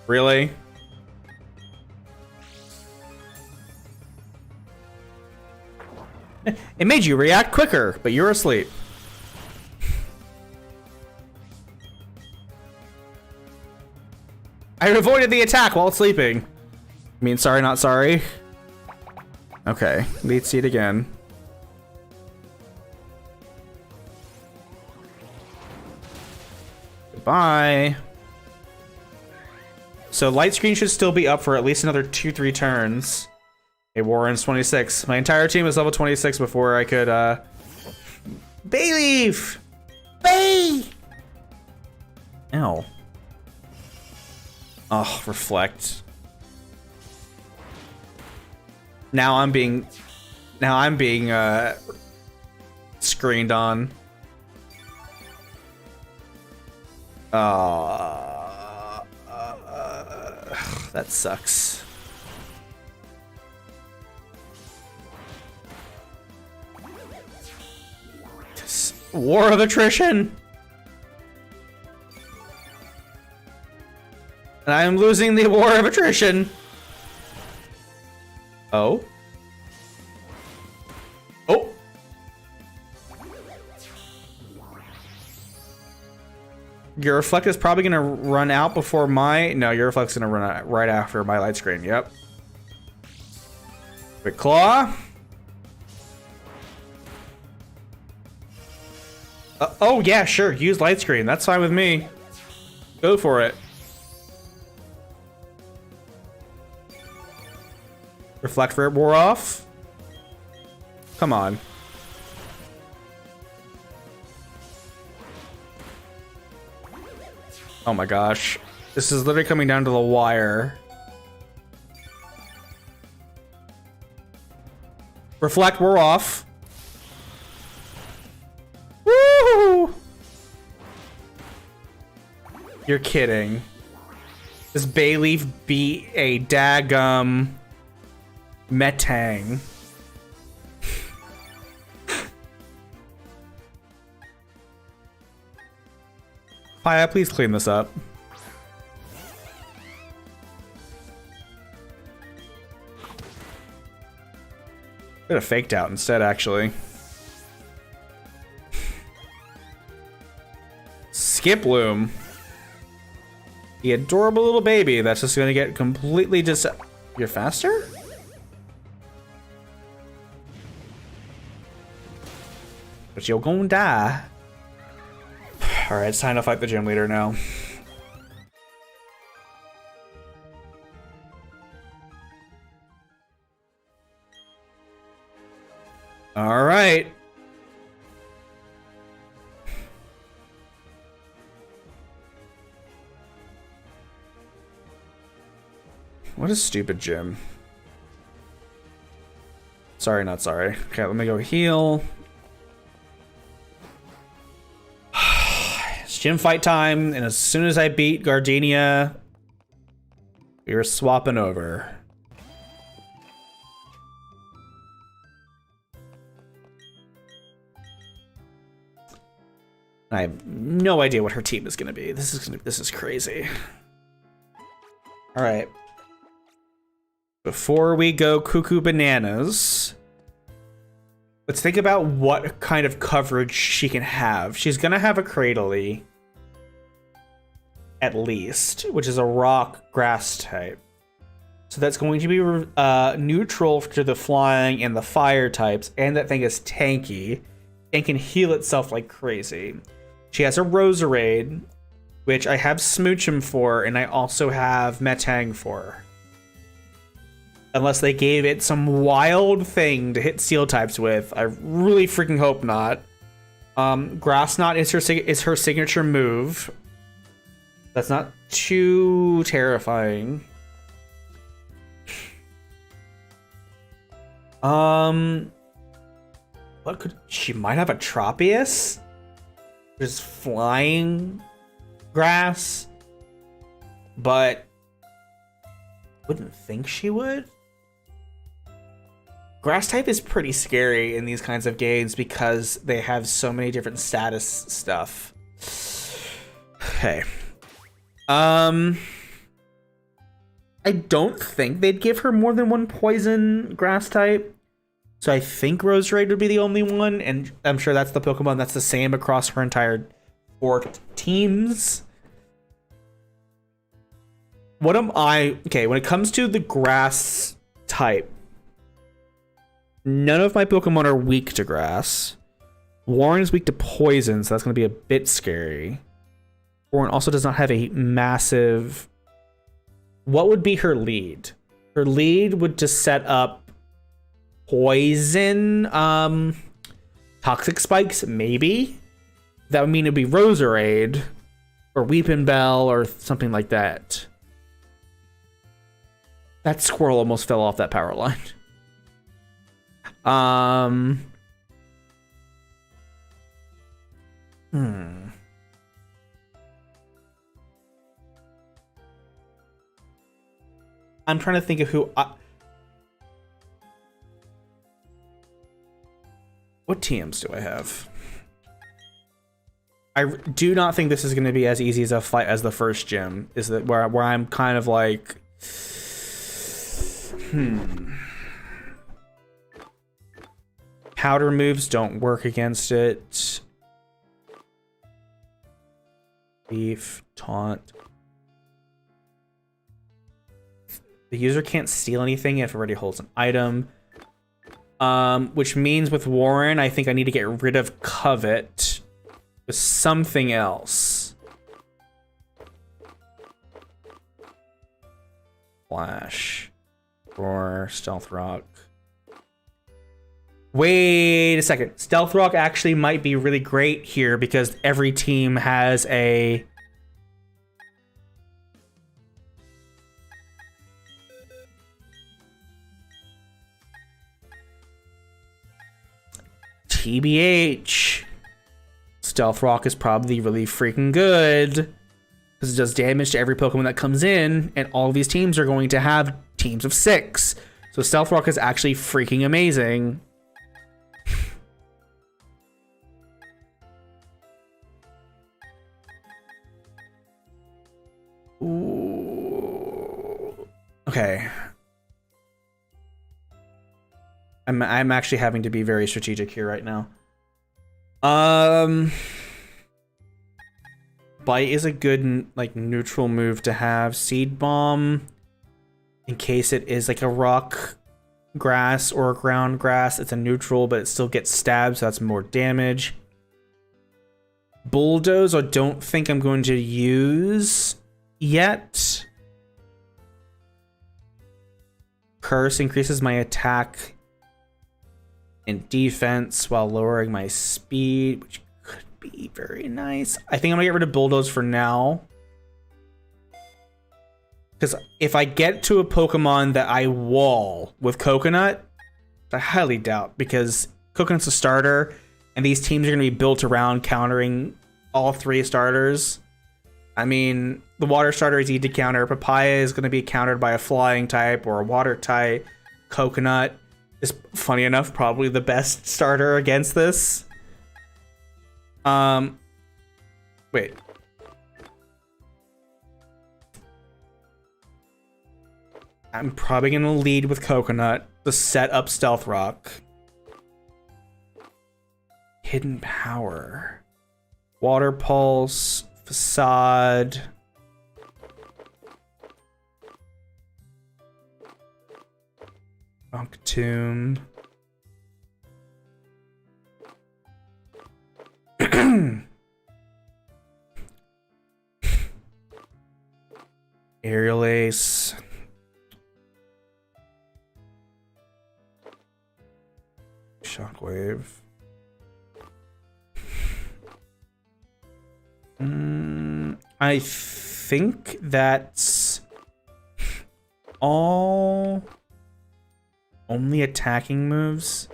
Speaker 1: Really? It made you react quicker, but you're asleep. I avoided the attack while sleeping. I mean, sorry, not sorry. Okay, lead seed again. Goodbye. So light screen should still be up for at least another 2-3 turns. Hey, Warren's 26. My entire team is level 26 before I could, Bayleaf! Bay! Ow. Oh, reflect. Now I'm being screened on. That sucks. War of attrition. And I am losing the war of attrition. Oh. Oh. Your reflect is probably gonna run out before my... No, your reflect's gonna run out right after my light screen. Yep. Quick claw. Oh yeah, sure. Use light screen. That's fine with me. Go for it. Reflect for it wore off. Come on. Oh my gosh. This is literally coming down to the wire. Reflect, we're off. Woo! You're kidding. This Bayleaf beat a daggum Metang. Paya, please clean this up. Could have faked out instead, actually. Skip Loom. The adorable little baby that's just gonna get completely You're faster? But you're gonna die. Alright, it's time to fight the gym leader now. Alright. What a stupid gym. Sorry, not sorry. Okay, let me go heal. It's gym fight time, and as soon as I beat Gardenia, we were swapping over. I have no idea what her team is gonna be. This is crazy. All right. Before we go cuckoo bananas, let's think about what kind of coverage she can have. She's gonna have a Cradily, at least, which is a rock grass type. So that's going to be neutral to the flying and the fire types, and that thing is tanky and can heal itself like crazy. She has a Roserade, which I have Smoochum for, and I also have Metang for. Unless they gave it some wild thing to hit steel types with. I really freaking hope not. Grass Knot is her signature move. That's not too terrifying. What could she might have a Tropius? Just flying grass, but wouldn't think she would. Grass type is pretty scary in these kinds of games because they have so many different status stuff. Okay. I don't think they'd give her more than one poison grass type. So I think Roserade would be the only one, and I'm sure that's the Pokemon that's the same across her entire 4 teams. Okay, when it comes to the grass type, None of my Pokemon are weak to grass. Warren is weak to poison, so that's going to be a bit scary. Warren also does not have a massive... What would be her lead? Her lead would just set up poison, toxic spikes, maybe? That would mean it'd be Roserade or Weeping Bell or something like that. That squirrel almost fell off that power line. I'm trying to think of who what TMs do I have? I do not think this is going to be as easy as a fight as the first gym. Is that where I'm kind of like, powder moves don't work against it. Beef, taunt. The user can't steal anything if it already holds an item. Which means with Warren, I think I need to get rid of Covet with something else. Flash. Or Stealth Rock. Wait a second. Stealth Rock actually might be really great here because every team has a... TBH. Stealth Rock is probably really freaking good because it does damage to every Pokemon that comes in, and all of these teams are going to have teams of 6. So Stealth Rock is actually freaking amazing. Ooh. Okay. I'm actually having to be very strategic here right now. Bite is a good like neutral move to have. Seed Bomb, in case it is like a rock grass or a ground grass, it's a neutral, but it still gets stabbed, so that's more damage. Bulldoze, I don't think I'm going to use yet. Curse increases my attack and defense while lowering my speed, which could be very nice. I think I'm gonna get rid of Bulldoze for now. Because if I get to a Pokemon that I wall with Coconut, I highly doubt, because Coconut's a starter, and these teams are gonna be built around countering all 3 starters. I mean, the water starter is easy to counter. Papaya is gonna be countered by a flying type or a water type. Coconut is, funny enough, probably the best starter against this. Wait. I'm probably gonna lead with Coconut to set up Stealth Rock. Hidden Power. Water Pulse. Facade. Tomb. Aerial Ace. Shockwave. I think that's all. Only attacking moves.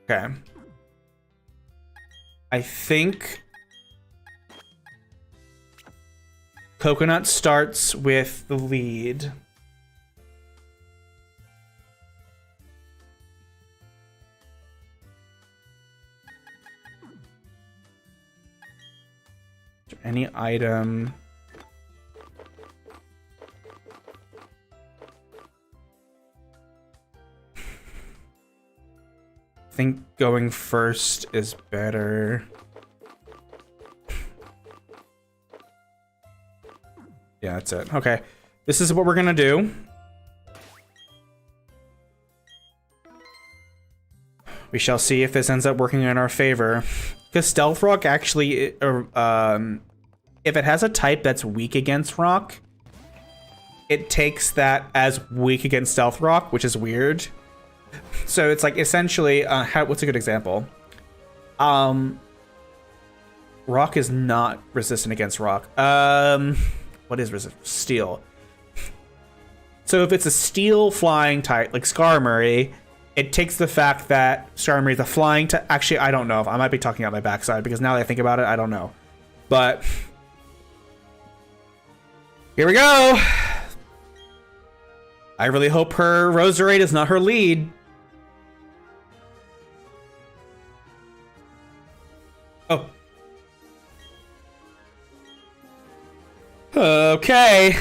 Speaker 1: Okay. I think Coconut starts with the lead. Any item. I think going first is better. Yeah, that's it. Okay. This is what we're gonna do. We shall see if this ends up working in our favor. Because Stealth Rock actually, if it has a type that's weak against Rock, it takes that as weak against Stealth Rock, which is weird. So it's like essentially, what's a good example? Rock is not resistant against Rock. What is resistant? Steel. So if it's a steel flying type, like Skarmory, it takes the fact that Skarmory is a flying type. Actually, I don't know. I might be talking out my backside because now that I think about it, I don't know. But here we go. I really hope her Roserade is not her lead. Oh. Okay.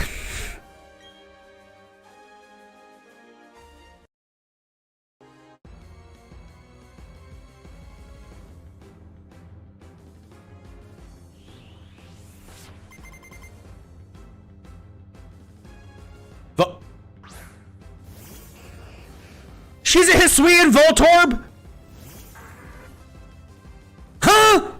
Speaker 1: She's a Hisuian Voltorb? Huh?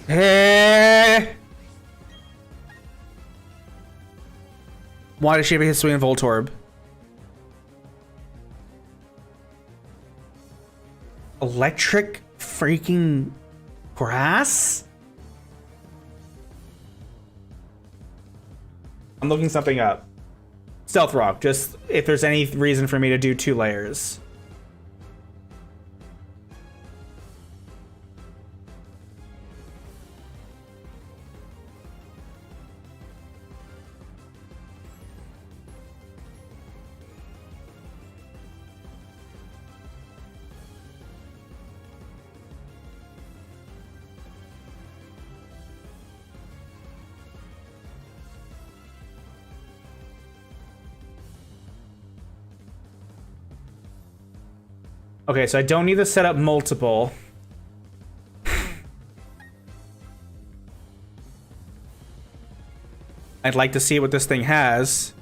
Speaker 1: Hey. Why does she have a Hisuian Voltorb? Electric freaking grass? I'm looking something up. Stealth Rock, just if there's any reason for me to do 2 layers. Okay, so I don't need to set up multiple. I'd like to see what this thing has.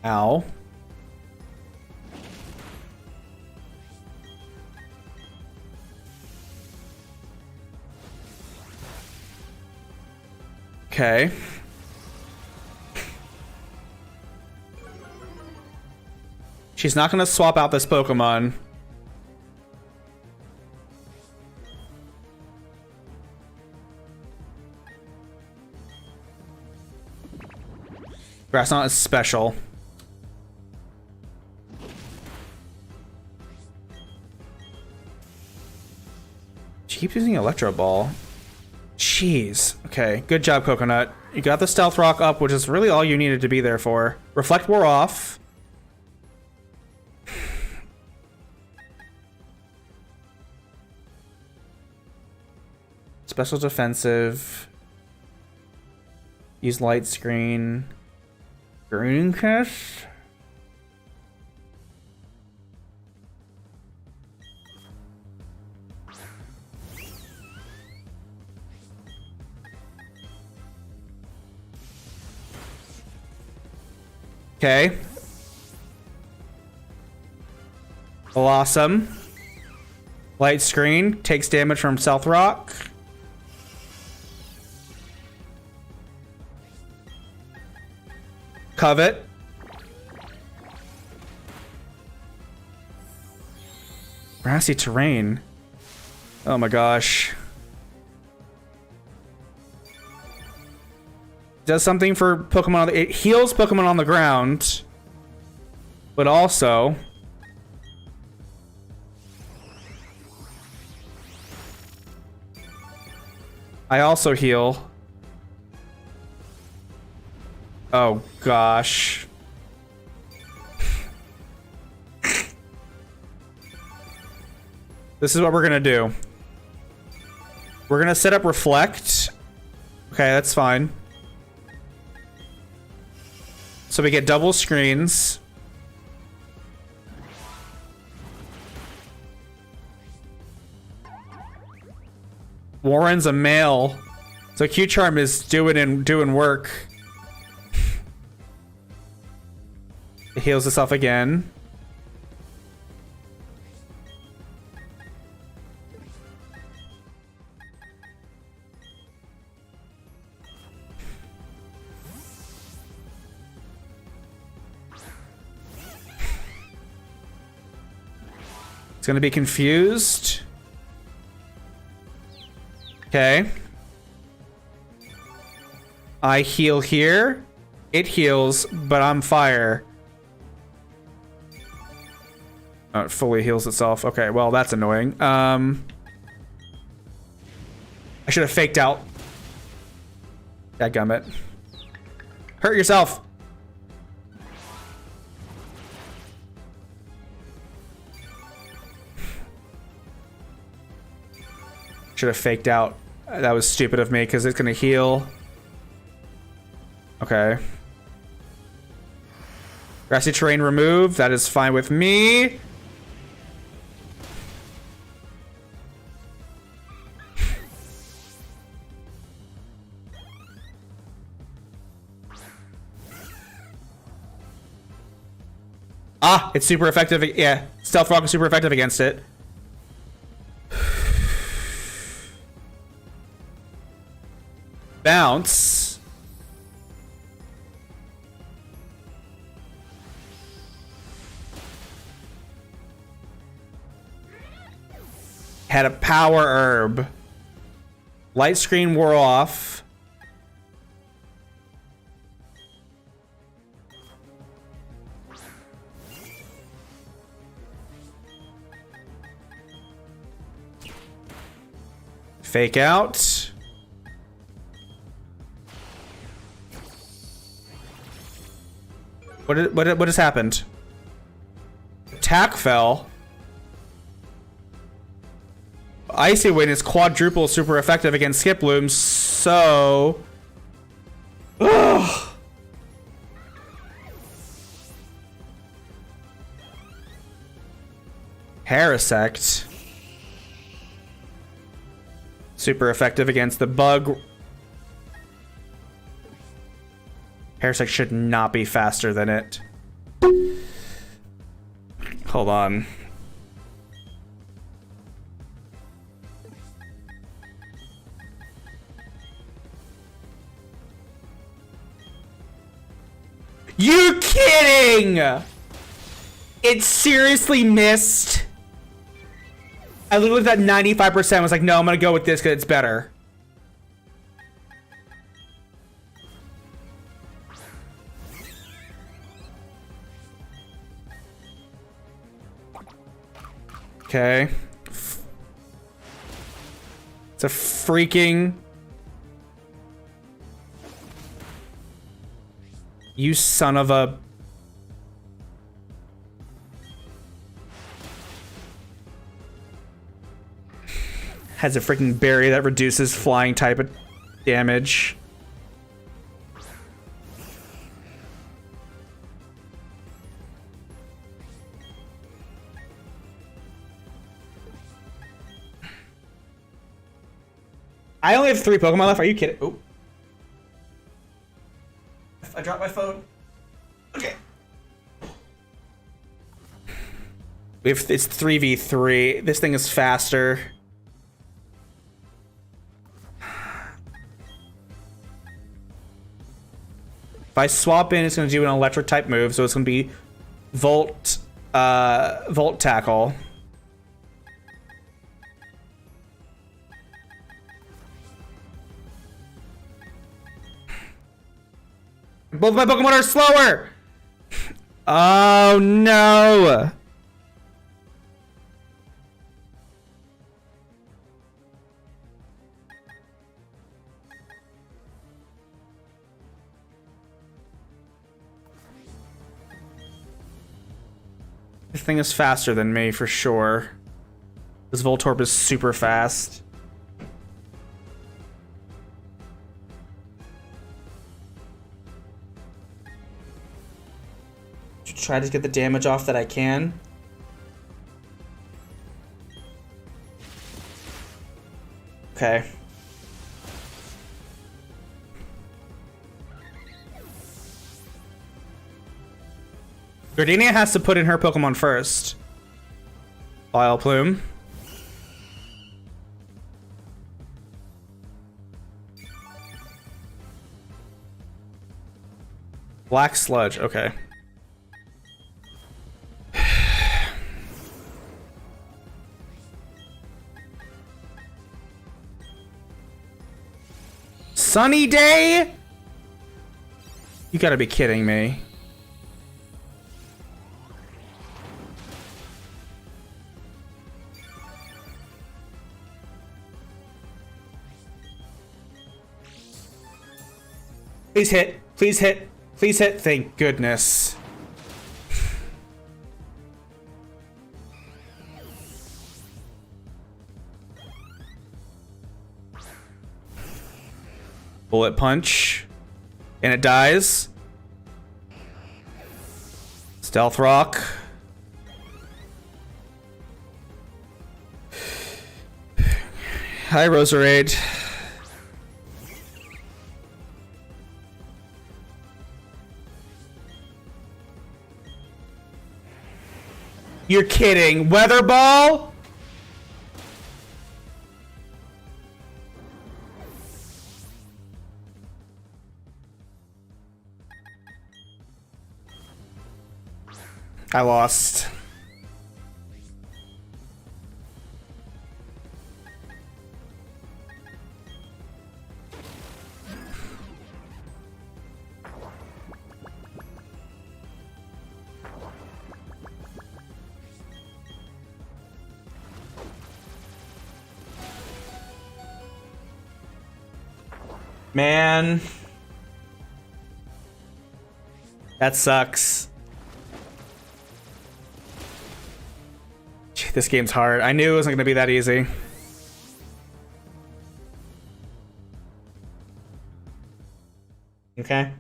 Speaker 1: Ow. Okay. She's not going to swap out this Pokemon. Grass Knot is special. She keeps using Electro Ball. Jeez. Okay, good job, Coconut. You got the Stealth Rock up, which is really all you needed to be there for. Reflect wore off. Special defensive. Use light screen. Green Kiss. Okay. Blossom. Light screen takes damage from Stealth Rock. Covet. Grassy terrain. Oh my gosh. Does something for Pokemon. It heals Pokemon on the ground. But also... I also heal. Oh gosh. This is what we're gonna do. We're gonna set up Reflect. Okay, that's fine. So we get double screens. Warren's a male. So Q Charm is doing work. It heals itself again. It's gonna be confused. Okay. I heal here. It heals, but I'm fire. Oh, it fully heals itself. Okay, well, that's annoying. I should have faked out. Dadgummit. Hurt yourself. Should have faked out. That was stupid of me because it's gonna heal. Okay. Grassy terrain removed. That is fine with me. Ah, it's super effective. Yeah, Stealth Rock is super effective against it. Bounce. Had a power herb. Light screen wore off. Fake out. What has happened? Attack fell. Icy Wind is quadruple super effective against Skip Loom, so... Ugh. Parasect. Super effective against the bug. Parasect should not be faster than it. Hold on. You kidding? It seriously missed. I literally was at 95%. Was like, no, I'm gonna go with this because it's better. Okay. It's a freaking... You son of a... Has a freaking berry that reduces flying type of damage. I only have 3 Pokemon left. Are you kidding? Oh. I dropped my phone. Okay. It's 3v3. This thing is faster. If I swap in, it's going to do an electric type move, so it's going to be Volt Tackle. Both my Pokemon are slower! Oh no! This thing is faster than me for sure. This Voltorb is super fast. Try to get the damage off that I can. Okay. Gardenia has to put in her Pokemon first. Vileplume. Black Sludge, okay. Sunny day? You gotta be kidding me. Please hit. Please hit. Please hit. Thank goodness. Bullet punch. And it dies. Stealth Rock. Hi, Roserade. You're kidding. Weather Ball? I lost. Man. That sucks. This game's hard. I knew it wasn't going to be that easy. Okay.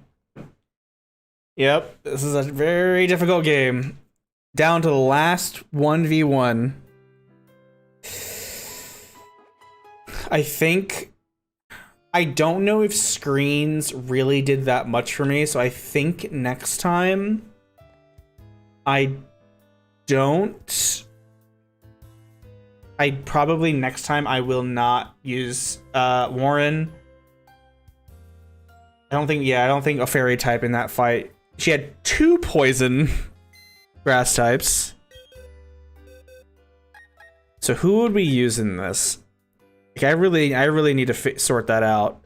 Speaker 1: Yep, this is a very difficult game. Down to the last 1v1. I don't know if screens really did that much for me, so I think next time next time I will not use Warren. I don't think a fairy type in that fight. She had 2 poison grass types. So who would we use in this? Like, I really need to sort that out.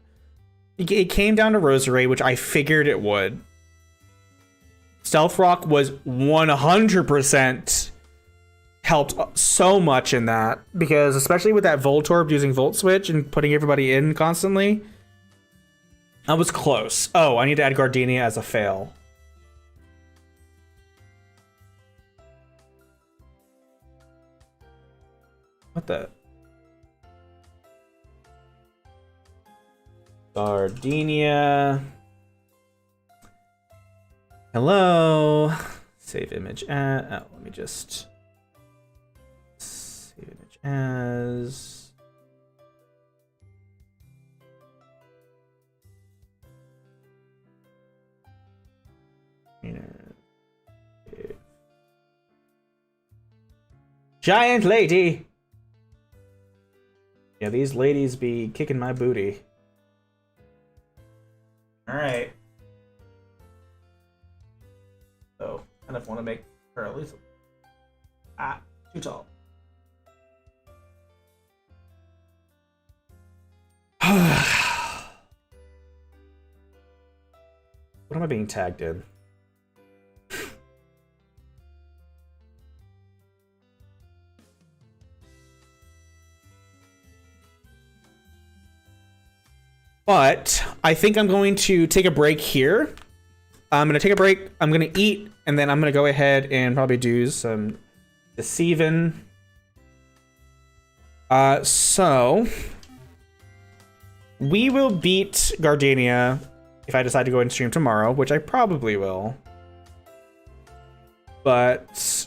Speaker 1: It came down to Roserade, which I figured it would. Stealth Rock was 100% helped so much in that, because especially with that Voltorb using Volt Switch and putting everybody in constantly, I was close. Oh, I need to add Gardenia as a fail. What the? Gardenia. Hello. Save image at. Oh, let me just save image as. Giant lady. Yeah, these ladies be kicking my booty. All right. So, kind of want to make her at least too tall. What am I being tagged in? But I think I'm going to take a break here. I'm going to take a break. I'm going to eat, and then I'm going to go ahead and probably do some Deceiving. So we will beat Gardenia if I decide to go and stream tomorrow, which I probably will. But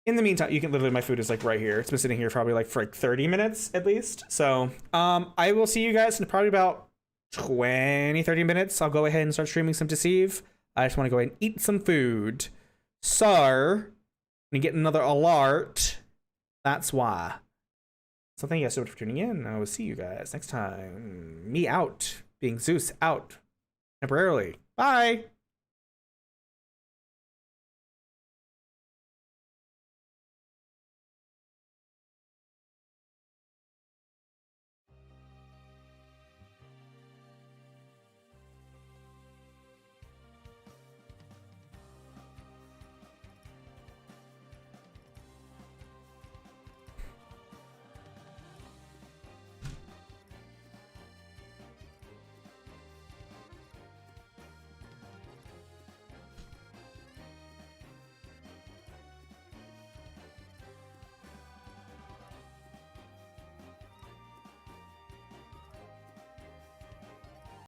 Speaker 1: in the meantime, you can literally, my food is like right here. It's been sitting here probably like for like 30 minutes at least. So I will see you guys in probably about 20-30 minutes. I'll go ahead and start streaming some Deceive. I just want to go ahead and eat some food. So, when you get another alert, that's why. So thank you guys so much for tuning in. I will see you guys next time. Me out. Being Zeus out. Temporarily. Bye!